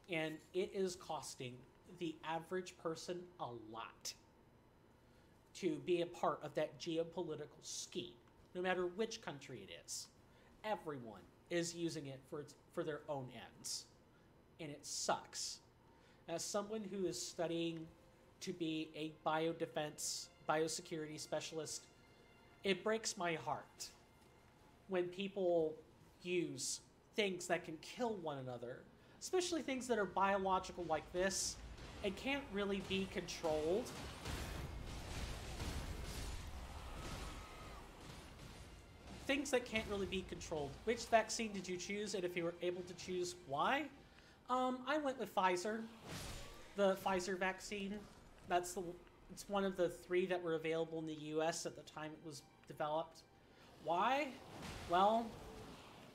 And it is costing the average person a lot to be a part of that geopolitical scheme, no matter which country it is. Everyone is using it for their own ends. And it sucks. As someone who is studying to be a biosecurity specialist, it breaks my heart when people use things that can kill one another, especially things that are biological like this, and can't really be controlled. Things that can't really be controlled. Which vaccine did you choose, and if you were able to choose, why? I went with Pfizer. The Pfizer vaccine. It's one of the 3 that were available in the US at the time it was developed. Why? Well,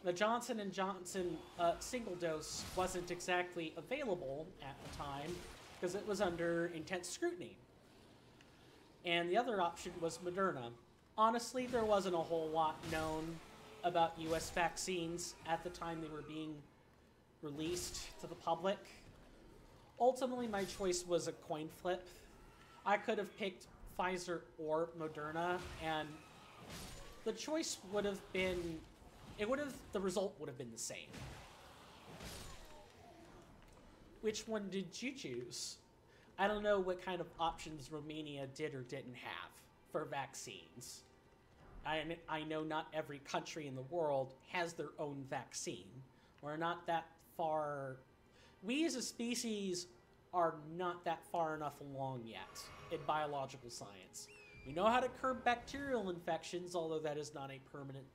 the Johnson & Johnson single dose wasn't exactly available at the time because it was under intense scrutiny. And the other option was Moderna. Honestly, there wasn't a whole lot known about US vaccines at the time they were being released to the public. Ultimately, my choice was a coin flip. I could have picked Pfizer or Moderna, and the choice would have been, the result would have been the same. Which one did you choose? I don't know what kind of options Romania did or didn't have for vaccines. I know not every country in the world has their own vaccine. We're not that far. We as a species are not that far enough along yet in biological science. We know how to curb bacterial infections, although that is not a permanent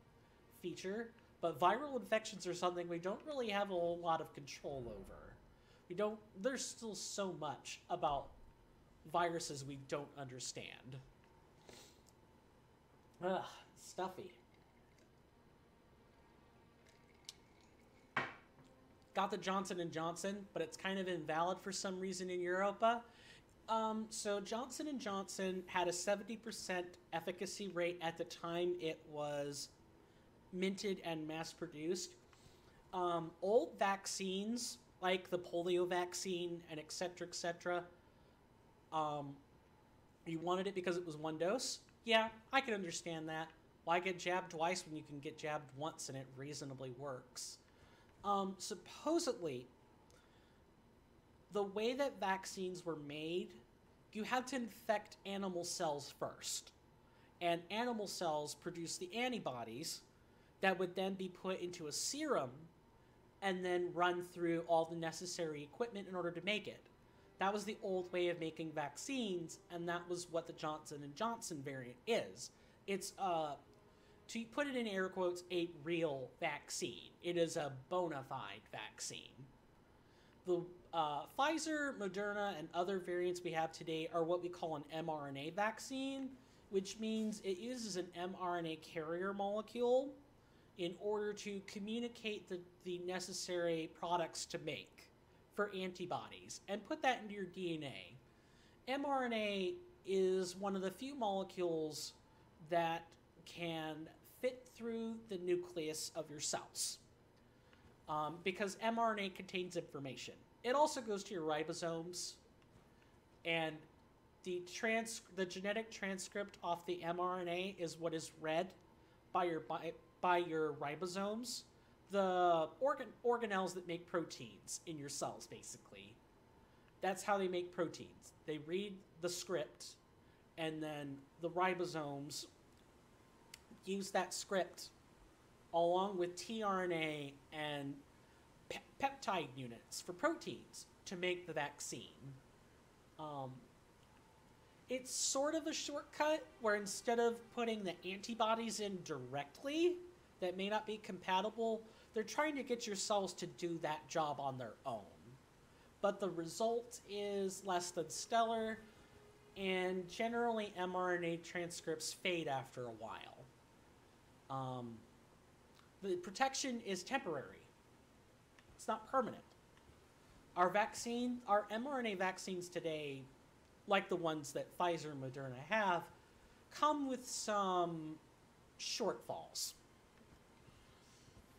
feature, but viral infections are something we don't really have a whole lot of control over. There's still so much about viruses we don't understand. Ugh, stuffy. Got the Johnson & Johnson, but it's kind of invalid for some reason in Europa. So Johnson & Johnson had a 70% efficacy rate at the time it was minted and mass-produced. Old vaccines, like the polio vaccine and etc., you wanted it because it was one dose? Yeah, I can understand that. Why get jabbed twice when you can get jabbed once and it reasonably works? Supposedly, the way that vaccines were made, you had to infect animal cells first. And animal cells produce the antibodies that would then be put into a serum and then run through all the necessary equipment in order to make it. That was the old way of making vaccines, and that was what the Johnson & Johnson variant is. It's, to put it in air quotes, a real vaccine. It is a bona fide vaccine. The Pfizer, Moderna, and other variants we have today are what we call an mRNA vaccine, which means it uses an mRNA carrier molecule in order to communicate the necessary products to make for antibodies and put that into your DNA. mRNA is one of the few molecules that can fit through the nucleus of your cells because mRNA contains information. It also goes to your ribosomes, and the genetic transcript off the mRNA is what is read by your ribosomes, the organelles that make proteins in your cells, basically. That's how they make proteins. They read the script, and then the ribosomes use that script along with tRNA and peptide units for proteins to make the vaccine. It's sort of a shortcut where instead of putting the antibodies in directly that may not be compatible, they're trying to get your cells to do that job on their own. But the result is less than stellar, and generally mRNA transcripts fade after a while. The protection is temporary. It's not permanent. Our mRNA vaccines today, like the ones that Pfizer and Moderna have, come with some shortfalls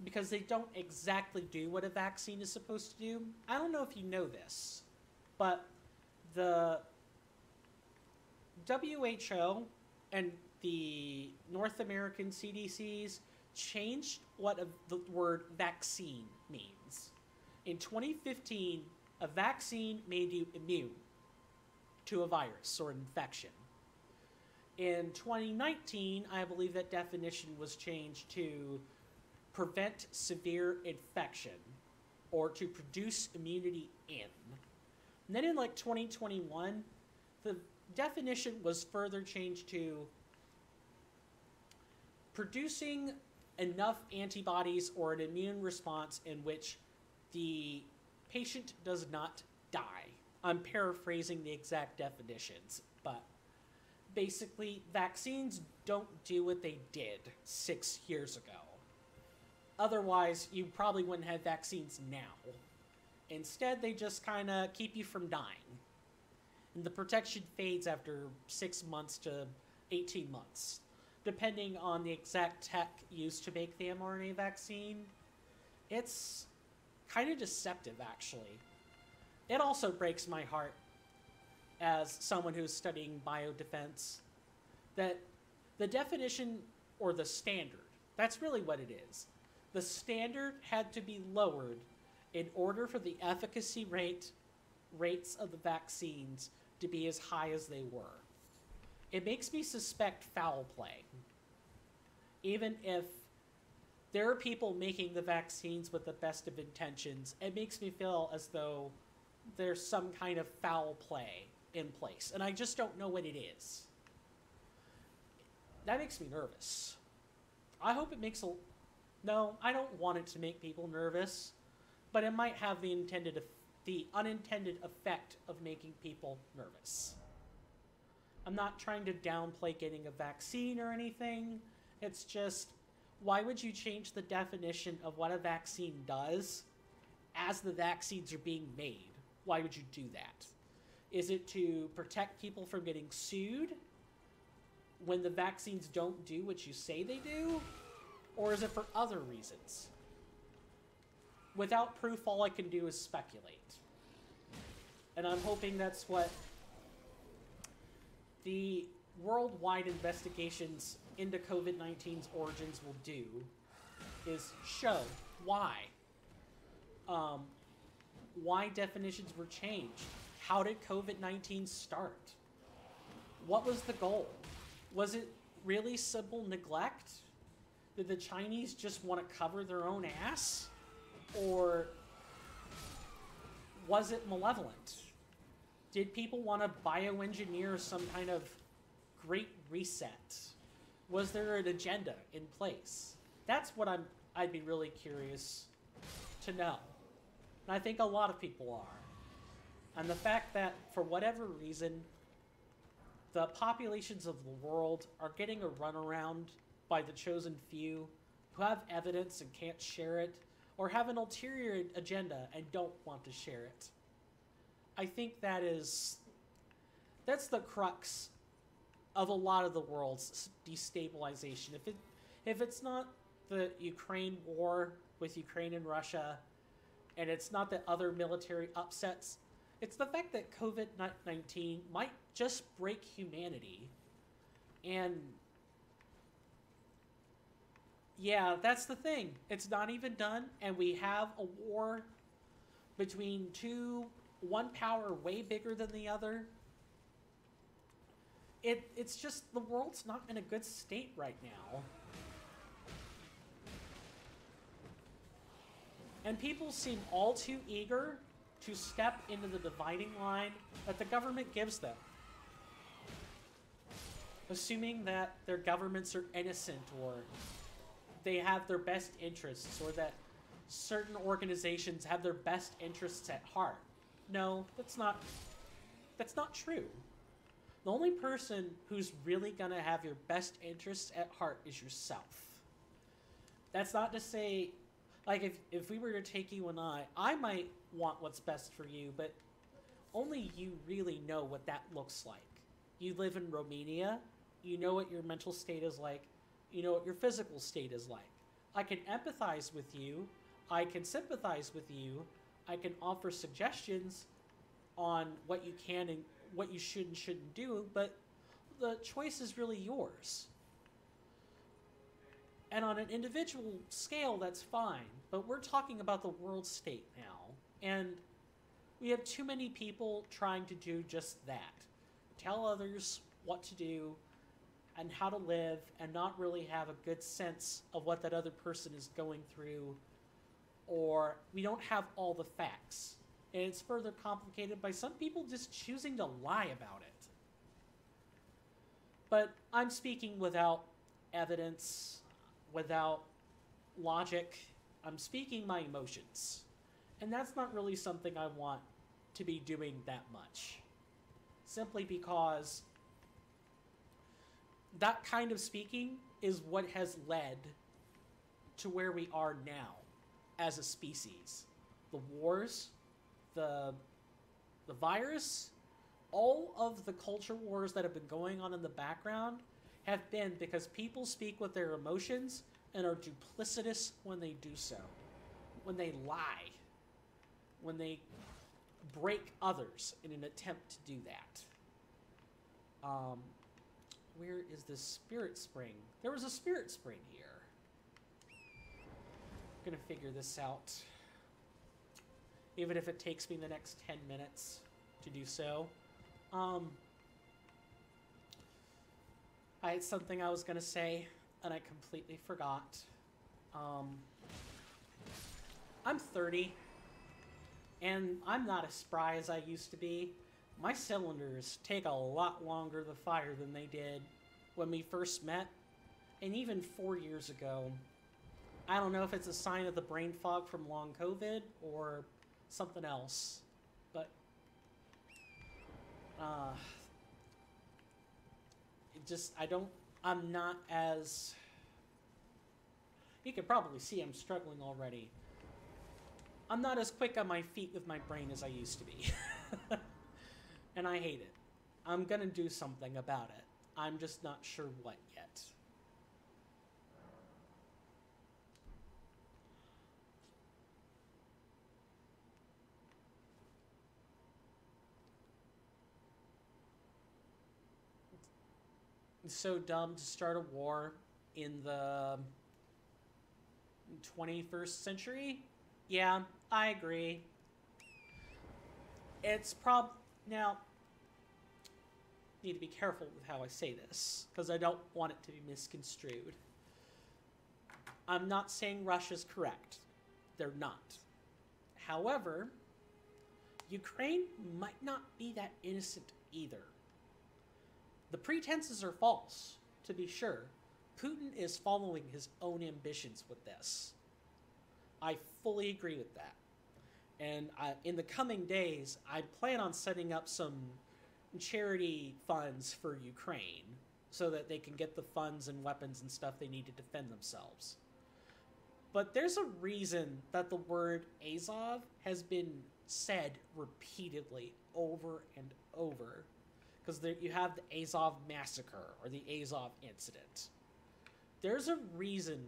because they don't exactly do what a vaccine is supposed to do. I don't know if you know this, but the WHO and the North American CDCs changed what the word vaccine means. In 2015, a vaccine made you immune to a virus or an infection. In 2019, I believe that definition was changed to prevent severe infection or to produce immunity in. And then in like 2021, the definition was further changed to producing enough antibodies or an immune response in which the patient does not die. I'm paraphrasing the exact definitions, but basically vaccines don't do what they did 6 years ago. Otherwise, you probably wouldn't have vaccines now. Instead, they just kind of keep you from dying. And the protection fades after 6 months to 18 months, depending on the exact tech used to make the mRNA vaccine. It's kind of deceptive, actually. It also breaks my heart as someone who's studying biodefense that the definition, or the standard, that's really what it is. The standard had to be lowered in order for the efficacy rates of the vaccines to be as high as they were. It makes me suspect foul play. Even if there are people making the vaccines with the best of intentions, it makes me feel as though there's some kind of foul play in place, and I just don't know what it is. That makes me nervous. I hope it makes no, I don't want it to make people nervous, but it might have the unintended effect of making people nervous. I'm not trying to downplay getting a vaccine or anything. It's just, why would you change the definition of what a vaccine does as the vaccines are being made? Why would you do that? Is it to protect people from getting sued when the vaccines don't do what you say they do? Or is it for other reasons? Without proof, all I can do is speculate. And I'm hoping that's what the worldwide investigations into COVID-19's origins will do, is show why. Why definitions were changed. How did COVID-19 start? What was the goal? Was it really simple neglect? Did the Chinese just want to cover their own ass? Or was it malevolent? Did people want to bioengineer some kind of great reset? Was there an agenda in place? That's what I'd be really curious to know. And I think a lot of people are. And the fact that, for whatever reason, the populations of the world are getting a runaround by the chosen few who have evidence and can't share it, or have an ulterior agenda and don't want to share it. I think that's the crux of a lot of the world's destabilization. If it's not the Ukraine war with Ukraine and Russia, and it's not the other military upsets, it's the fact that COVID-19 might just break humanity. And yeah, that's the thing. It's not even done, and we have a war between one power way bigger than the other. It's just, the world's not in a good state right now. And people seem all too eager to step into the dividing line that the government gives them, assuming that their governments are innocent, or they have their best interests, or that certain organizations have their best interests at heart. No, that's not true. The only person who's really gonna have your best interests at heart is yourself. That's not to say, like, if we were to take you and I might want what's best for you, but only you really know what that looks like. You live in Romania, you know what your mental state is like, you know what your physical state is like. I can empathize with you, I can sympathize with you, I can offer suggestions on what you can and what you should and shouldn't do, but the choice is really yours. And on an individual scale, that's fine, but we're talking about the world state now, and we have too many people trying to do just that. Tell others what to do and how to live, and not really have a good sense of what that other person is going through, or we don't have all the facts. And it's further complicated by some people just choosing to lie about it. But I'm speaking without evidence, without logic. I'm speaking my emotions. And that's not really something I want to be doing that much. Simply because that kind of speaking is what has led to where we are now as a species. The wars, the virus, all of the culture wars that have been going on in the background have been because people speak with their emotions and are duplicitous when they do so. When they lie. When they break others in an attempt to do that. Where is this spirit spring? There was a spirit spring here. I'm gonna figure this out. Even if it takes me the next 10 minutes to do so. I had something I was gonna say, and I completely forgot. I'm 30. And I'm not as spry as I used to be. My cylinders take a lot longer to fire than they did when we first met, and even 4 years ago. I don't know if it's a sign of the brain fog from long COVID or something else, but I'm not as, you could probably see I'm struggling already. I'm not as quick on my feet with my brain as I used to be. And I hate it. I'm gonna do something about it. I'm just not sure what yet. It's so dumb to start a war in the 21st century. Yeah, I agree. It's now, need to be careful with how I say this, because I don't want it to be misconstrued. I'm not saying Russia's correct. They're not. However, Ukraine might not be that innocent either. The pretenses are false, to be sure. Putin is following his own ambitions with this. I fully agree with that. And in the coming days, I plan on setting up some charity funds for Ukraine so that they can get the funds and weapons and stuff they need to defend themselves. But there's a reason that the word Azov has been said repeatedly over and over. Because you have the Azov massacre or the Azov incident. There's a reason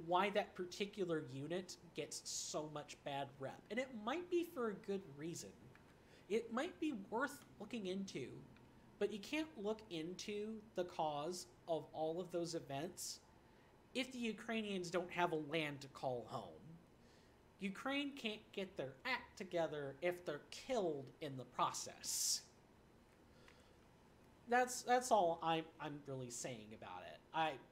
why that particular unit gets so much bad rep. And it might be for a good reason. It might be worth looking into. But you can't look into the cause of all of those events if the Ukrainians don't have a land to call home. Ukraine can't get their act together if they're killed in the process. That's all I'm really saying about it.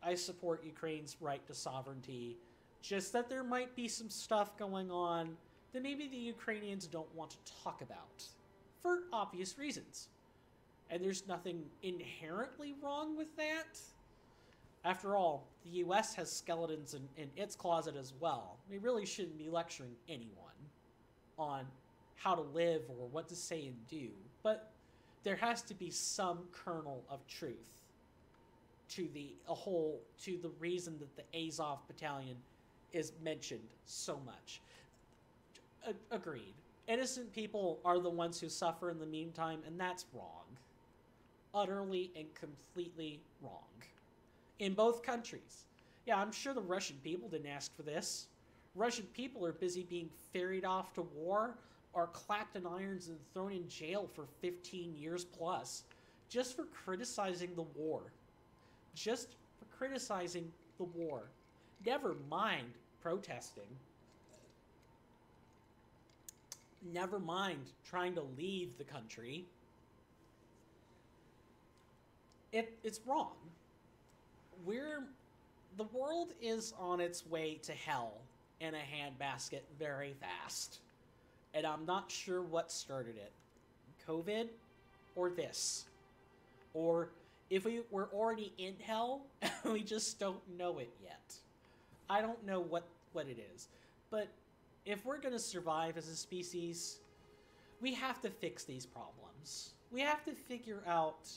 I support Ukraine's right to sovereignty, just that there might be some stuff going on that maybe the Ukrainians don't want to talk about, for obvious reasons. And there's nothing inherently wrong with that. After all, the US has skeletons in its closet as well. We really shouldn't be lecturing anyone on how to live or what to say and do, but there has to be some kernel of truth to the reason that the Azov battalion is mentioned so much. Agreed. Innocent people are the ones who suffer in the meantime, and that's wrong. Utterly and completely wrong. In both countries. Yeah, I'm sure the Russian people didn't ask for this. Russian people are busy being ferried off to war, are clapped in irons and thrown in jail for 15 years plus, just for criticizing the war. Just for criticizing the war. Never mind protesting. Never mind trying to leave the country. It's wrong. The world is on its way to hell in a handbasket very fast. And I'm not sure what started it. COVID or this. Or if we're already in hell, we just don't know it yet. I don't know what it is. But if we're going to survive as a species, we have to fix these problems. We have to figure out,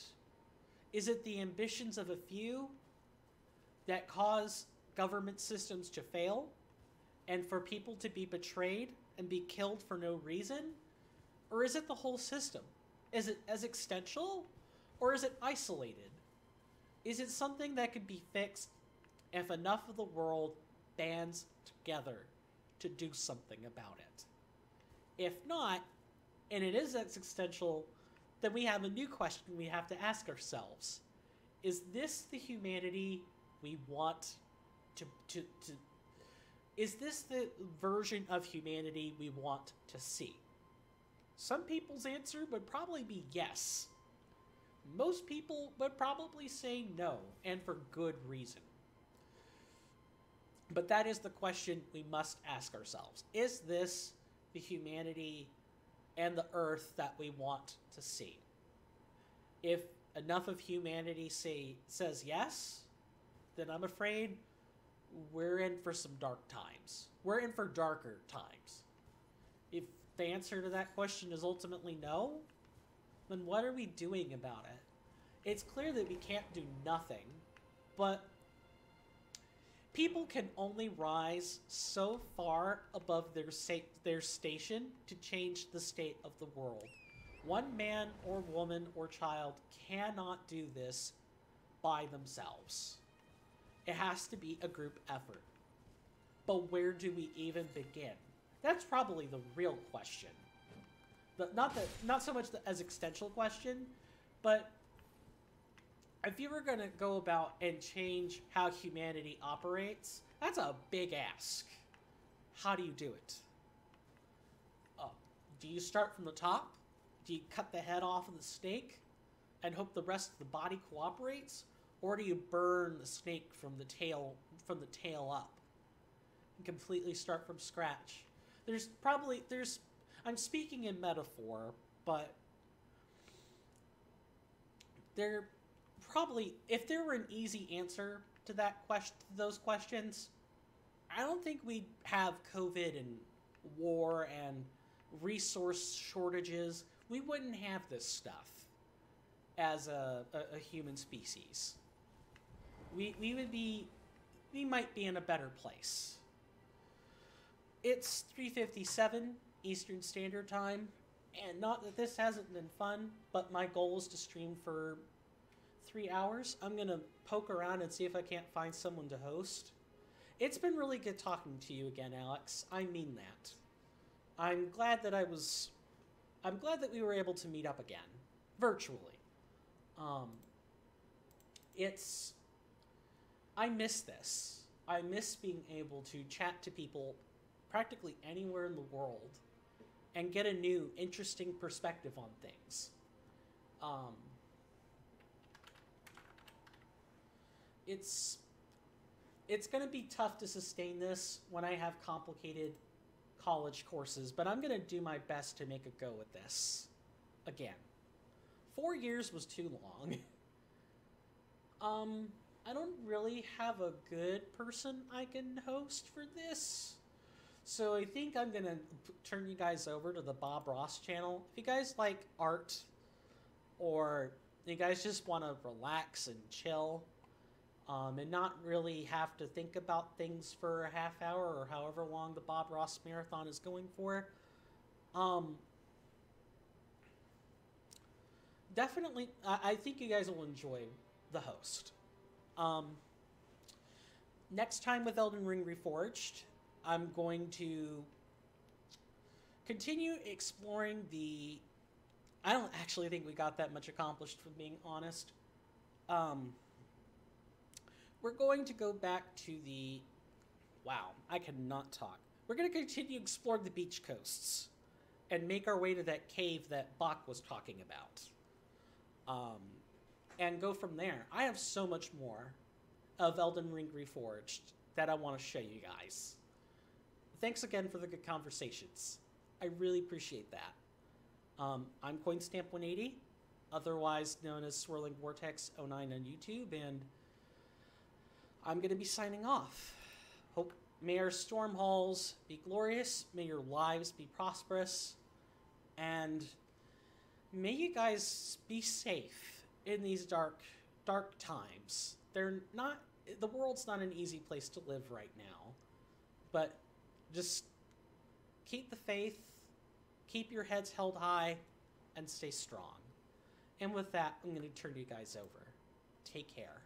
is it the ambitions of a few that cause government systems to fail and for people to be betrayed and be killed for no reason? Or is it the whole system? Is it as existential, or is it isolated? Is it something that could be fixed if enough of the world bands together to do something about it? If not, and it is existential, then we have a new question we have to ask ourselves. Is this the humanity we want to is this the version of humanity we want to see? Some people's answer would probably be yes. Most people would probably say no, and for good reason. But that is the question we must ask ourselves. Is this the humanity and the Earth that we want to see. If enough of humanity says yes, then I'm afraid we're in for some dark times. We're in for darker times. If the answer to that question is ultimately no, then what are we doing about it? It's clear that we can't do nothing, but people can only rise so far above their station to change the state of the world. One man or woman or child cannot do this by themselves. It has to be a group effort. But where do we even begin? That's probably the real question. Not so much the existential question, but if you were going to go about and change how humanity operates, that's a big ask. How do you do it? Do you start from the top? Do you cut the head off of the snake and hope the rest of the body cooperates? Or do you burn the snake from the tail up and completely start from scratch? I'm speaking in metaphor, but if there were an easy answer to those questions, I don't think we'd have COVID and war and resource shortages. We wouldn't have this stuff as a human species. We might be in a better place. It's 3:57 Eastern Standard Time, and not that this hasn't been fun, but my goal is to stream for 3 hours. I'm gonna poke around and see if I can't find someone to host. It's been really good talking to you again, Alex. I mean that. I'm glad that we were able to meet up again, virtually. I miss this. I miss being able to chat to people practically anywhere in the world and get a new, interesting perspective on things. It's going to be tough to sustain this when I have complicated college courses, but I'm going to do my best to make a go at this again. 4 years was too long. I don't really have a good person I can host for this. So I think I'm going to turn you guys over to the Bob Ross channel. If you guys like art, or you guys just want to relax and chill, and not really have to think about things for a half hour or however long the Bob Ross marathon is going for, definitely, I think you guys will enjoy the host. Next time with Elden Ring Reforged, I'm going to continue exploring I don't actually think we got that much accomplished, for being honest. We're going to go back to wow, I cannot talk. We're going to continue exploring the beach coasts and make our way to that cave that Bach was talking about. And go from there. I have so much more of Elden Ring Reforged that I want to show you guys. Thanks again for the good conversations. I really appreciate that. I'm CoinStamp180, otherwise known as Swirling Vortex 09 on YouTube, and I'm going to be signing off. May our storm halls be glorious, may your lives be prosperous, and may you guys be safe in these dark times. The world's not an easy place to live right now, but just keep the faith, keep your heads held high, and stay strong. And with that, I'm going to turn you guys over. Take care.